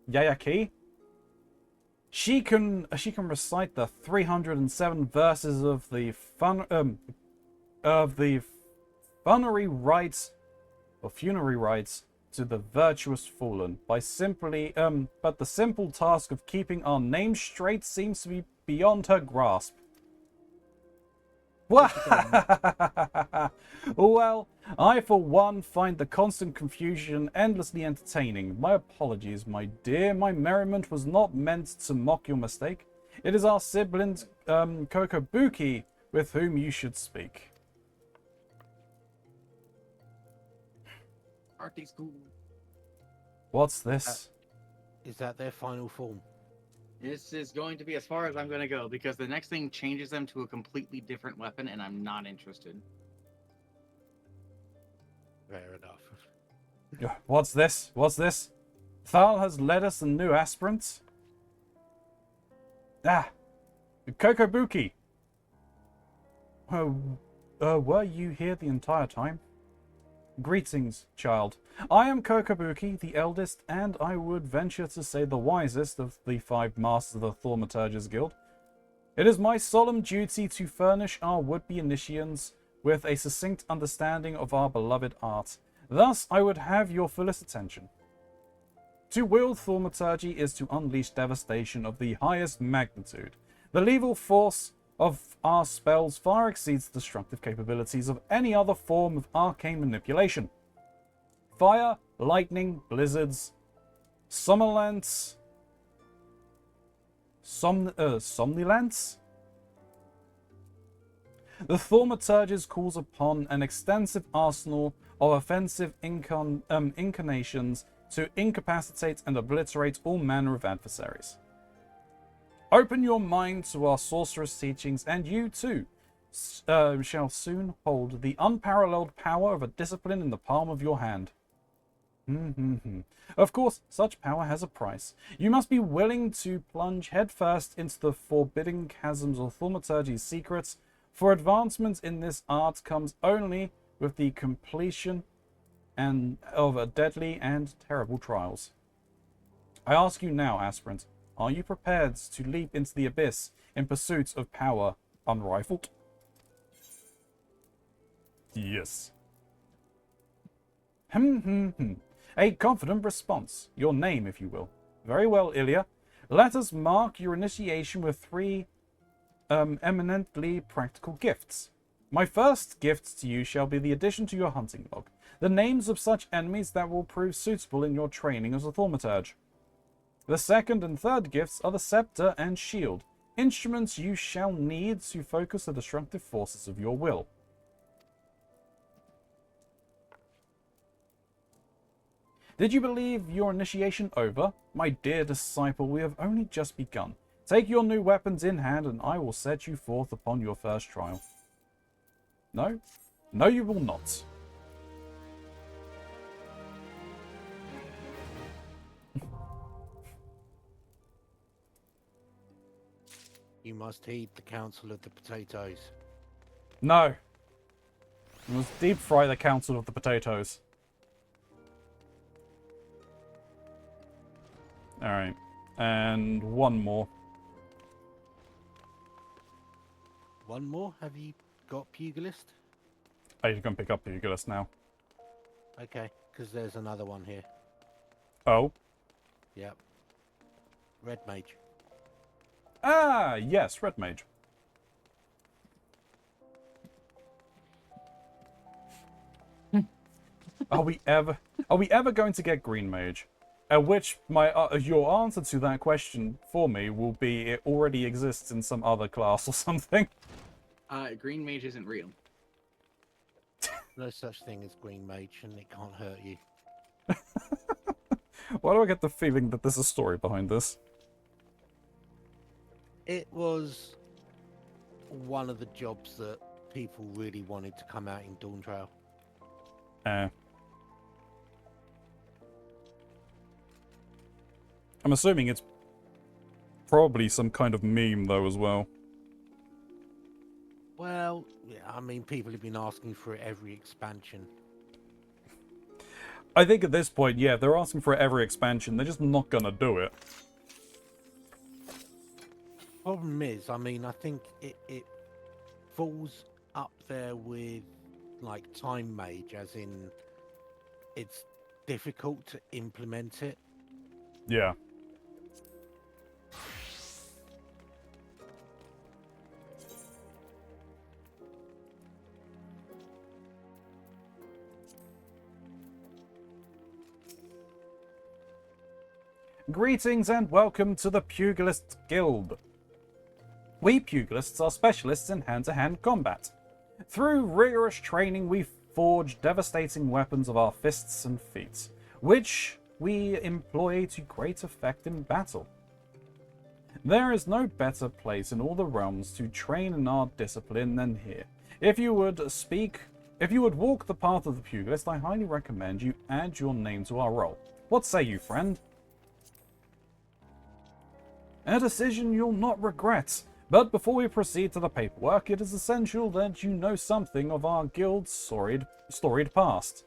Yayaki? She can recite the 307 verses of the funerary rites to the virtuous fallen by simply but the simple task of keeping our name straight seems to be beyond her grasp. Well, I for one find the constant confusion endlessly entertaining. My apologies, my dear. My merriment was not meant to mock your mistake. It is our sibling Kokobuki with whom you should speak. Aren't these cool? What's this? Is that their final form? This is going to be as far as I'm going to go, because the next thing changes them to a completely different weapon, and I'm not interested. Fair enough. What's this? What's this? Thal has led us a new aspirant? Ah! Kokobuki! Were you here the entire time? Greetings, child. I am Kokobuki, the eldest, and I would venture to say the wisest of the 5 masters of the Thaumaturgers Guild. It is my solemn duty to furnish our would-be initiates with a succinct understanding of our beloved art. Thus, I would have your fullest attention. To wield thaumaturgy is to unleash devastation of the highest magnitude. The lethal force of our spells far exceeds the destructive capabilities of any other form of arcane manipulation. Fire, lightning, blizzards, somnolence, somnolence? The Thaumaturges calls upon an extensive arsenal of offensive incarnations to incapacitate and obliterate all manner of adversaries. Open your mind to our sorceress teachings, and you too, shall soon hold the unparalleled power of a discipline in the palm of your hand. Of course, such power has a price. You must be willing to plunge headfirst into the forbidding chasms of thaumaturgy's secrets, for advancement in this art comes only with the completion of a deadly and terrible trials. I ask you now, aspirant, are you prepared to leap into the abyss in pursuit of power unrifled? Yes. A confident response. Your name, if you will. Very well, Ilya. Let us mark your initiation with 3 eminently practical gifts. My first gift to you shall be the addition to your hunting log, the names of such enemies that will prove suitable in your training as a thaumaturge. The second and third gifts are the scepter and shield, instruments you shall need to focus the destructive forces of your will. Did you believe your initiation over? My dear disciple, we have only just begun. Take your new weapons in hand, and I will set you forth upon your first trial. No? No, you will not. You must heed the counsel of the potatoes. No. You must deep fry the counsel of the potatoes. Alright. And one more. One more? Have you got Pugilist? I need to go and pick up Pugilist now. Okay, because there's another one here. Oh? Yep. Red Mage. Ah, yes, Red Mage. Are we ever going to get Green Mage? At which your answer to that question for me will be it already exists in some other class or something. Green Mage isn't real. No such thing as Green Mage, and it can't hurt you. Why do I get the feeling that there's a story behind this? It was one of the jobs that people really wanted to come out in Dawn Trail. I'm assuming it's probably some kind of meme, though, as well. Well, yeah, I mean, people have been asking for it every expansion. I think at this point, yeah, they're asking for every expansion. They're just not gonna do it. Problem is, I mean, I think it falls up there with, like, Time Mage, as in it's difficult to implement it. Yeah. Greetings and welcome to the Pugilist Guild. We Pugilists are specialists in hand-to-hand combat. Through rigorous training, we forge devastating weapons of our fists and feet, which we employ to great effect in battle. There is no better place in all the realms to train in our discipline than here. If you would walk the path of the Pugilist, I highly recommend you add your name to our roll. What say you, friend? A decision you'll not regret. But before we proceed to the paperwork, it is essential that you know something of our guild's storied past.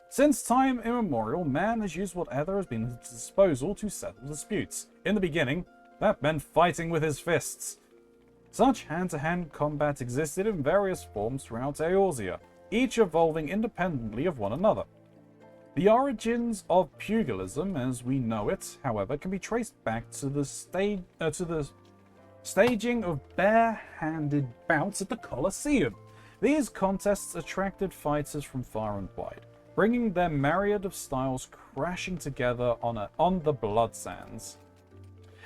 Since time immemorial, man has used whatever has been at his disposal to settle disputes. In the beginning, that meant fighting with his fists. Such hand-to-hand combat existed in various forms throughout Eorzea, each evolving independently of one another. The origins of pugilism, as we know it, however, can be traced back to the staging of bare-handed bouts at the Colosseum. These contests attracted fighters from far and wide, bringing their myriad of styles crashing together on the blood sands.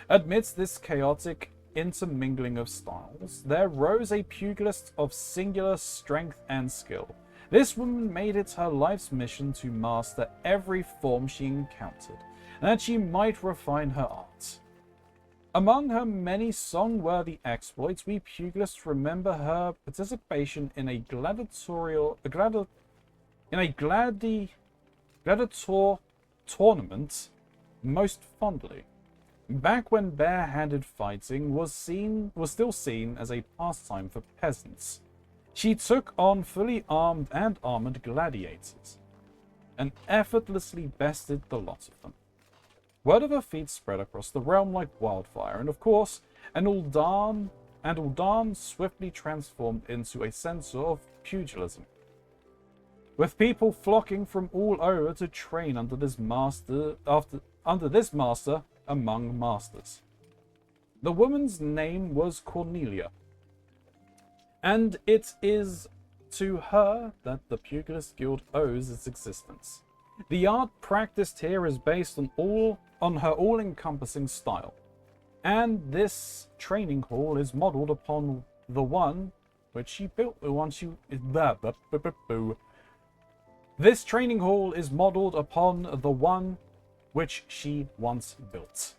Amidst this chaotic intermingling of styles, there rose a pugilist of singular strength and skill. This woman made it her life's mission to master every form she encountered, that she might refine her art. Among her many song-worthy exploits, we pugilists remember her participation in a gladiator tournament most fondly. Back when bare-handed fighting was still seen as a pastime for peasants, she took on fully armed and armored gladiators, and effortlessly bested the lot of them. Word of her feat spread across the realm like wildfire, and of course, Ul'dan swiftly transformed into a center of pugilism, with people flocking from all over to train under this master among masters. The woman's name was Cornelia, and it is to her that the Pugilist Guild owes its existence. The art practiced here is based on her all-encompassing style, and this training hall is modeled upon the one which she built. This training hall is modeled upon the one which she once built.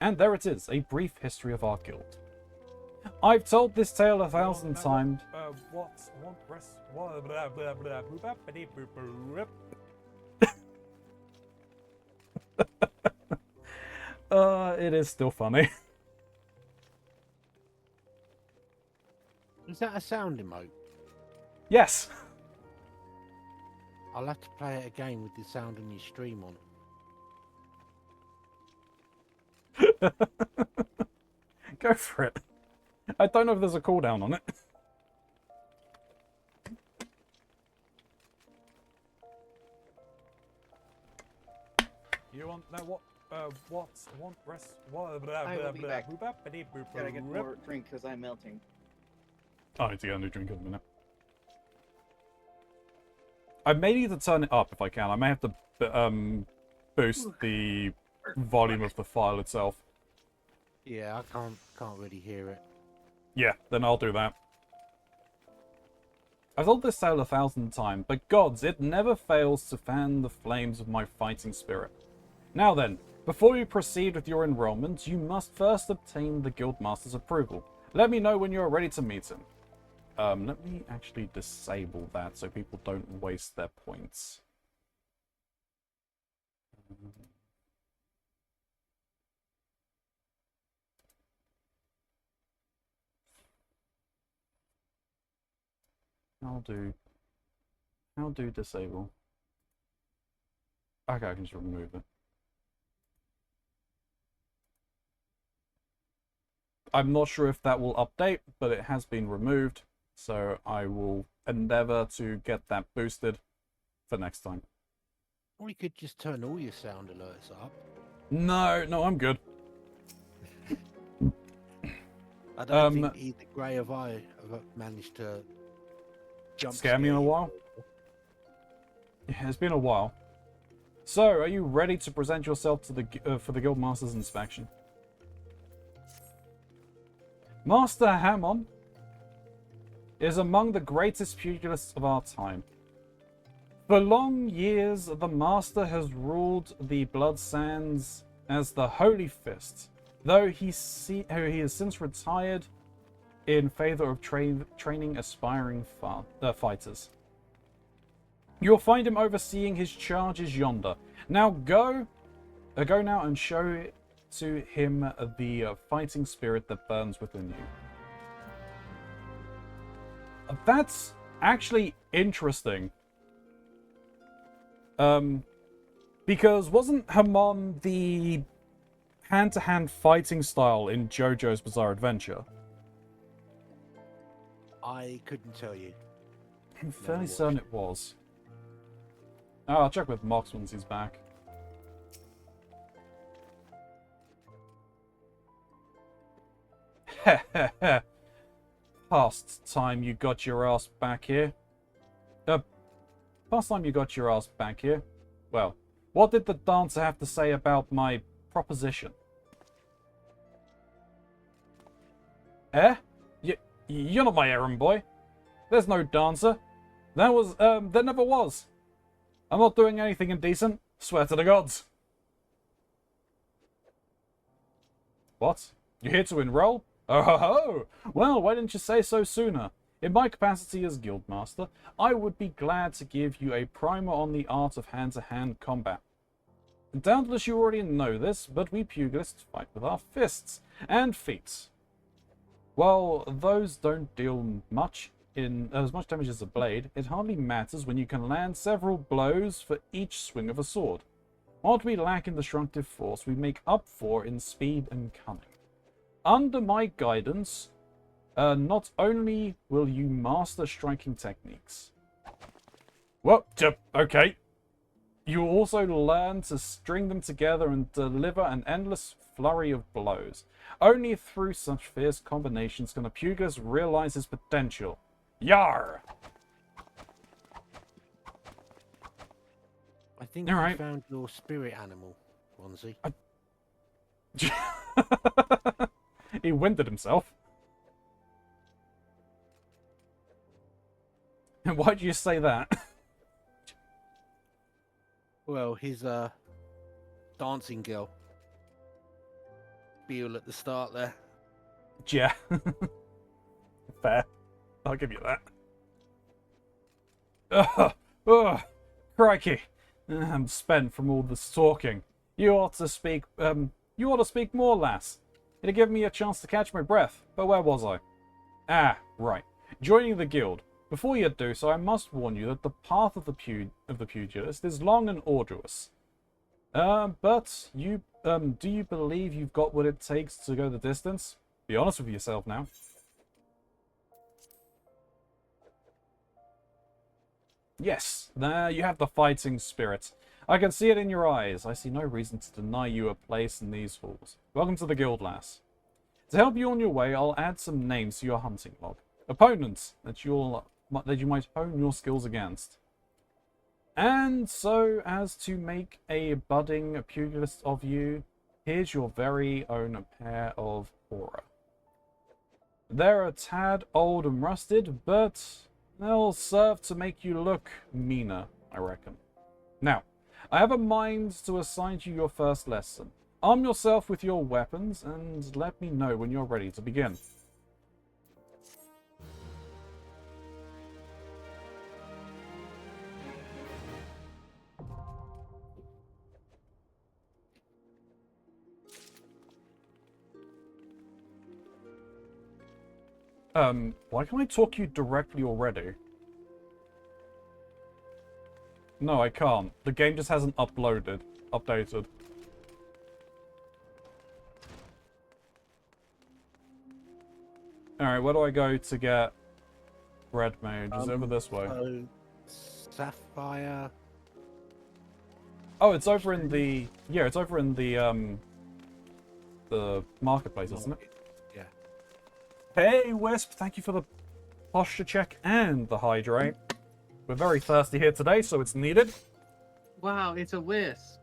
And there it is, a brief history of our guild. I've told this tale 1,000 times. It is still funny. Is that a sound emote? Yes. I'll have to play it again with the sound on your stream on. Go for it. I don't know if there's a cooldown on it. You want know what? Rest? I will be back. Gotta get more drink because I'm melting. I need to get a new drink in a minute. I may need to turn it up if I can. I may have to boost the volume of the file itself. Yeah, I can't really hear it. Yeah, then I'll do that. I've told this tale 1,000 times, but gods, it never fails to fan the flames of my fighting spirit. Now then, before you proceed with your enrollment, you must first obtain the Guildmaster's approval. Let me know when you are ready to meet him. Let me actually disable that so people don't waste their points. I'll do disable. Okay, I can just remove it. I'm not sure if that will update, but it has been removed, so I will endeavor to get that boosted for next time. Or you could just turn all your sound alerts up. No, I'm good. I don't think either Grey or I have managed to scare me in a while. Yeah, it's been a while. So, are you ready to present yourself to the for the Guildmaster's inspection? Master Hammon is among the greatest pugilists of our time. For long years, the Master has ruled the Blood Sands as the Holy Fist, though he has since retired in favor of training aspiring fighters. You'll find him overseeing his charges yonder. Now go now and show to him the fighting spirit that burns within you. That's actually interesting. Because wasn't Hammon the hand-to-hand fighting style in JoJo's Bizarre Adventure? I couldn't tell you. I'm fairly certain it was. Oh, I'll check with Mox once he's back. Past time you got your ass back here. Past time you got your ass back here. Well, what did the dancer have to say about my proposition? Eh? You're not my errand boy. There's no dancer. There never was. I'm not doing anything indecent. Swear to the gods. What? You're here to enroll? Oh ho ho! Well, why didn't you say so sooner? In my capacity as Guildmaster, I would be glad to give you a primer on the art of hand-to-hand combat. Doubtless you already know this, but we pugilists fight with our fists and feet. While those don't deal as much damage as a blade, it hardly matters when you can land several blows for each swing of a sword. What we lack in destructive force, we make up for in speed and cunning. Under my guidance, not only will you master striking techniques. Well, okay. You will also learn to string them together and deliver an endless flurry of blows. Only through such fierce combinations can a pugilist realize his potential. Yar! I think All you right. found your spirit animal, Keronzi. He winded himself. And why'd you say that? Well, his dancing girl. Beal at the start there. Yeah. Fair. I'll give you that. Ugh, crikey. I'm spent from all this talking. You ought to speak more, lass. It'd give me a chance to catch my breath. But where was I? Ah, right. Joining the guild. Before you do so, I must warn you that the path of the pugilist is long and arduous. But you, do you believe you've got what it takes to go the distance? Be honest with yourself now. Yes, there you have the fighting spirit. I can see it in your eyes. I see no reason to deny you a place in these halls. Welcome to the guild, lass. To help you on your way, I'll add some names to your hunting log. Opponents that you might hone your skills against. And so, as to make a budding pugilist of you, here's your very own pair of aura. They're a tad old and rusted, but they'll serve to make you look meaner, I reckon. Now, I have a mind to assign you your first lesson. Arm yourself with your weapons and let me know when you're ready to begin. Why can't I talk you directly already? No, I can't. The game just hasn't updated. Alright, where do I go to get Red Mage? Is it over this way? Sapphire. Oh, it's over in the... Yeah, it's over in the marketplace, isn't it? Yeah. Hey, Wisp, thank you for the posture check and the hydrate. We're very thirsty here today, so it's needed. Wow, it's a wisp.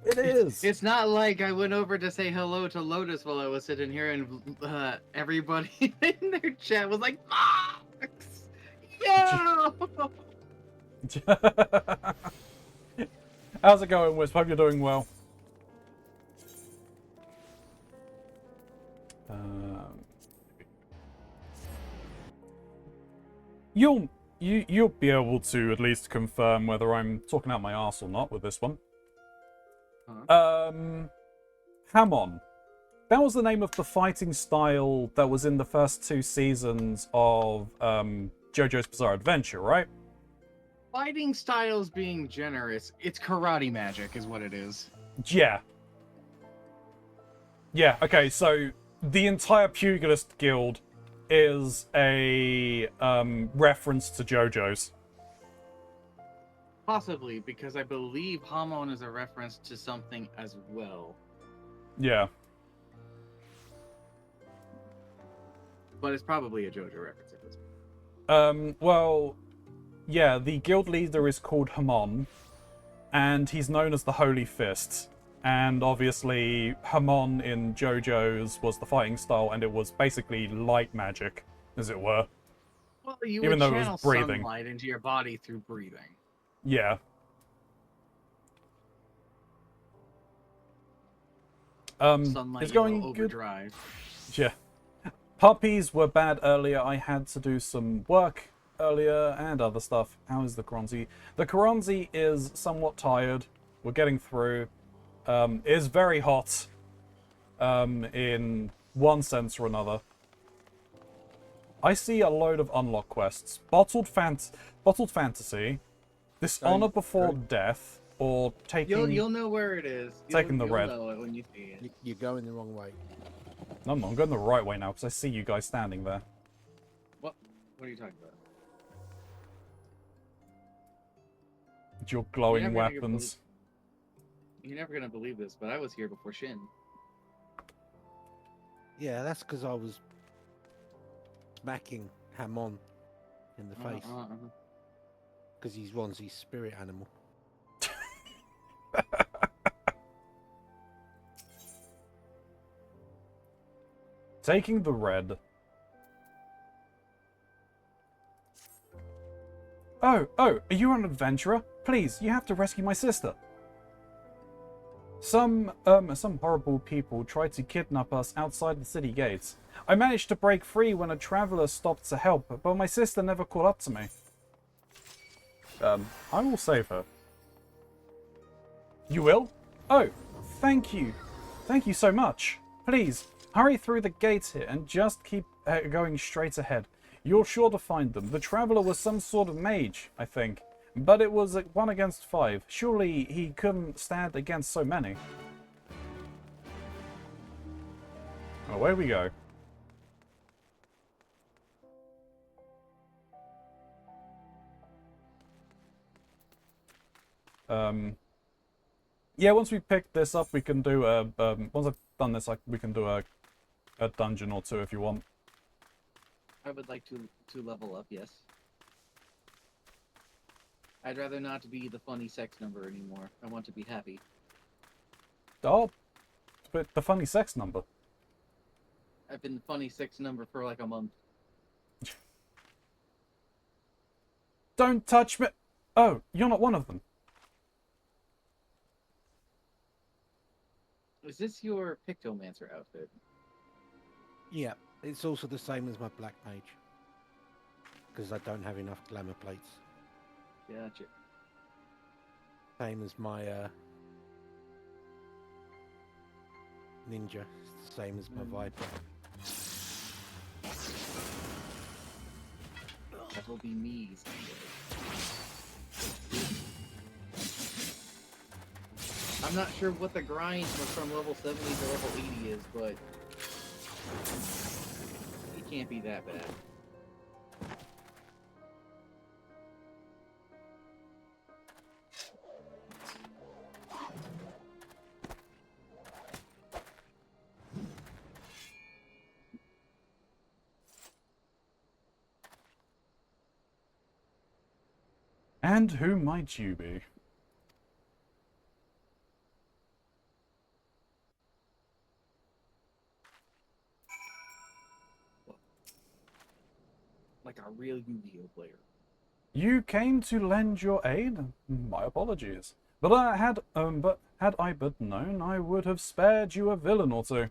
It is. It's not like I went over to say hello to Lotus while I was sitting here and everybody in their chat was like, Max! Yeah! How's it going, Wisp? Hope you're doing well. You'll be able to at least confirm whether I'm talking out my arse or not with this one. Hamon. That was the name of the fighting style that was in the first 2 seasons of JoJo's Bizarre Adventure, right? Fighting styles being generous, it's karate magic is what it is. Yeah. Yeah, okay, so the entire Pugilist Guild is a reference to JoJo's. Possibly, because I believe Hamon is a reference to something as well. Yeah. But it's probably a JoJo reference at this point. Well, yeah, the guild leader is called Hamon, and he's known as the Holy Fist. And obviously, Hamon in JoJo's was the fighting style, and it was basically light magic, as it were. Well, you Even would though it channel was breathing. sunlight into your body through breathing. Yeah. Sunlight It's Yellow going good. Overdrive. Yeah. Puppies were bad earlier. I had to do some work earlier and other stuff. How is the Keronzi? The Keronzi is somewhat tired. We're getting through. It is very hot. In one sense or another. I see a load of unlock quests. Bottled Fantasy, Dishonor Before Death, or taking... You'll know where it is. Taking the you'll red. know it when you see it. You're going the wrong way. No, I'm going the right way now, because I see you guys standing there. What are you talking about? With your glowing weapons. You're never gonna believe this, but I was here before Shin. Yeah, that's because I was smacking Hamon in the face. Because he's Ronzi's spirit animal. Taking the red. Oh, are you an adventurer? Please, you have to rescue my sister. Some horrible people tried to kidnap us outside the city gates. I managed to break free when a traveler stopped to help, but my sister never caught up to me. I will save her. You will? Oh, thank you. Thank you so much. Please, hurry through the gates here and just keep going straight ahead. You're sure to find them. The traveler was some sort of mage, I think. But it was 1 against 5. Surely he couldn't stand against so many. Away we go. Yeah, once we pick this up, we can do a... once I've done this, we can do a dungeon or two if you want. I would like to level up, yes. I'd rather not be the funny sex number anymore. I want to be happy. Oh, but the funny sex number. I've been the funny sex number for like a month. Don't touch me! Oh, you're not one of them. Is this your Pictomancer outfit? Yeah, it's also the same as my Black Mage. Because I don't have enough glamour plates. Gotcha. Same as my ninja. It's the same as my Viper. That will be me someday. I'm not sure what the grind from level 70 to level 80 is, but it can't be that bad. And who might you be? Like a real Yu-Gi-Oh player. You came to lend your aid? My apologies. But had I but known, I would have spared you a villain or two.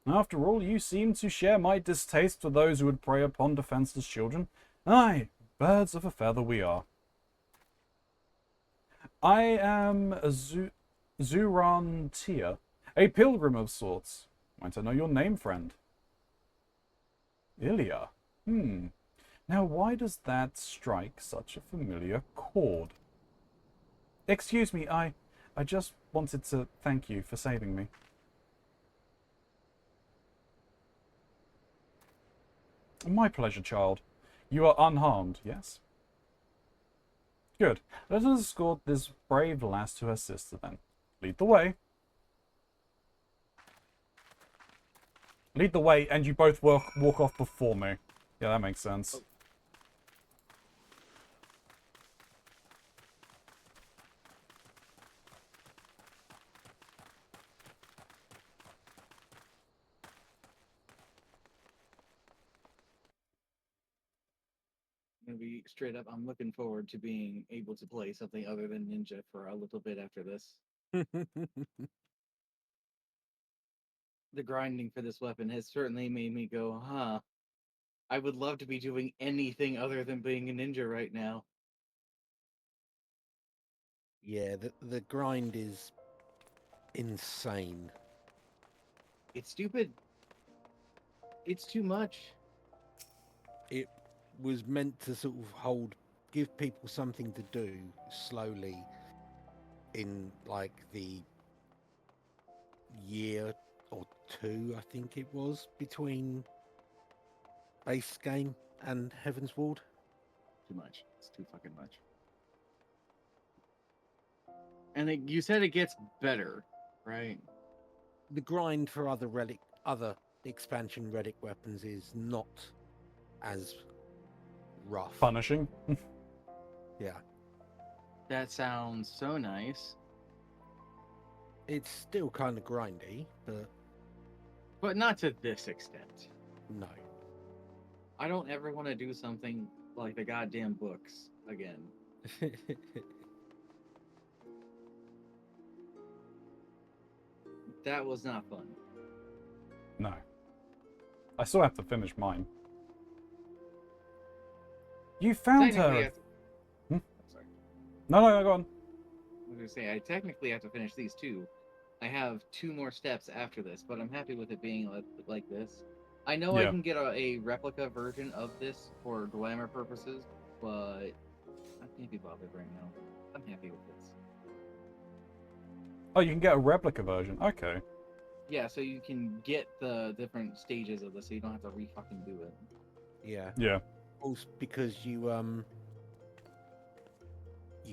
After all, you seem to share my distaste for those who would prey upon defenseless children. Aye, birds of a feather we are. I am Zurantia, a pilgrim of sorts. Might I know your name, friend? Ilya. Now why does that strike such a familiar chord? Excuse me, I just wanted to thank you for saving me. My pleasure, child. You are unharmed, yes? Good. Let us escort this brave lass to her sister, then. Lead the way. Lead the way, and you both walk off before me. Yeah, that makes sense. I'm gonna be straight up. I'm looking forward to being able to play something other than Ninja for a little bit after this. the grinding for this weapon has certainly made me go, huh. I would love to be doing anything other than being a ninja right now. Yeah, the grind is insane. It's stupid. It's too much. It was meant to sort of give people something to do slowly in like the year or two, I think it was, between base game and Heaven's Ward. Too much. It's too fucking much. And you said it gets better, right? The grind for other expansion relic weapons is not as rough. Punishing. Yeah. That sounds so nice. It's still kind of grindy, But not to this extent. no. I don't ever want to do something like the goddamn books again. That was not fun. No. I still have to finish mine. You found Technically, her. I'm sorry. No, go on. I was gonna say I technically have to finish these two. I have 2 more steps after this, but I'm happy with it being like this. I know I Yeah. can get a replica version of this for glamour purposes, but I can't be bothered right now. I'm happy with this. Oh, you can get a replica version. Okay. Yeah, so you can get the different stages of this, so you don't have to re-fucking do it. Yeah. Yeah. Also because you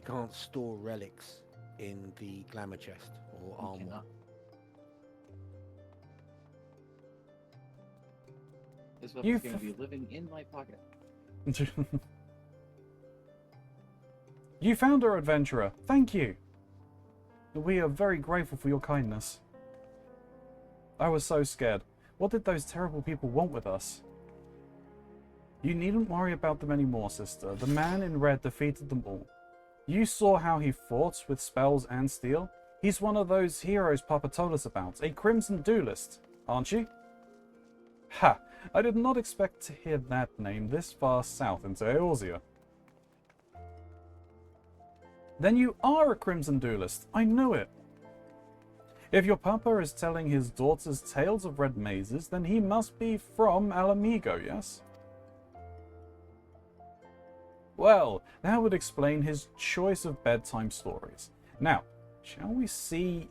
can't store relics in the glamour chest or You armor. cannot. This weapon's going to be living in my pocket. You found her, adventurer. Thank you. We are very grateful for your kindness. I was so scared. What did those terrible people want with us? You needn't worry about them anymore, sister. The man in red defeated them all. You saw how he fought with spells and steel? He's one of those heroes Papa told us about, a crimson duelist, aren't you? Ha! I did not expect to hear that name this far south into Eorzea. Then you are a crimson duelist. I knew it. If your papa is telling his daughters tales of red mazes, then he must be from Alamigo, yes? Well, that would explain his choice of bedtime stories. Now, shall we see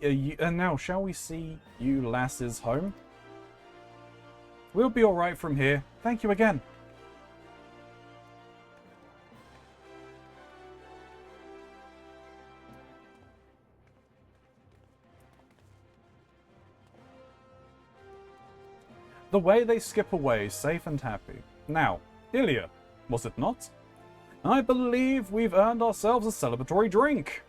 you lasses home? We'll be all right from here. Thank you again. The way they skip away, safe and happy. Now, Ilya, was it not? I believe we've earned ourselves a celebratory drink.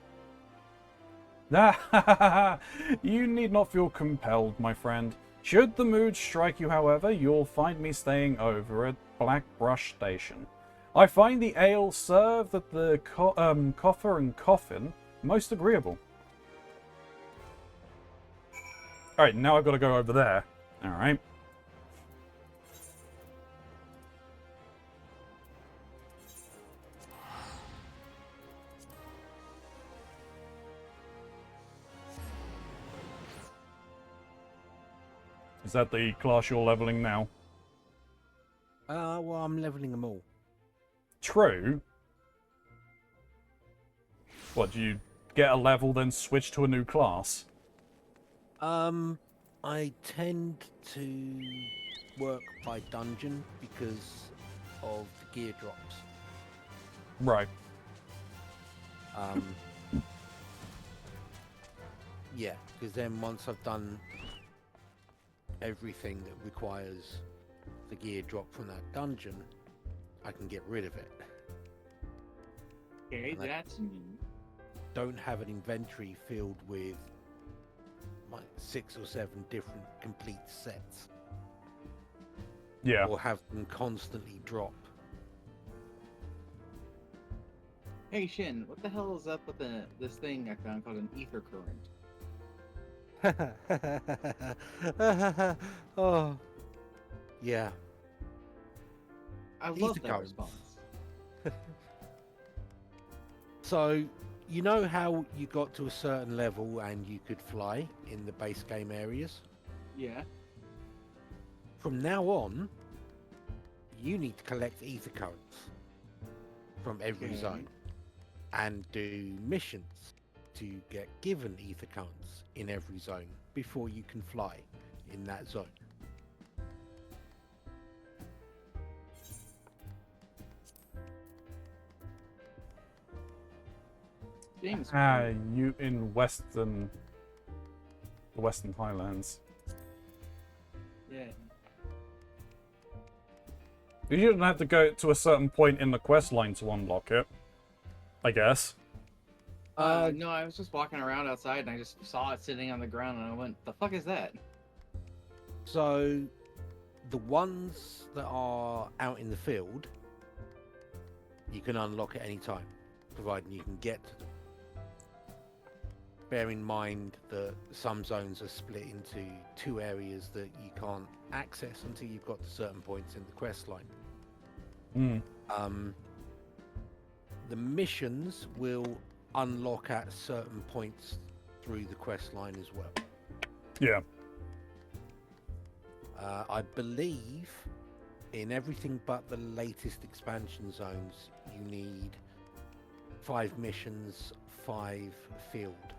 You need not feel compelled, my friend. Should the mood strike you, however, you'll find me staying over at Blackbrush Station. I find the ale served at the Coffer and Coffin most agreeable. Alright, now I've got to go over there. Alright. Is that the class you're leveling now? Well, I'm leveling them all. True. What, do you get a level then switch to a new class? I tend to work by dungeon because of the gear drops. Right. Yeah, because then once I've done everything that requires the gear drop from that dungeon, I can get rid of it. Okay, And I that's neat. don't have an inventory filled with like 6 or 7 different complete sets, Yeah. or have them constantly drop. Hey Shin, what the hell is up with this thing I found called an ether current? Oh, yeah. I love Ether that cones. response. So, you know how you got to a certain level and you could fly in the base game areas? Yeah. From now on, you need to collect ether cones from every Okay. zone and do missions to get given ether cones in every zone before you can fly in that zone. James. You in the Western Highlands. Yeah. You shouldn't have to go to a certain point in the quest line to unlock it, I guess. No, I was just walking around outside and I just saw it sitting on the ground and I went, "The fuck is that?" So, the ones that are out in the field, you can unlock at any time, providing you can get to them. Bear in mind that some zones are split into two areas that you can't access until you've got to certain points in the quest line. The missions will unlock at certain points through the quest line as well. Yeah. I believe in everything but the latest expansion zones, you need 5 missions, 5 field.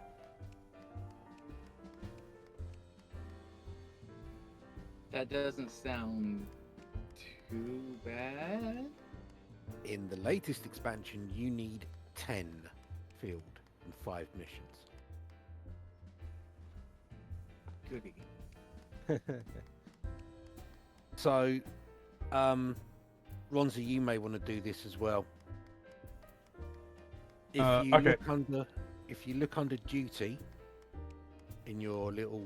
That doesn't sound too bad. In the latest expansion, you need 10 field and 5 missions. Goody. So, Ronzi, you may want to do this as well. If you okay. look under duty in your little,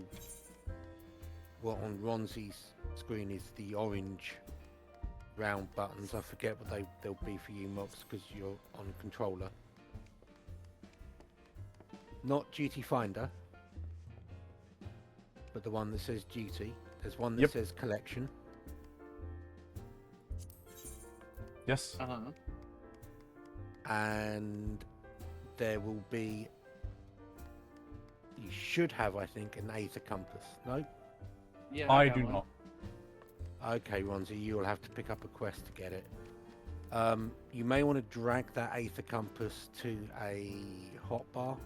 what on Ronzi's screen is the orange round buttons. I forget what they'll be for you, Mox, because you're on controller. Not duty finder, but the one that says duty. There's one that says collection. Yes. And there will be, you should have, I think, an Aether compass. No? Yeah. I got do one. not. Okay, Ronzi, you'll have to pick up a quest to get it. You may want to drag that Aether compass to a hotbar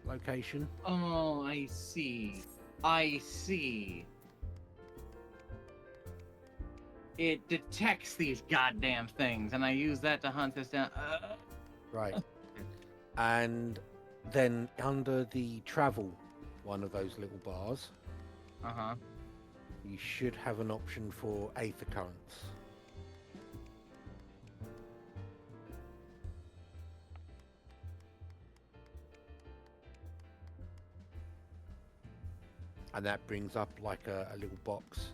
location. Oh, I see. I see. It detects these goddamn things, and I use that to hunt us down. Right. And then under the travel, one of those little bars, you should have an option for Aether currents. And that brings up like a little box.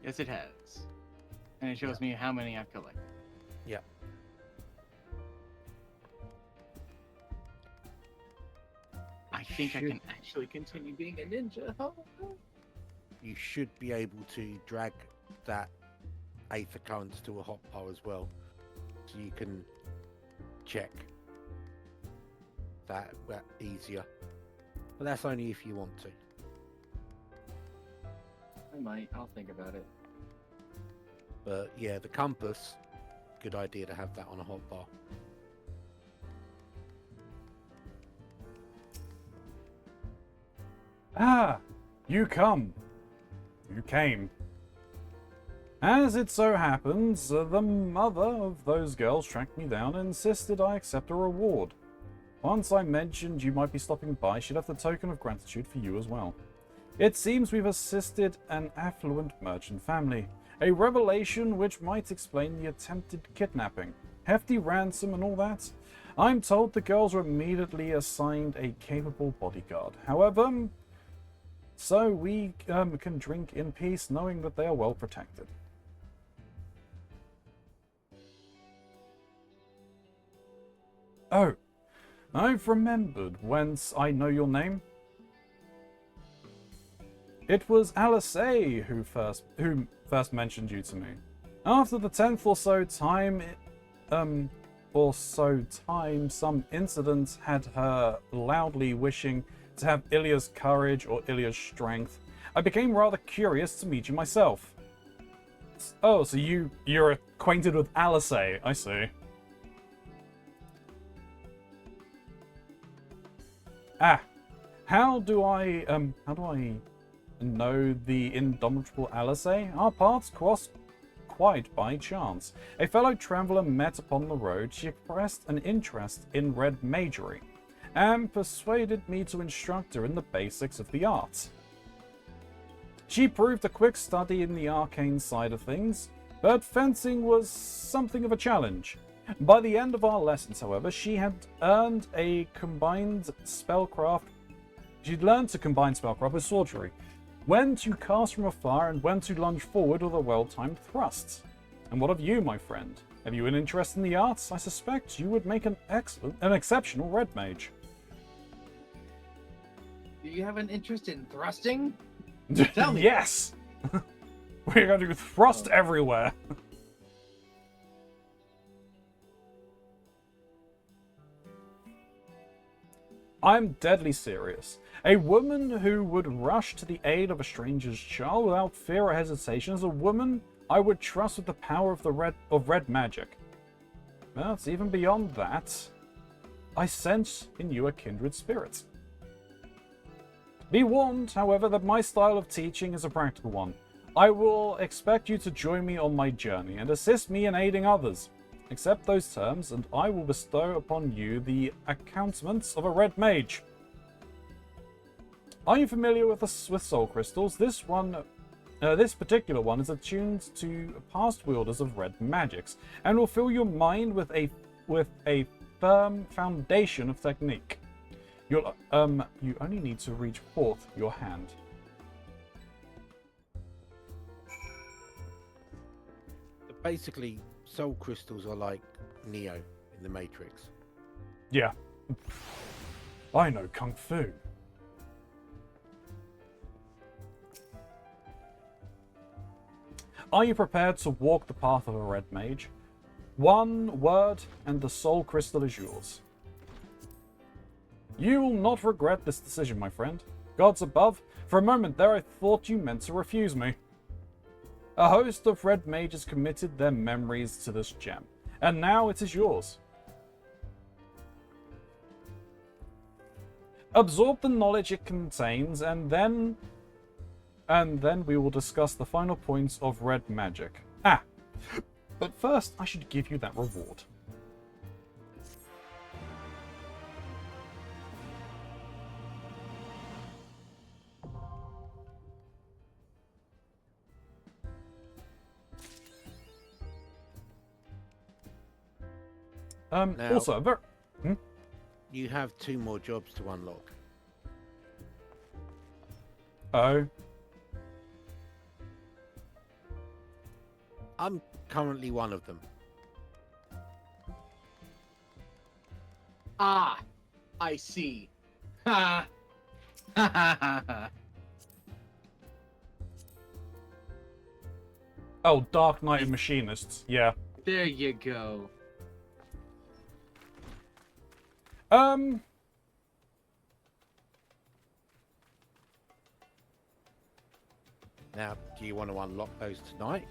Yes, it has. And it shows me how many I've collected. Yeah. I think I can actually continue being a ninja. You should be able to drag that Aether currents to a hotbar as well, so you can check that easier. But that's only if you want to. I might. I'll think about it. But yeah, the compass, good idea to have that on a hotbar. Ah, you come. You came. As it so happens, the mother of those girls tracked me down and insisted I accept a reward. Once I mentioned you might be stopping by, she left a token of gratitude for you as well. It seems we've assisted an affluent merchant family, a revelation which might explain the attempted kidnapping, hefty ransom and all that. I'm told the girls were immediately assigned a capable bodyguard. However, so we can drink in peace knowing that they are well protected. Oh, I've remembered whence I know your name. It was Alice who first mentioned you to me. After the 10th or so time, some incident had her loudly wishing to have Ilya's courage or Ilya's strength. I became rather curious to meet you myself. Oh, so you're acquainted with Alice, I see. Ah, how do I know the indomitable Alice? Our paths crossed quite by chance. A fellow traveller met upon the road. She expressed an interest in red magery and persuaded me to instruct her in the basics of the art. She proved a quick study in the arcane side of things, but fencing was something of a challenge. By the end of our lessons, however, she had earned a combined spellcraft. She'd learned to combine spellcraft with swordry, when to cast from afar and when to lunge forward with a well-timed thrust. And what of you, my friend? Have you an interest in the arts? I suspect you would make an exceptional red mage. Do you have an interest in thrusting? Tell me. Yes! We're going to thrust everywhere. I'm deadly serious. A woman who would rush to the aid of a stranger's child without fear or hesitation is a woman I would trust with the power of red magic. Well, it's even beyond that. I sense in you a kindred spirit. Be warned, however, that my style of teaching is a practical one. I will expect you to join me on my journey and assist me in aiding others. Accept those terms, and I will bestow upon you the accoutrements of a red mage. Are you familiar with soul crystals? This particular one is attuned to past wielders of red magics, and will fill your mind with a firm foundation of technique. You only need to reach forth your hand. Basically, soul crystals are like Neo in the Matrix. Yeah. I know Kung Fu. Are you prepared to walk the path of a red mage? One word, and the soul crystal is yours. You will not regret this decision, my friend. Gods above, for a moment there I thought you meant to refuse me. A host of red mages committed their memories to this gem, and now it is yours. Absorb the knowledge it contains, and then we will discuss the final points of red magic. Ah, but first I should give you that reward. Now, Also, you have 2 more jobs to unlock. Oh. I'm currently one of them. Ah, I see. Ha! Ha ha ha ha. Oh, Dark Knight and Machinists. Yeah. There you go. Now, do you want to unlock those tonight?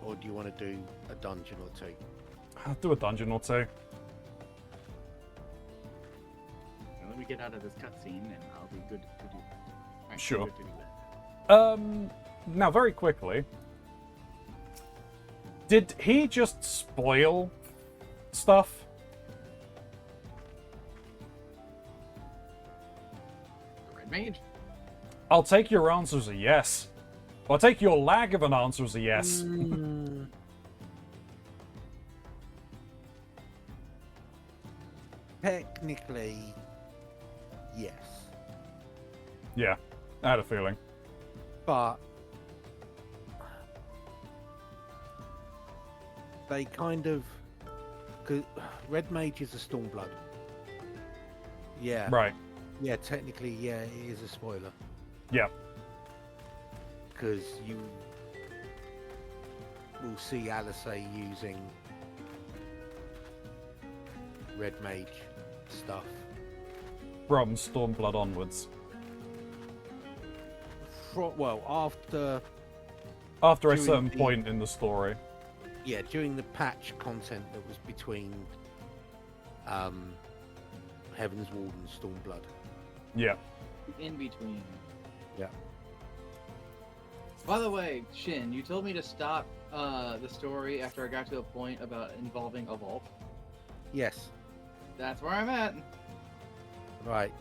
Or do you want to do a dungeon or 2? I'll do a dungeon or 2. Let me get out of this cutscene, and I'll be good to do that. Right, Sure. good to do that. Now, very quickly. Did he just spoil stuff? The Red Mage. I'll take your answer as a yes. I'll take your lag of an answer as a yes. Technically, yes. Yeah, I had a feeling. But they kind of... because Red Mage is a Stormblood. Yeah. Right. Yeah, technically, yeah, it is a spoiler. Yeah. Because you will see Alisei using Red Mage stuff. From Stormblood onwards. Well, after After a During certain the- point in the story. yeah, during the patch content that was between Heaven's Ward and Stormblood. Yeah. In between. Yeah. By the way, Shin, you told me to stop the story after I got to a point about involving a vault. Yes. That's where I'm at. Right.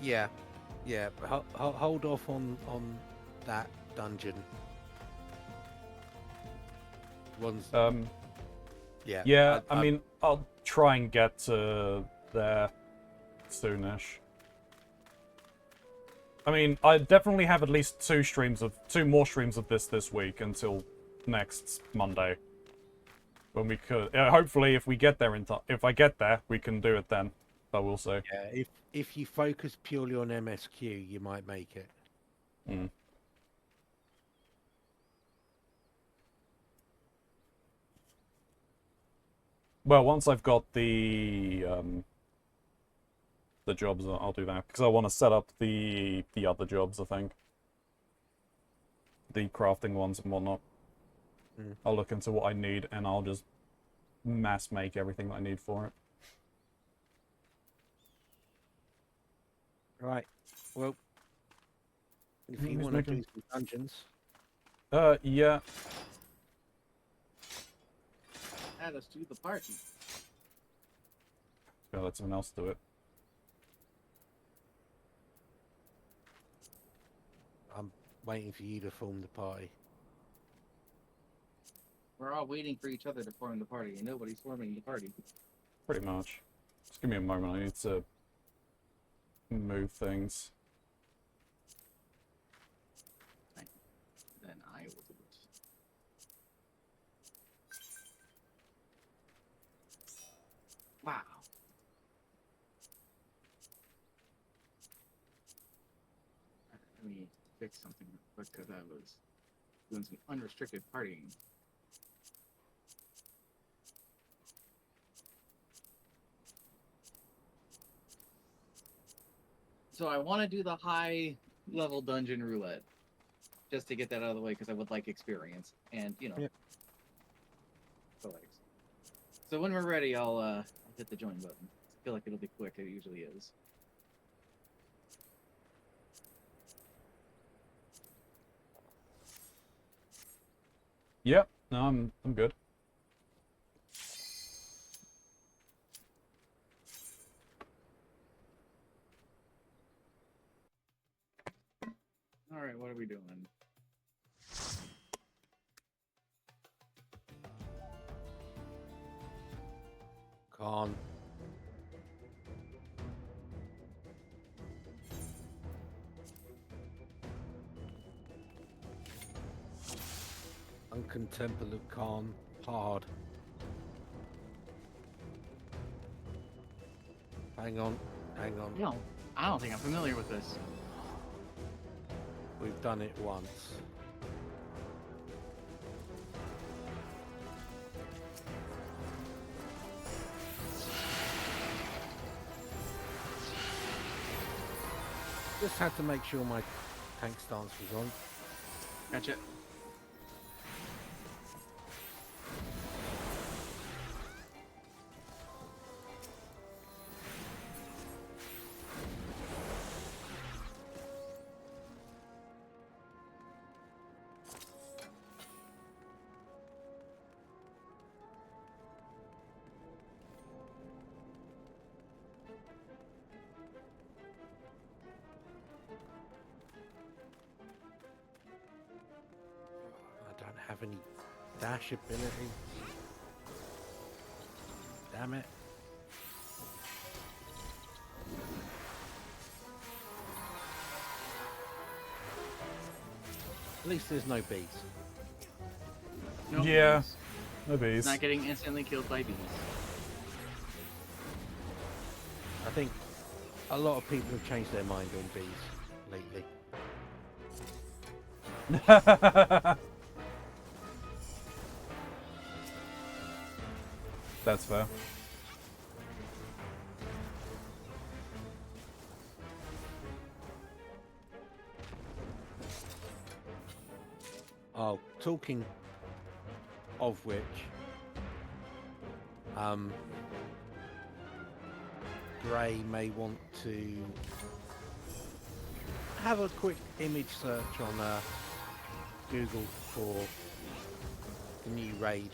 Yeah. Yeah. But hold off on that dungeon. One's yeah. Yeah, I mean, I'll try and get there soonish. I mean, I definitely have at least two more streams of this week until next Monday. When we could, hopefully, if we get there in time, if I get there, we can do it then. But we'll see. Yeah, if you focus purely on MSQ, you might make it. Mm. Well, once I've got the jobs, I'll do that because I want to set up the other jobs. I think the crafting ones and whatnot. Mm. I'll look into what I need and I'll just mass make everything that I need for it. Right. Well, if you Who's want to making- do some dungeons, Yeah. Add us to the party. Gotta let someone else do it. I'm waiting for you to form the party. We're all waiting for each other to form the party, and nobody's forming the party. Pretty much. Just give me a moment. I need to move things. Then I will do it. Wow. Let me fix something real quick because I was doing some unrestricted partying. So I want to do the high level dungeon roulette just to get that out of the way because I would like experience and Yep. the legs. So when we're ready, I'll hit the join button. I feel like it'll be quick. It usually is. Yep. No, I'm good. All right, what are we doing? Khan. Uncan Temple of Khan. Hard. Hang on. Hang on. No, I don't think I'm familiar with this. We've done it once. Just had to make sure my tank stance was on. Gotcha. I don't have any dash ability. Damn it. At least there's no bees. No, Yeah. No bees. Not getting instantly killed by bees. I think a lot of people have changed their mind on bees lately. That's fair. Oh, talking of which, Gray may want to have a quick image search on Google for the new raid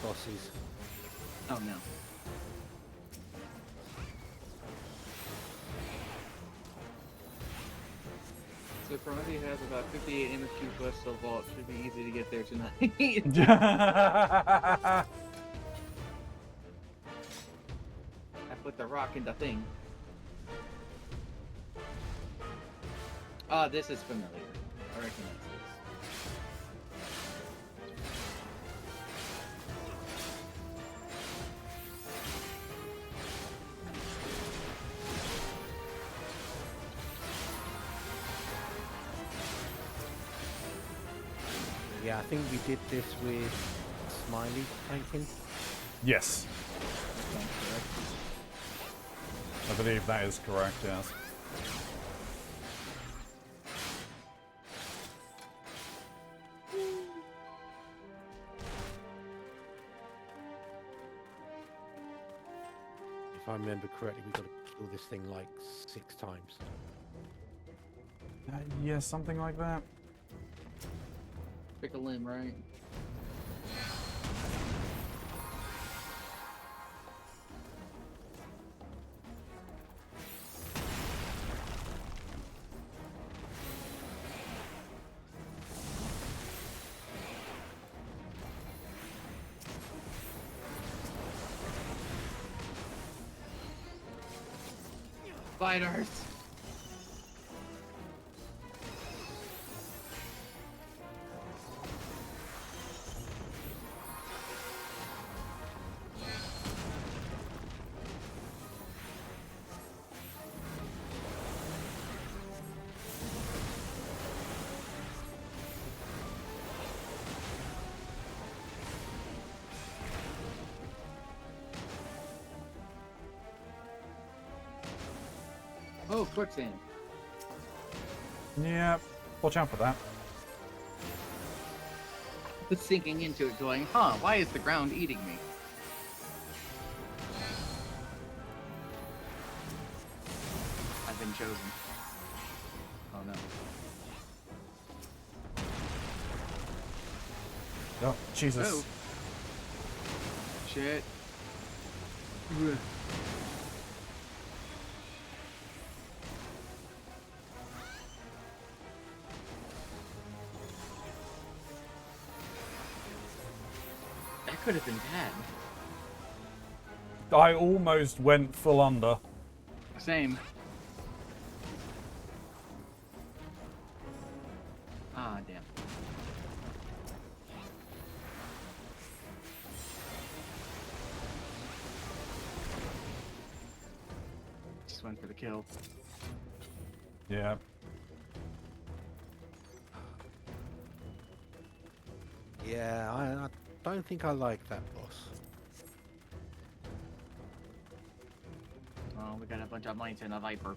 bosses. Oh no. So Keronzi has about 58 image cubes west of vault. Should be easy to get there tonight. I put the rock in the thing. Ah, this is familiar. I recognize this. Yeah, I think we did this with Smiley tanking. Yes. Sounds correct. I believe that is correct, yes. If I remember correctly, we got to kill this thing like 6 times. Yeah, something like that. Pick a limb, right? Spiders! Oh, quicksand. Yeah, watch out for that. Sinking into it going, huh, why is the ground eating me? I've been chosen. Oh no. Oh, Jesus. Oh. Shit. Ugh. That could have been bad. I almost went full under. Same. Ah, damn. Just went for the kill. Yeah. Yeah, I don't think I like that boss. Oh, we got a bunch of mites and a viper.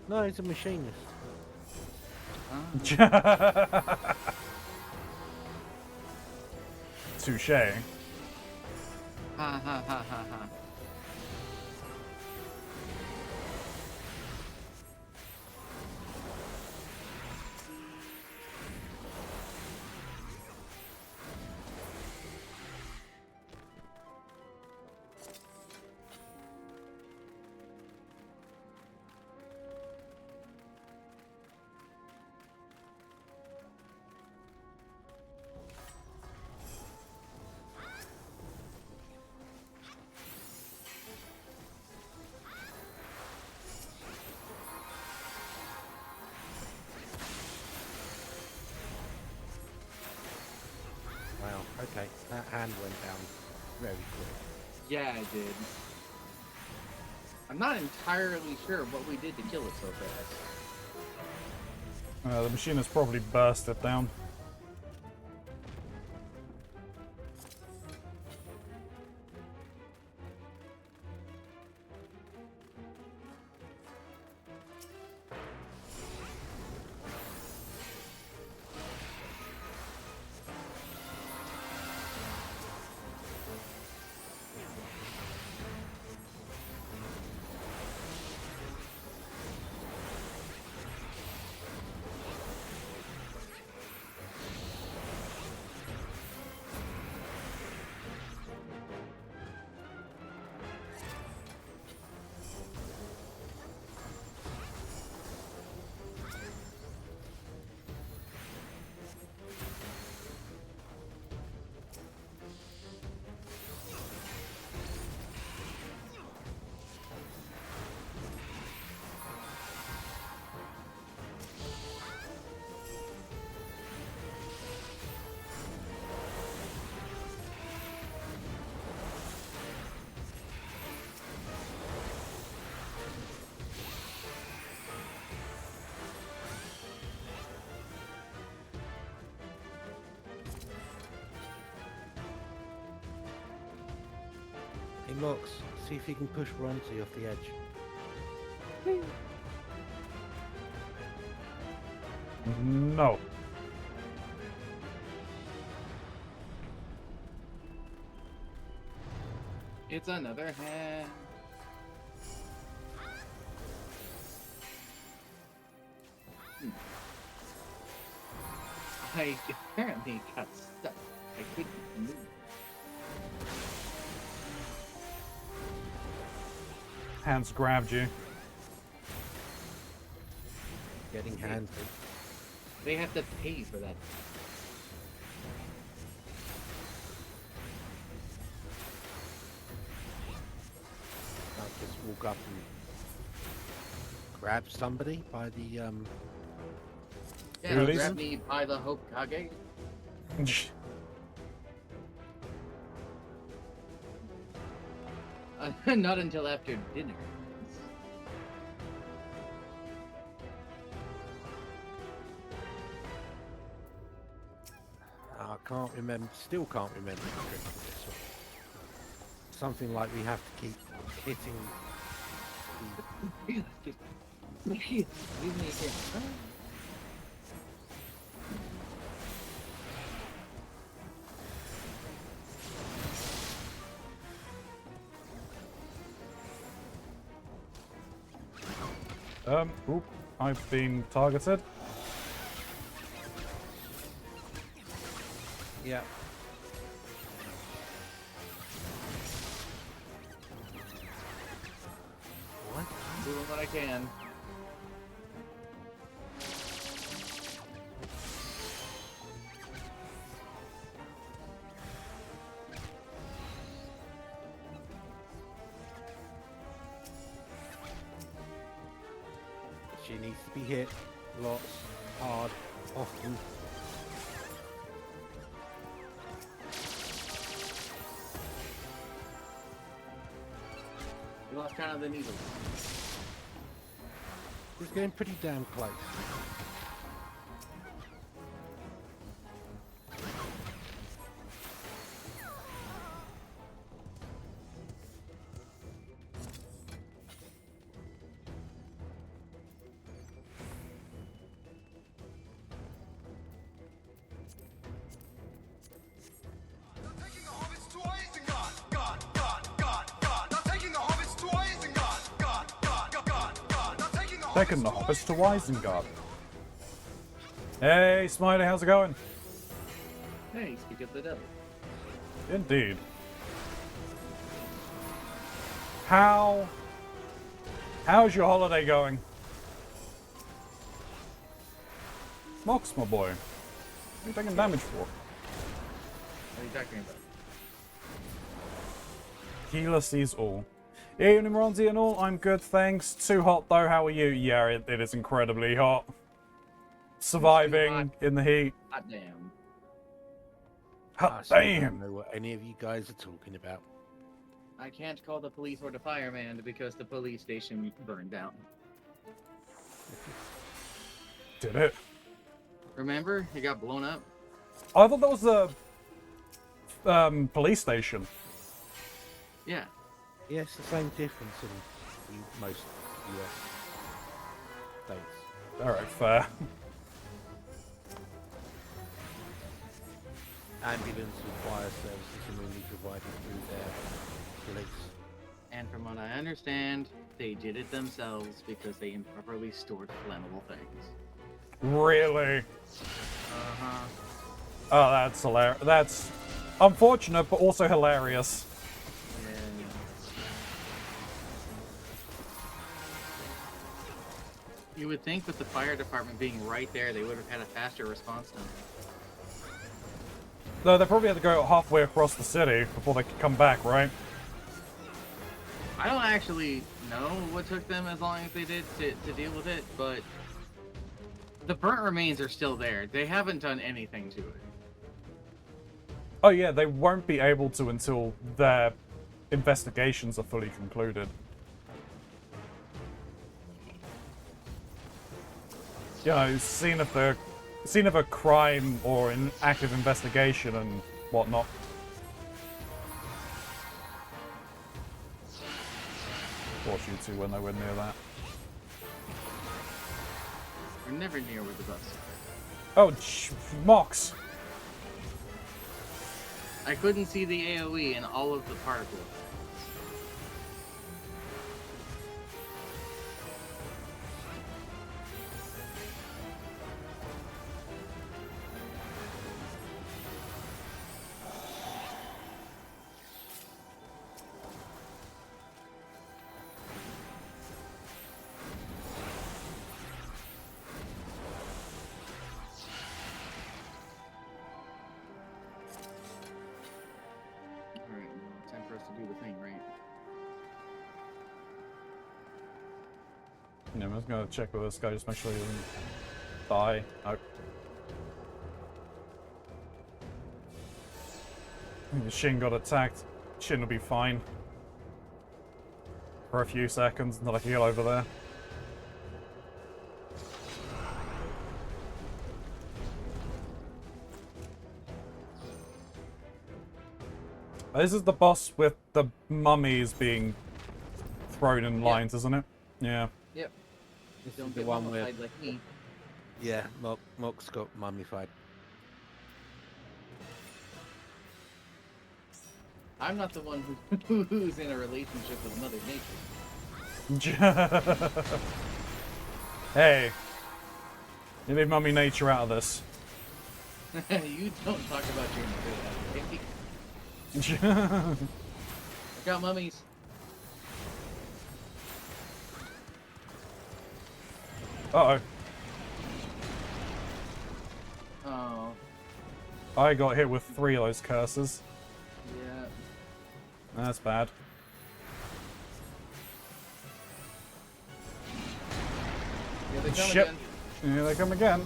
No, he's a machinist. Ah. Touche. Ha ha ha ha ha. hand went down very quick. Yeah, I did. I'm not entirely sure what we did to kill it so fast. The machine has probably burst it down. Hey Mox, see if you can push Ronzi off the edge. No. It's another hand. I apparently got stuck. I couldn't move. Hands grabbed you. Getting hands. They have to pay for that. I'll just walk up and grab somebody by the Yeah, Really? grab me by the Hokage. Not until after dinner. I can't remember, still can't remember the trick for this one. Something like we have to keep hitting Leave me again. Oop, I've been targeted. Yeah. What? Doing what I can. She needs to be hit lots, hard, often. We lost count of the needle. It's getting pretty damn close. Taking the hobbits to Isengard. Hey, Smiley, how's it going? Hey, speak of the devil. Indeed. How's your holiday going? Mox, my boy. What are you taking damage for? What are you talking about? Healer sees all. Ian and Keronzi and all, I'm good, thanks. Too hot though, how are you? Yeah, it is incredibly hot. Surviving in the heat. Hot damn. God still don't damn. know what any of you guys are talking about. I can't call the police or the fireman because the police station burned down. Did it? Remember? It got blown up. I thought that was the police station. Yeah. Yeah, it's the same difference in most US states. Alright, fair. Ambulance and fire services are mainly provided through their police. And from what I understand, they did it themselves because they improperly stored flammable things. Really? Uh-huh. Oh, that's hilarious. That's unfortunate, but also hilarious. Yeah. You would think with the fire department being right there, they would have had a faster response time. Though they probably had to go halfway across the city before they could come back, right? I don't actually know what took them as long as they did to deal with it, but the burnt remains are still there. They haven't done anything to it. Oh yeah, they won't be able to until their investigations are fully concluded. You know, scene of a crime or an active investigation and whatnot. Force you two when they were near that. We're never near where the bus is. Oh, Mox! I couldn't see the AoE in all of the particles. Alright, well, time for us to do the thing, right? Yeah, I'm just gonna check with this guy, just make sure he doesn't die. Nope. I think the Shin got attacked. Shin will be fine. For a few seconds, not a heal over there. This is the boss with the mummies being thrown in lines, isn't it? Yeah. Yep. This Don't is the get one where, mummified like me. yeah, Mock's got mummified. I'm not the one who's in a relationship with Mother Nature. Hey. You leave Mummy Nature out of this. You don't talk about your mother that way. I got mummies. Uh-oh. Oh. I got hit with 3 of those curses. Yeah. That's bad. Here they come Shit. again. Here they come again.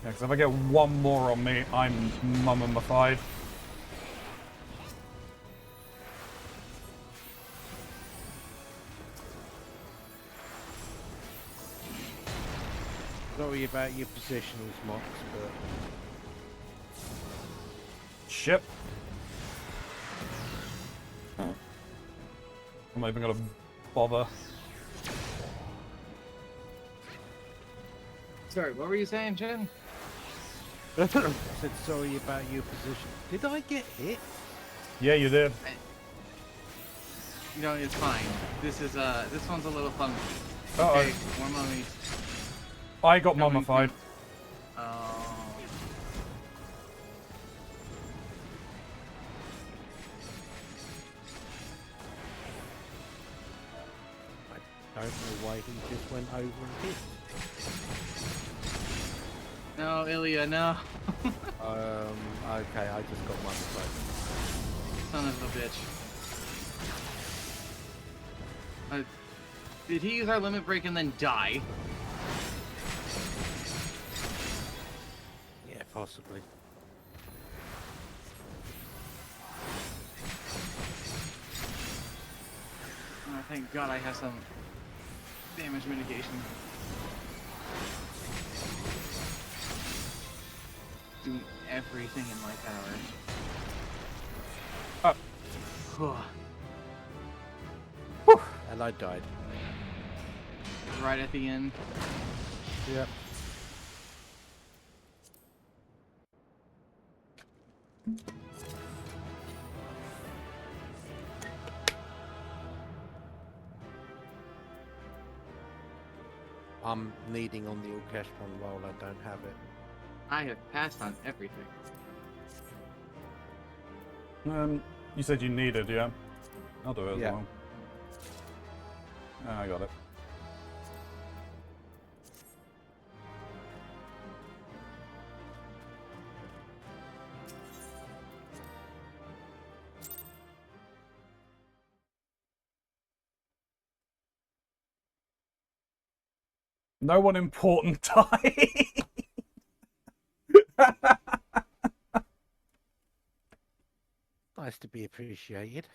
Yeah, because if I get one more on me, I'm mummified. Sorry about your positionals, Mox, but Shit. I'm not even gonna bother. Sorry, what were you saying, Jen? I said sorry about your position. Did I get hit? Yeah, you did. You know, it's fine. This is this one's a little funky. Uh-oh. Okay, more mummies. I got Coming mummified. Oh. I don't know why he just went over and hit. No, Ilya, no. Okay, I just got mummified. Son of a bitch. Did he use our limit break and then die? possibly. Oh, thank God I have some damage mitigation. Doing everything in my power. And I died. Right at the end. Yep. I'm needing on the orchestron roll. I don't have it. I have passed on everything. You said you needed, yeah? I'll do it as Yeah. well. I got it. No one important died. Nice to be appreciated.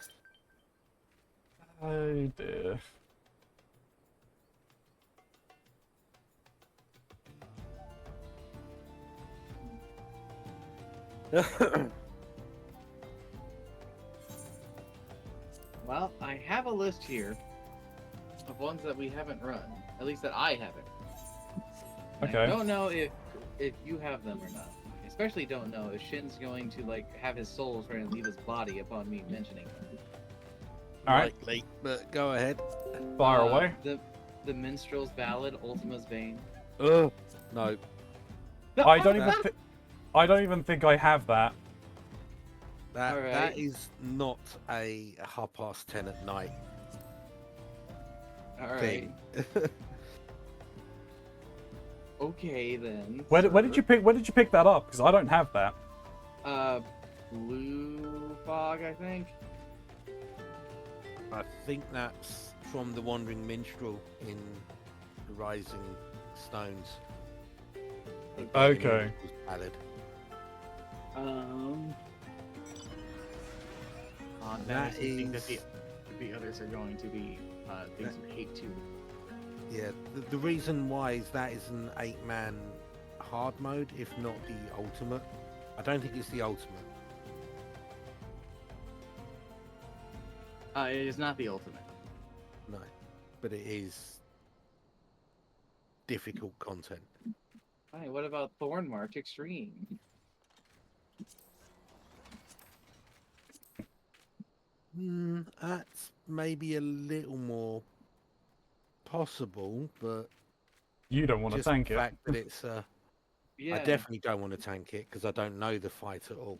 Oh dear. Well, I have a list here of ones that we haven't run. At least that I haven't. Okay. I don't know if you have them or not. I especially don't know if Shin's going to like have his soul trying to leave his body upon me mentioning them. All right. Likely, but go ahead. Fire away. The Minstrel's Ballad, Ultima's Vein. Ugh. No. I don't even think I have that. That Alright. that is not a 10:30 at night All right. thing. Okay then. Where did you pick that up? Because I don't have that. Blue Fog, I think. I think that's from the Wandering Minstrel in the Rising Stones. I think that's the Okay. Minstrel's Ballad. That That makes me think that is- the others are going to be things you hate too. Yeah, the reason why is that is an 8-man hard mode, if not the ultimate. I don't think it's the ultimate. It is not the ultimate. No, but it is difficult content. Alright, what about Thorn March Extreme? That's maybe a little more possible, but You don't want to just tank the it. fact that it's Yeah. I definitely don't want to tank it because I don't know the fight at all.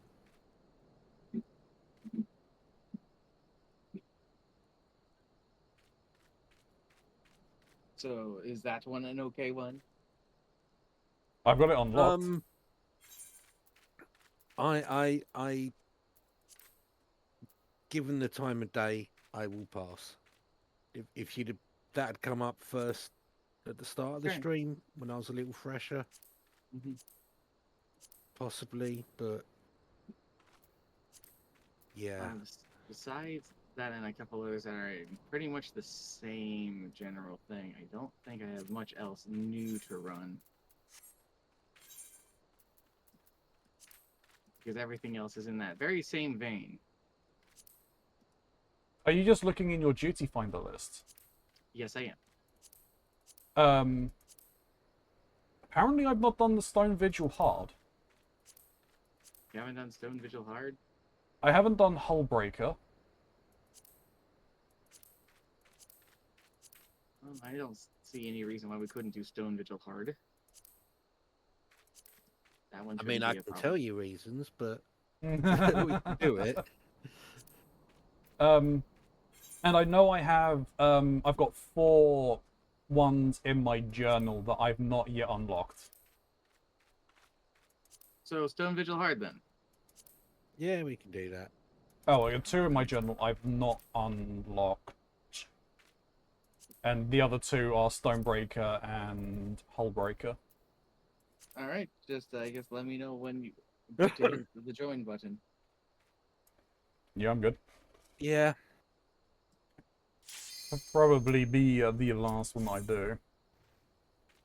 So is that one an okay one? I've got it unlocked. I given the time of day, I will pass. If that had come up first at the start of the Okay. stream when I was a little fresher, Mhm. possibly, but yeah. Besides that and a couple others that are pretty much the same general thing, I don't think I have much else new to run. Because everything else is in that very same vein. Are you just looking in your duty finder list? Yes, I am. Apparently I've not done the Stone Vigil hard. You haven't done Stone Vigil hard? I haven't done Hullbreaker. Well, I don't see any reason why we couldn't do Stone Vigil hard. That one I mean, shouldn't I be a can problem. tell you reasons, but we can do it. And I know I have, I've got 4 ones in my journal that I've not yet unlocked. So Stone Vigil hard then. Yeah, we can do that. Oh, I got 2 in my journal I've not unlocked. And the other 2 are Stonebreaker and Hullbreaker. All right, just I guess let me know when you to hit the join button. Yeah, I'm good. Yeah. I'll probably be the last one I do.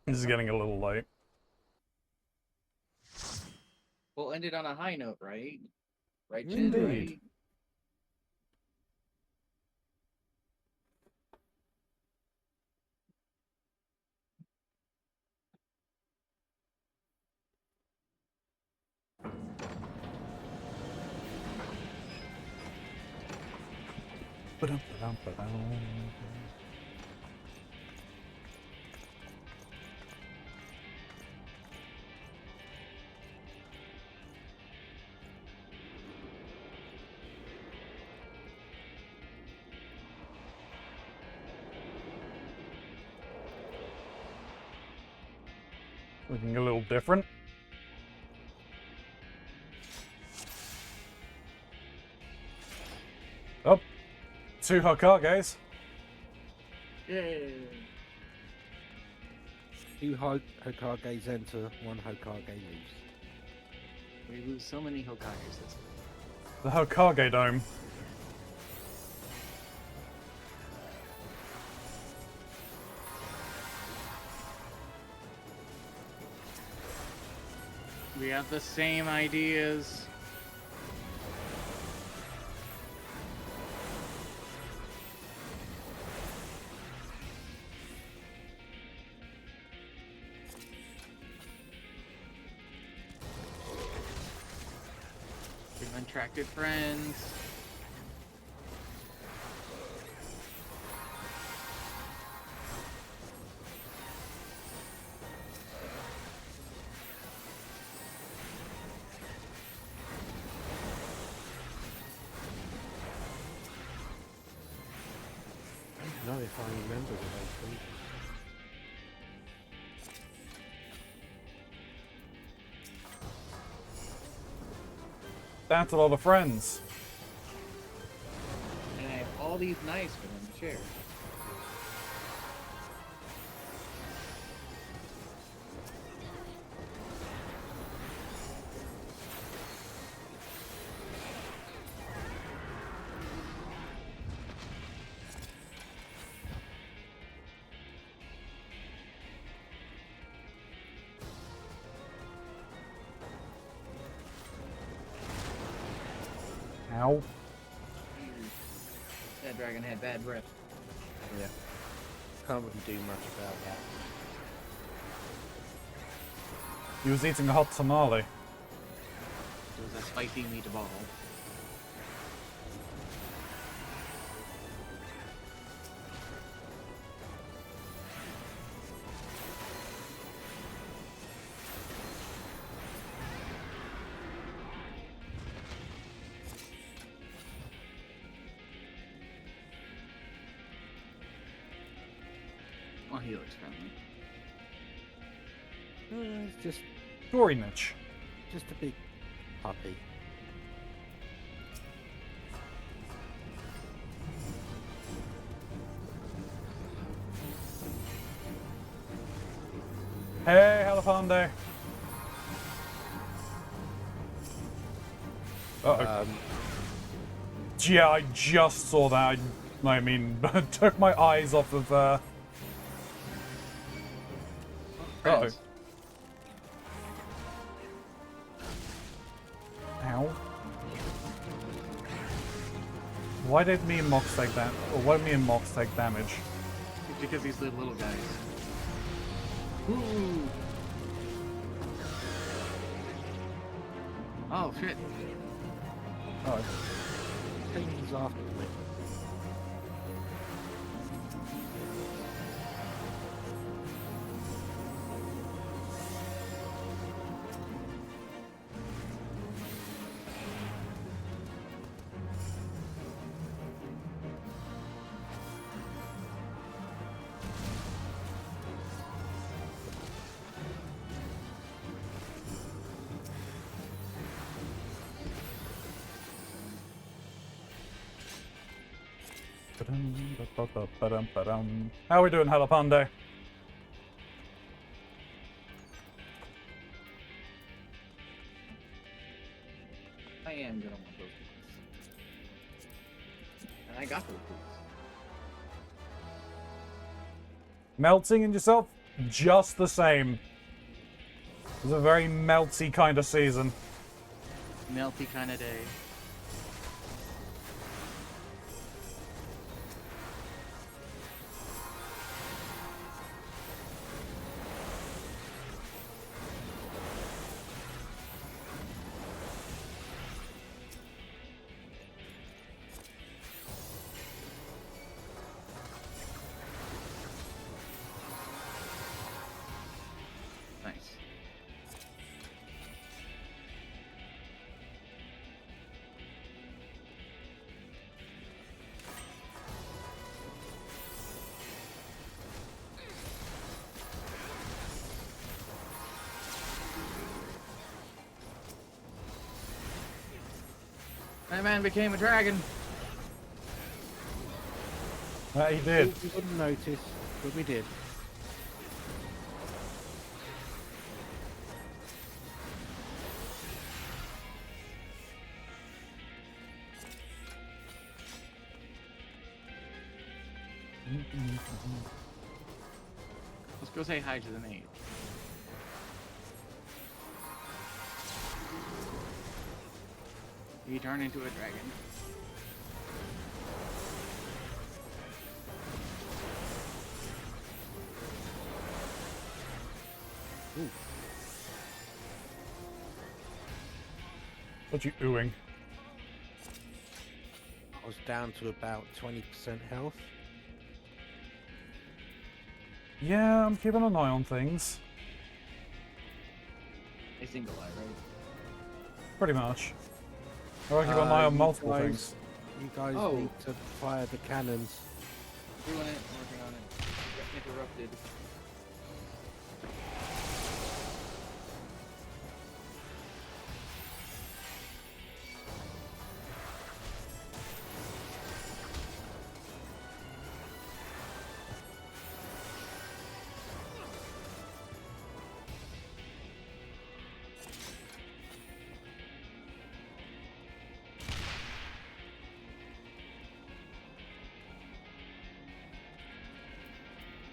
This is getting a little late. We'll end it on a high note, right? Right, Chin? Indeed. Right? Ba-dum-ba-dum-ba-dum. Looking a little different. Oh, 2 Hokages. Yay! 2 Hokages enter, 1 Hokage leaves. We lose so many Hokages this week. The Hokage Dome. We have the same ideas. We've attracted friends. I don't know if I remember the whole thing. That's a lot of friends. And I have all these knives for them to share. Ow. That dragon had bad breath. Yeah. Can't really do much about that. He was eating a hot tamale. It was a spicy meatball. Oh, he looks friendly. It's Gory niche. just a big puppy. Hey, Halapande. Uh-oh. Yeah, I just saw that. I mean, took my eyes off of, Uh-oh. Friends. Ow. Why did me and Mox take that? Or why did me and Mox take damage? Because he's the little guys. Ooh. Oh shit. Oh. Things after me. How are we doing, Halapande? I am gonna want those boots. And I got those boots. Melting in yourself? Just the same. It was a very melty kind of season. Melty kind of day. Nice. That man became a dragon. He did. We wouldn't notice, but we did. Let's go say hi to the maid. He turned into a dragon. Ooh. What you oohing? I was down to about 20% health. Yeah, I'm keeping an eye on things. A single eye, right? Pretty much. Or I keep an eye on You multiple guys- things. You guys Oh. need to fire the cannons. Doing it, working on it. Got interrupted.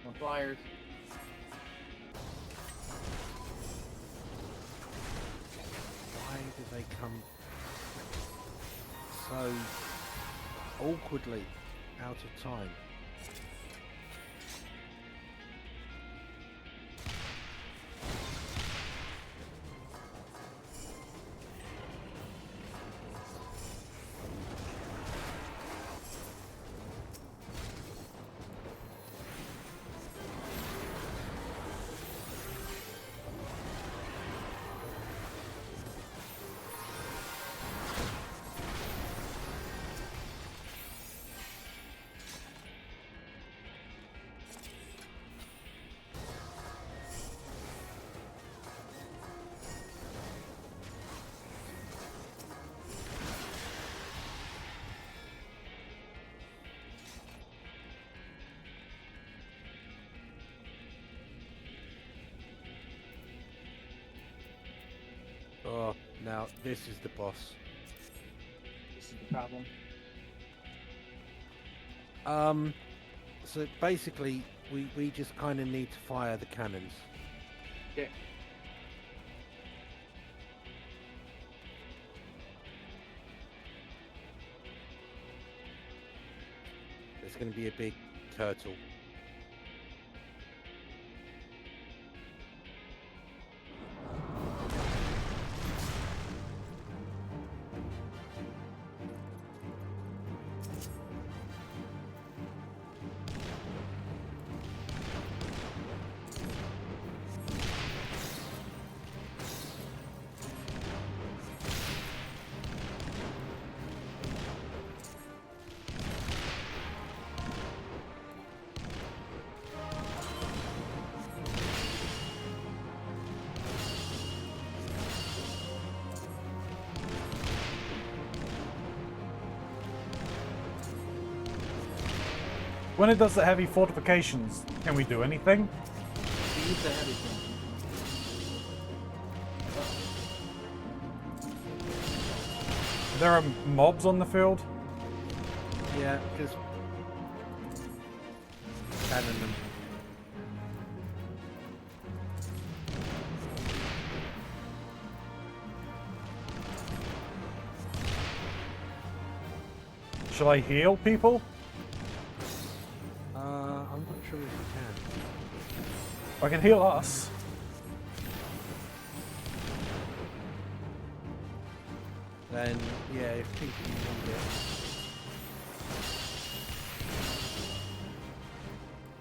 More flyers. Why do they come so awkwardly out of time? Oh, now this is the boss. This is the problem. So basically, we just kind of need to fire the cannons. Yeah. There's going to be a big turtle. When it does the heavy fortifications, can we do anything? Use the heavy thing. There are mobs on the field. Yeah, just cannon them. Shall I heal people? I'm not sure if you can. I can heal us. Then, yeah, if people need it.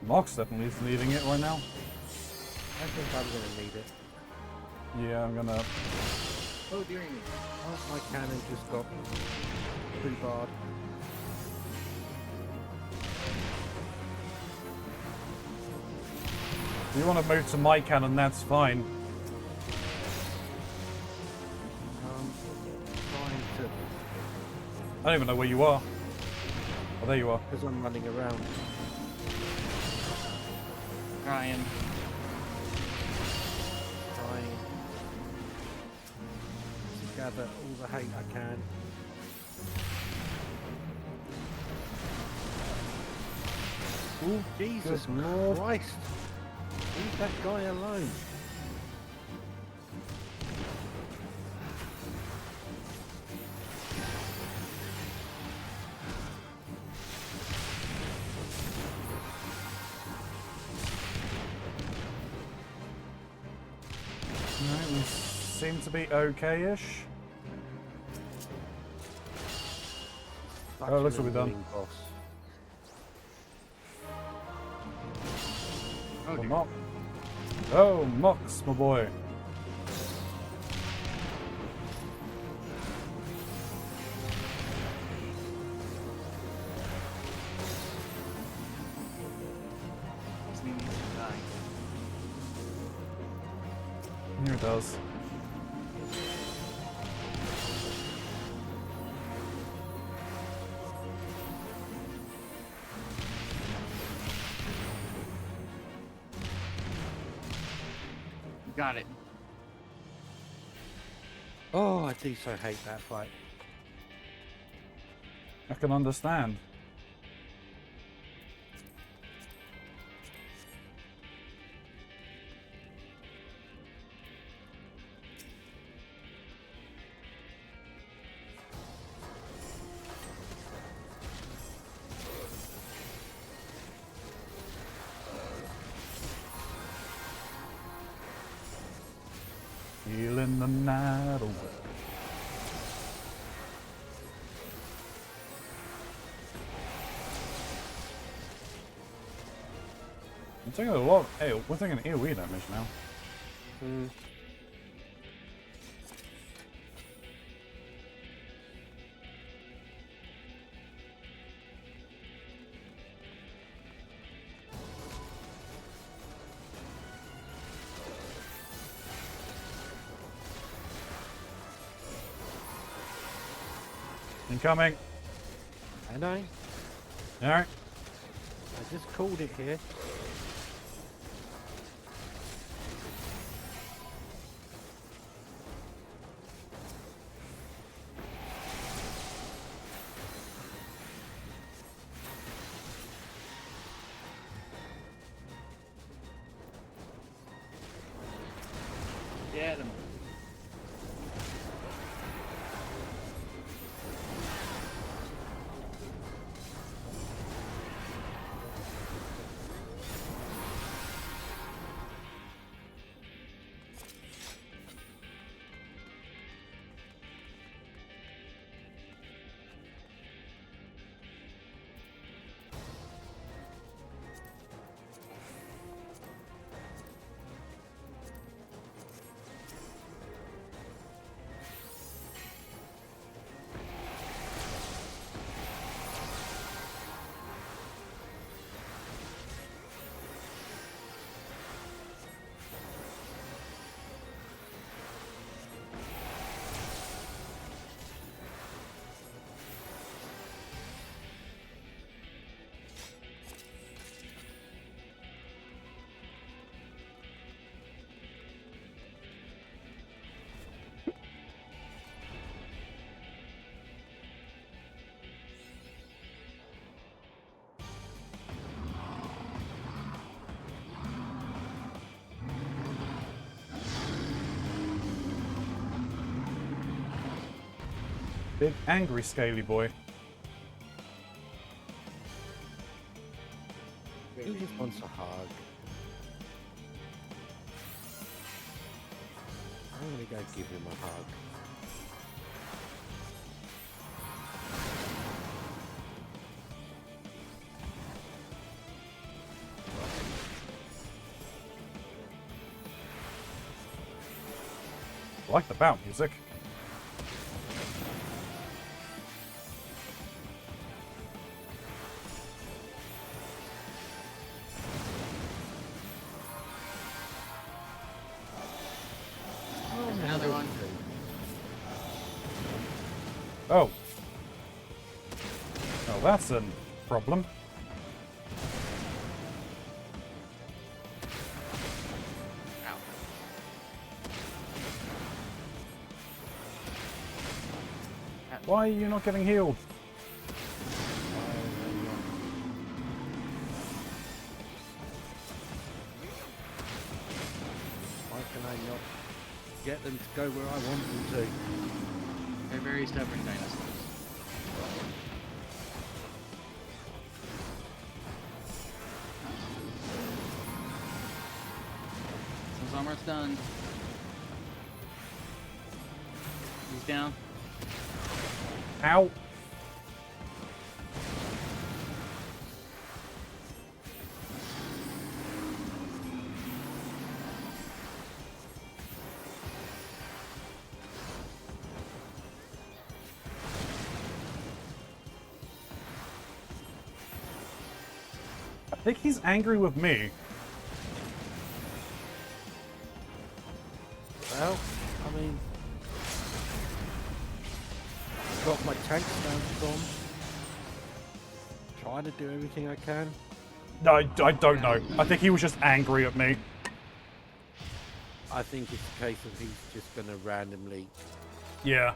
Mox definitely is needing it right now. I think I'm going to need it. Yeah, I'm gonna... Oh, dear me. Oh, my cannon just got pre-barred. If you want to move to my cannon, that's fine. Trying to, I don't even know where you are. Oh, there you are. because I'm running around. Trying. Trying to gather all the hate I can. Oh, Jesus Good Lord. Christ! Leave that guy alone. Alright, we seem to be okay-ish. Oh, looks like we're done. Annoying boss. Oh, dear. Mox. Oh, Mox, my boy. This thing needs to die. Here it does. Got it. Oh, I do so hate that fight. I can understand. Healing the night away. I'm taking a lot. Hey, we're taking AoE damage now. Hmm. Incoming. I know. Alright. I just called it here. Get him. Big angry scaly boy. Who just wants a hug? I'm gonna go give him a hug. I like the bout music. Another one. Oh. Oh, that's a problem. Ow. Why are you not getting healed? Why can I not get them to go where I want them to? They're very stubborn dinosaurs. Since almost done. He's down. Ow. I think he's angry with me. Well, I mean, got my tank stance on. Trying to do everything I can. No, I don't know. I think he was just angry at me. I think it's a case of he's just going to randomly. Yeah.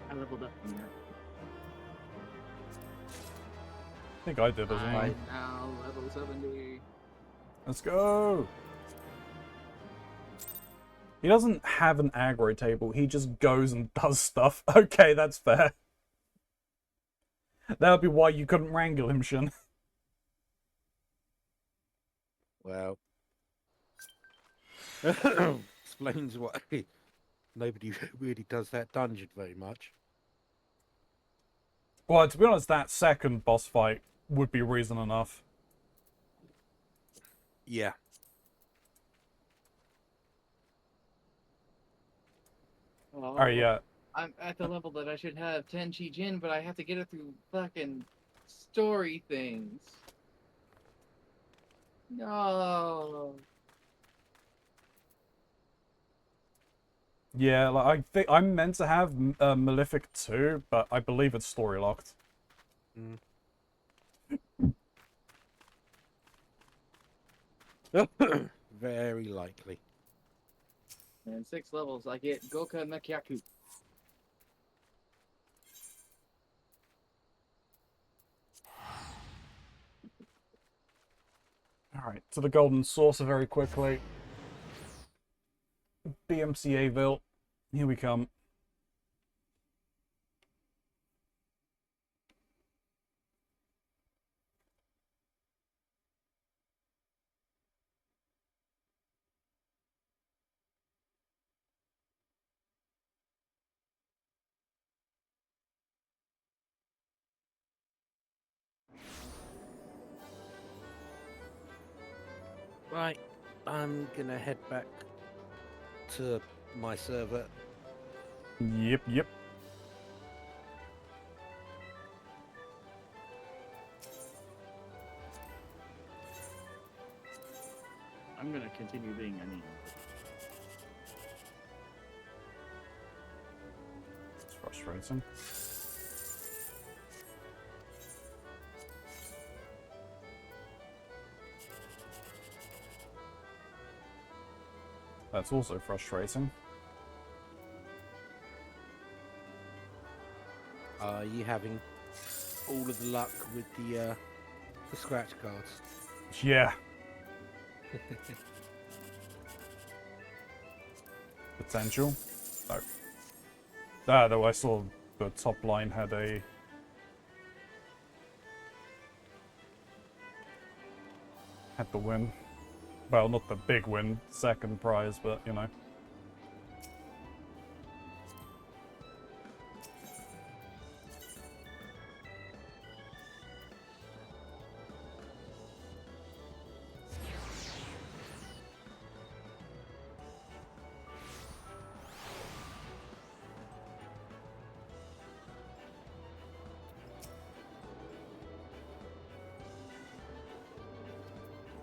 I leveled up from there. I think I did as well. I'm now level 70. Let's go. He doesn't have an aggro table. He just goes and does stuff. Okay, that's fair. That would be why you couldn't wrangle him, Shin. Well, explains why nobody really does that dungeon very much. Well, to be honest, that second boss fight would be reason enough. Yeah. Oh, Yeah. I'm at the level that I should have 10 Chi Jin, but I have to get it through fucking story things. No. Yeah, like I think I'm meant to have Malefic 2, but I believe it's story locked. Very likely. And 6 levels, I get Goka Nakyaku. Alright, to the Golden Saucer very quickly. BMCAville. Here we come. Right, I'm gonna head back to my server. Yep. I'm gonna continue being a neo. It's frustrating. That's also frustrating. Are you having all of the luck with the scratch cards? Yeah. Potential? No. Ah, though I saw the top line had a... had the win. Well, not the big win, second prize, but, you know.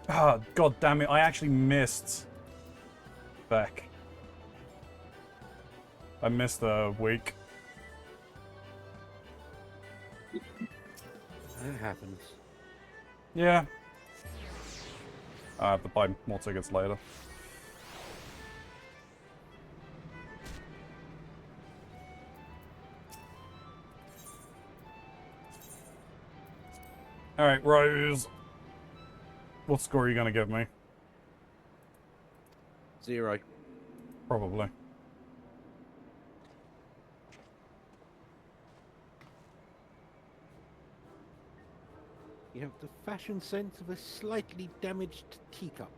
Ah, god damn it, I actually missed Beck. I missed a week. That happens. Yeah. I have to buy more tickets later. Alright, Rose. What score are you going to give me? 0. Probably. You have the fashion sense of a slightly damaged teacup.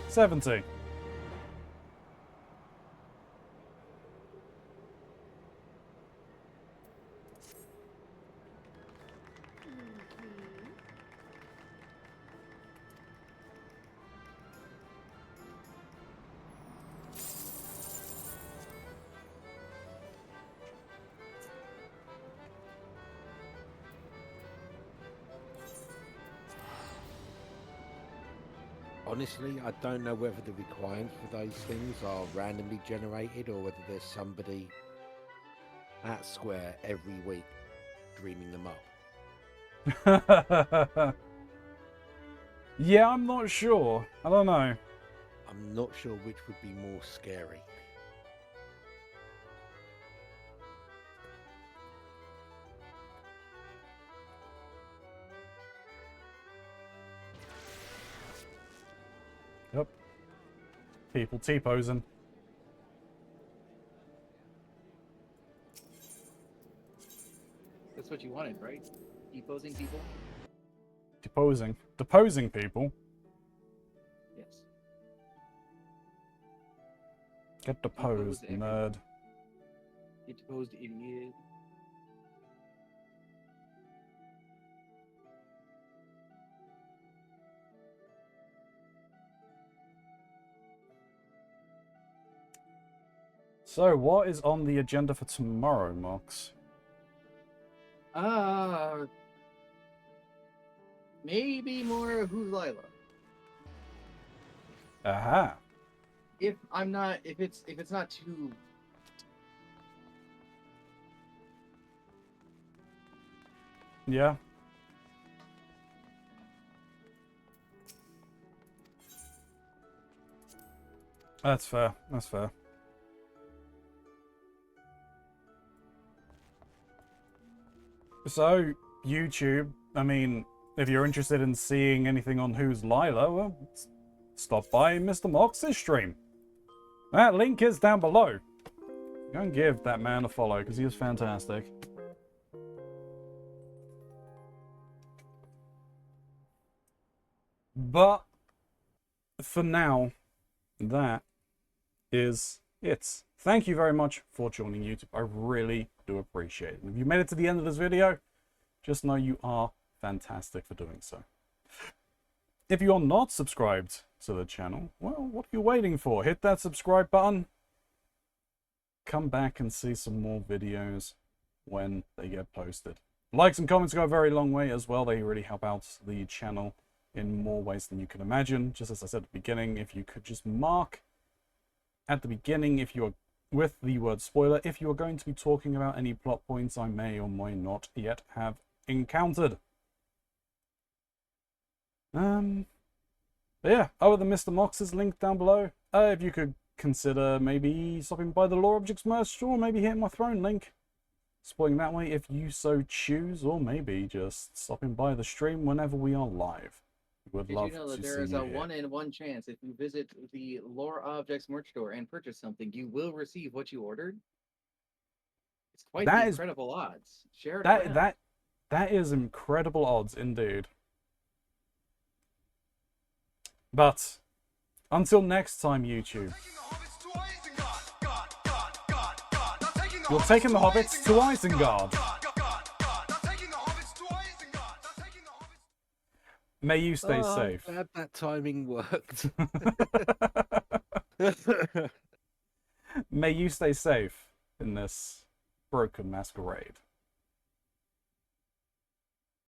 $70. Honestly, I don't know whether the requirements for those things are randomly generated or whether there's somebody at Square every week dreaming them up. Yeah, I'm not sure. I don't know. I'm not sure which would be more scary. Yep. People T-posing. That's what you wanted, right? Deposing people? Deposing people. Yes. Get deposed, Depose nerd. Get deposed, idiot. So, what is on the agenda for tomorrow, Mox? Maybe more Who's Lila. Aha. If it's not too Yeah. That's fair. That's fair. So, YouTube, I mean, if you're interested in seeing anything on Who's Lila, well, stop by Mr. Mox's stream. That link is down below. Go and give that man a follow, because he is fantastic. But, for now, that is it. Thank you very much for joining YouTube. I really do appreciate it. And if you made it to the end of this video, just know you are fantastic for doing so. If you are not subscribed to the channel, well, what are you waiting for? Hit that subscribe button. Come back and see some more videos when they get posted. Likes and comments go a very long way as well. They really help out the channel in more ways than you can imagine. Just as I said at the beginning, if you could just mark at the beginning, if you're with the word spoiler, if you are going to be talking about any plot points I may or may not yet have encountered. But yeah, other than Mr. Mox's link down below, if you could consider maybe stopping by the Lore Objects merch, or maybe hitting my Throne link, supporting that way if you so choose, or maybe just stopping by the stream whenever we are live. Would Did love you know to that there see is you a here. 1 in 1 chance if you visit the Lore Objects merch store and purchase something, you will receive what you ordered? It's quite That the is- incredible odds. Share it That around. that is incredible odds indeed. But until next time, YouTube, you're taking the hobbits to Isengard. May you stay Oh, safe. glad that timing worked. May you stay safe in this broken masquerade.